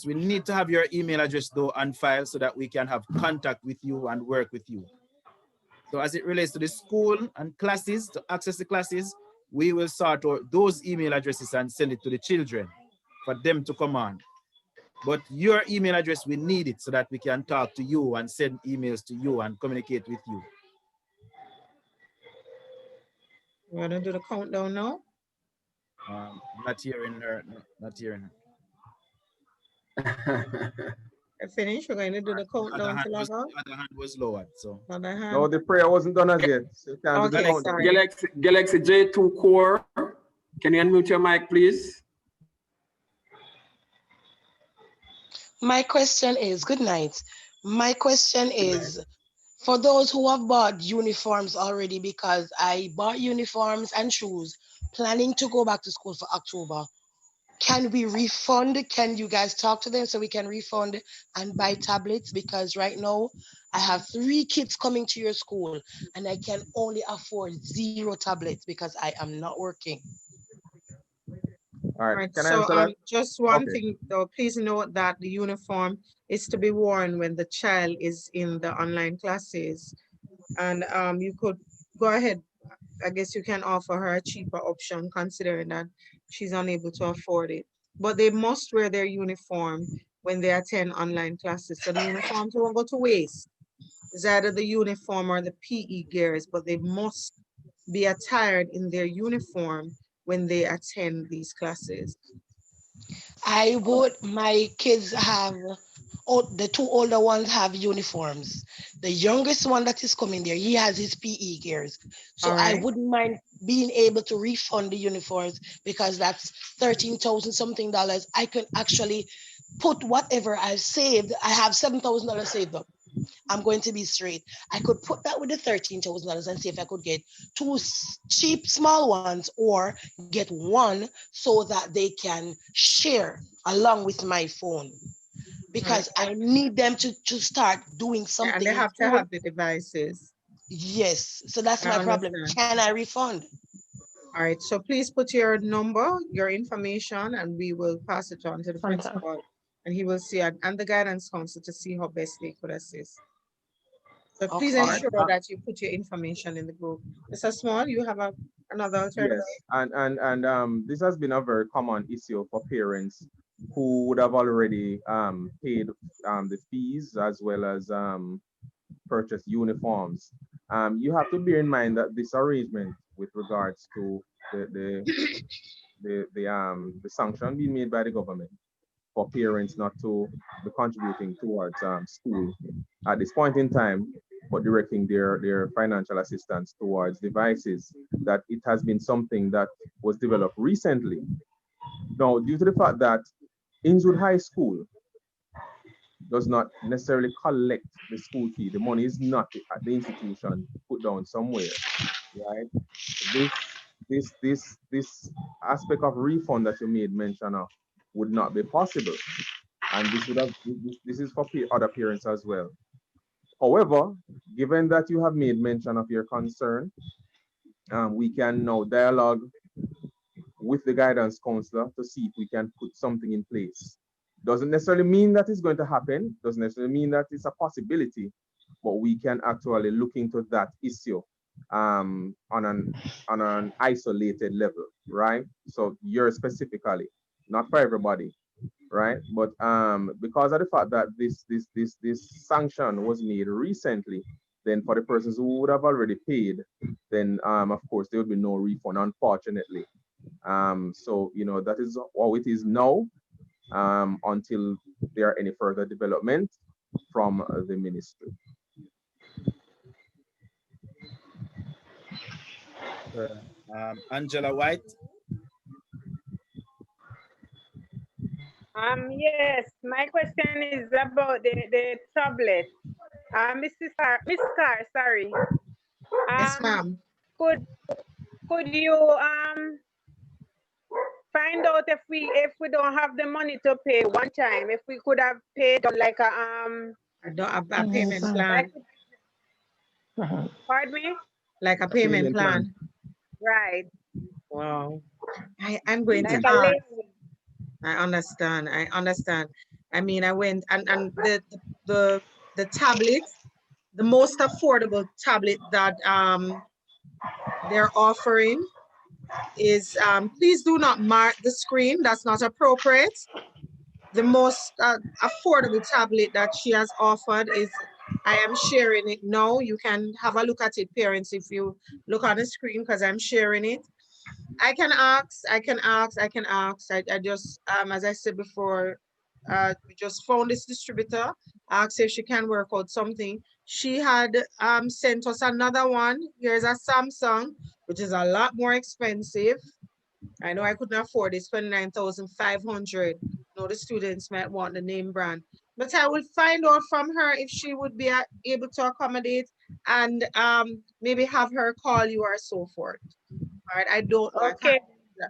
need to have your email address though on file so that we can have contact with you and work with you. So as it relates to the school and classes, to access the classes, we will sort out those email addresses and send it to the children for them to come on. But your email address, we need it so that we can talk to you and send emails to you and communicate with you. You want to do the countdown now? Not hearing her. No, not hearing her. I finished. We're going to do the countdown to log out. The other hand was lowered, so. Other hand. No, the prayer wasn't done as yet. So you can't do the countdown. Galaxy J2 Core, can you unmute your mic, please? My question is, good night. My question is, for those who have bought uniforms already, because I bought uniforms and shoes, planning to go back to school for October, can we refund? Can you guys talk to them so we can refund and buy tablets? Because right now I have 3 kids coming to your school and I can only afford 0 tablets because I am not working. All right. Can I so answer that? just one thing though, please note that the uniform is to be worn when the child is in the online classes. And you could go ahead. I guess you can offer her a cheaper option considering that she's unable to afford it. But they must wear their uniform when they attend online classes. So the uniforms won't go to waste. It's either the uniform or the PE gears, but they must be attired in their uniform when they attend these classes. My kids have, the 2 older ones have uniforms. The youngest one that is coming there, he has his PE gears. So I wouldn't mind being able to refund the uniforms because that's $13,000 something. I could actually put whatever I've saved. I have $7,000 saved up. I'm going to be straight. I could put that with the $13,000 and see if I could get 2 cheap small ones or get 1 so that they can share along with my phone. Because I need them to start doing something. And they have to have the devices. Yes, so that's my problem. Can I refund? All right, so please put your number, your information, and we will pass it on to the principal. And he will see, and the guidance council to see how best they could assist. So please ensure that you put your information in the group. Mr. Small, you have another alternative? Yes, and this has been a very common issue for parents who would have already paid the fees as well as purchased uniforms. You have to bear in mind that this arrangement with regards to the sanction being made by the government for parents not to be contributing towards school at this point in time, but directing their financial assistance towards devices, that it has been something that was developed recently. Now, due to the fact that Innswood High School does not necessarily collect the school fee, the money is not at the institution put down somewhere, right? This aspect of refund that you made mention of would not be possible, and this is for other parents as well. However, given that you have made mention of your concern, we can now dialogue with the guidance counselor to see if we can put something in place. Doesn't necessarily mean that it's going to happen, doesn't necessarily mean that it's a possibility, but we can actually look into that issue on an isolated level, right? So you're specifically, not for everybody, right? But because of the fact that this sanction was made recently, then for the persons who would have already paid, then of course there would be no refund, unfortunately. So that is how it is now, until there are any further development from the ministry. Angela White. Yes, my question is about the tablet. Miss Carr, sorry. Yes, ma'am. Could you find out if we don't have the money to pay one time, if we could have paid on like a payment plan. Pardon me? Like a payment plan. Right. Wow. I'm going like to ask. I understand. I mean, I went and the tablet, the most affordable tablet that they're offering is please do not mark the screen. That's not appropriate. The most affordable tablet that she has offered is, I am sharing it now. You can have a look at it, parents, if you look on the screen, because I'm sharing it. I can ask. I just, as I said before, we just found this distributor, asked if she can work out something. She had sent us another one. Here's a Samsung, which is a lot more expensive. I know I couldn't afford it, 29,500. The students might want the name brand. But I will find out from her if she would be able to accommodate and maybe have her call you or so forth. All right, I don't know. Okay.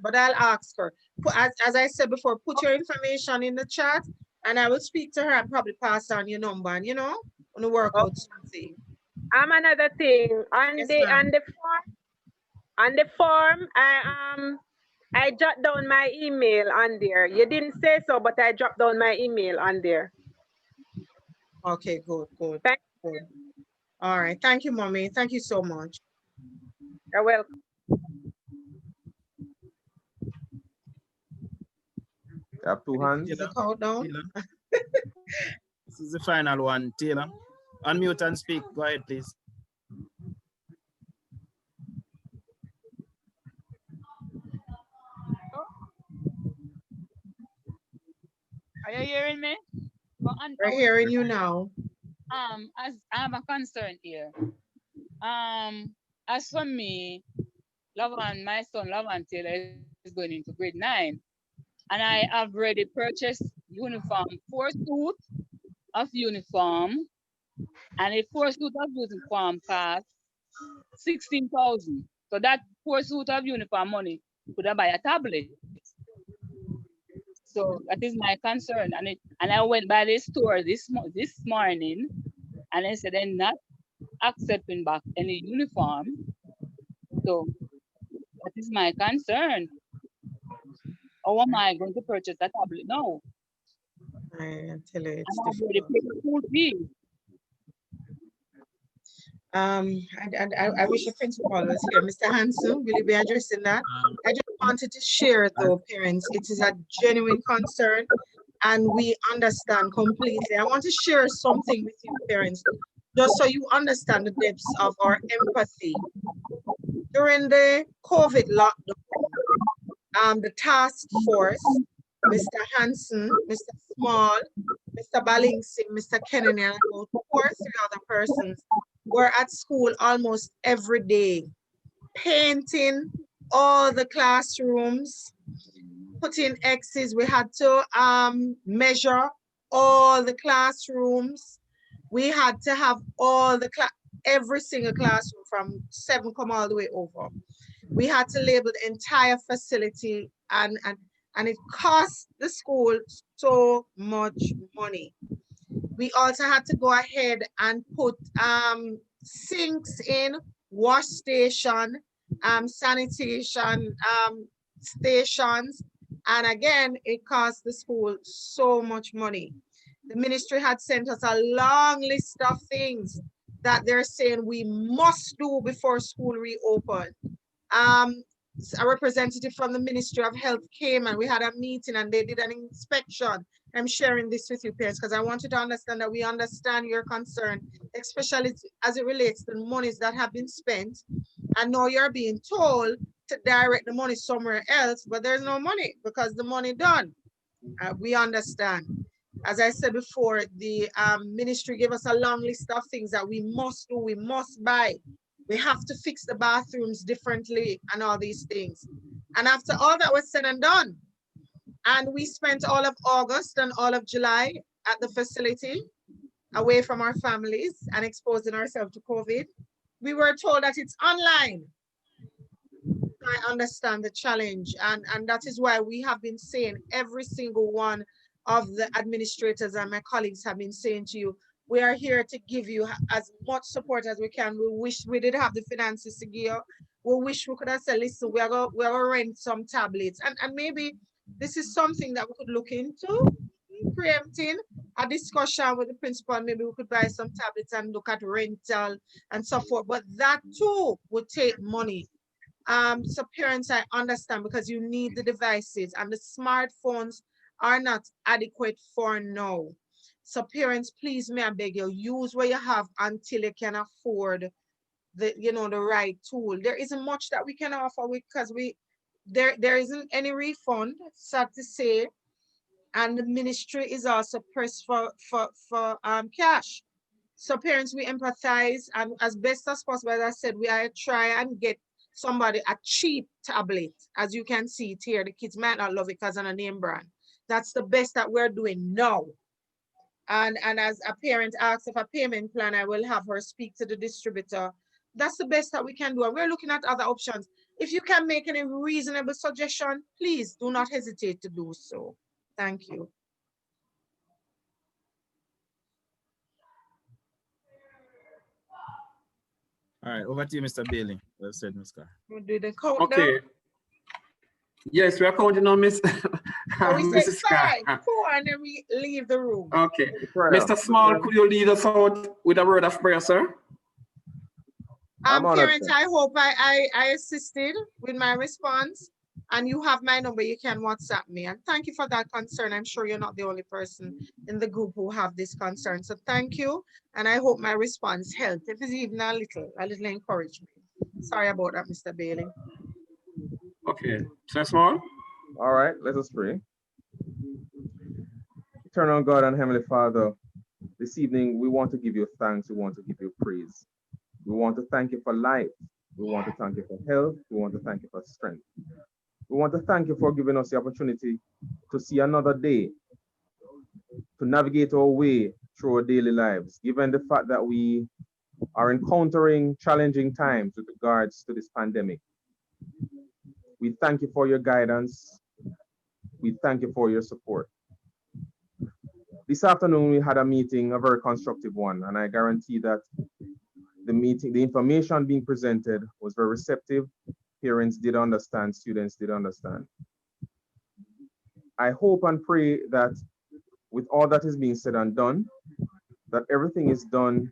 But I'll ask her. As I said before, put your information in the chat and I will speak to her and probably pass on your number and, want to work out something. Another thing on Yes, on the form, I jot down my email on there. You didn't say so, but I dropped down my email on there. Okay, good. All right. Thank you, Mommy. Thank you so much. You're welcome. You have two hands. Is the countdown? This is the final one, Taylor. Unmute and speak. Go ahead, please. Are you hearing me? We're hearing you now. As I have a concern here. As for me, my son Lavan Taylor is going into grade 9, and I have already purchased uniform, 4 suits of uniform, and a 4 suit of uniform cost 16,000. So that 4 suit of uniform money could I buy a tablet. So that is my concern. And I went by the store this morning, and they said they're not accepting back any uniform. So that is my concern. How am I going to purchase a tablet now? I tell you, it's I've already paid the school fee. I wish the principal was here. Mr. Hanson, will you be addressing that? I just wanted to share though, parents, it is a genuine concern and we understand completely. I want to share something with you, parents, just so you understand the depths of our empathy. During the COVID lockdown, the task force, Mr. Hanson, Mr. Small, Mr. Ballingsing, Mr. Kennedy, and about 2 or 3 other persons were at school almost every day, painting all the classrooms, putting X's. We had to measure all the classrooms. We had to have all the every single classroom from 7 come all the way over. We had to label the entire facility and it cost the school so much money. We also had to go ahead and put sinks in, wash station, sanitation stations. And again, it cost the school so much money. The ministry had sent us a long list of things that they're saying we must do before school reopen. A representative from the Ministry of Health came and we had a meeting and they did an inspection. I'm sharing this with you, parents, because I want you to understand that we understand your concern, especially as it relates to the monies that have been spent. And now you're being told to direct the money somewhere else, but there's no money because the money done. We understand. As I said before, the ministry gave us a long list of things that we must do, we must buy. We have to fix the bathrooms differently and all these things. And after all that was said and done, and we spent all of August and all of July at the facility, away from our families and exposing ourselves to COVID, we were told that it's online. I understand the challenge, and that is why we have been saying, every single one of the administrators and my colleagues have been saying to you, we are here to give you as much support as we can. We wish we did have the finances to give. We wish we could have said, listen, we're going to rent some tablets. And maybe this is something that we could look into, preempting a discussion with the principal. Maybe we could buy some tablets and look at rental and so forth. But that too would take money. So parents, I understand because you need the devices and the smartphones are not adequate for now. So parents, please, may I beg you, use what you have until you can afford the, the right tool. There isn't much that we can offer because there isn't any refund, sad to say, and the ministry is also pressed for cash. So parents, we empathize, and as best as possible, as I said, we are try and get somebody a cheap tablet. As you can see it here, the kids might not love it because of a name brand. That's the best that we're doing now. And as a parent asks if a payment plan, I will have her speak to the distributor. That's the best that we can do. And we're looking at other options. If you can make any reasonable suggestion, please do not hesitate to do so. Thank you. All right, over to you, Mr. Bailey. Well said, Ms. Carr. We'll do the countdown. Okay. Yes, we are counting on Miss So we say Mrs. Carr. 5, 4, and then we leave the room. Okay. Mr. Small, could you lead us out with a word of prayer, sir? Parents, I hope I assisted with my response, and you have my number. You can WhatsApp me. And thank you for that concern. I'm sure you're not the only person in the group who have this concern. So thank you, and I hope my response helped. If it's even a little encouragement. Sorry about that, Mr. Bailey. Okay, Sir Small. All right, let us pray. Eternal God and Heavenly Father, this evening we want to give you thanks. We want to give you praise. We want to thank you for life. We want to thank you for health. We want to thank you for strength. We want to thank you for giving us the opportunity to see another day, to navigate our way through our daily lives, given the fact that we are encountering challenging times with regards to this pandemic. We thank you for your guidance. We thank you for your support. This afternoon, we had a meeting, a very constructive one, and I guarantee that the information being presented was very receptive. Parents did understand, students did understand. I hope and pray that with all that is being said and done, that everything is done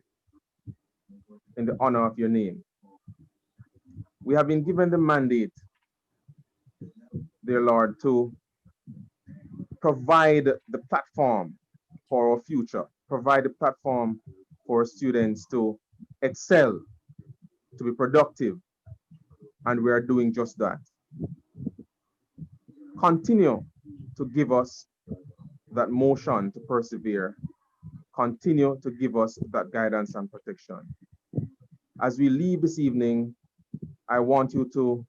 in the honor of your name. We have been given the mandate, dear Lord, to provide the platform for our future, provide the platform for students to excel, to be productive, and we are doing just that. Continue to give us that motion to persevere. Continue to give us that guidance and protection. As we leave this evening, I want you to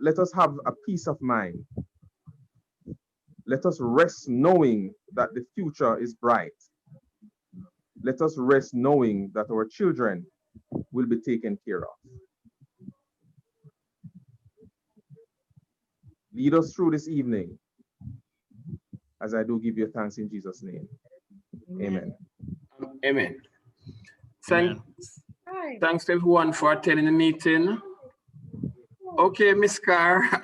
let us have a peace of mind. Let us rest knowing that the future is bright. Let us rest knowing that our children will be taken care of. Lead us through this evening, as I do give you thanks in Jesus' name. Amen. Amen. Thanks everyone for attending the meeting. Okay, Ms. Carr.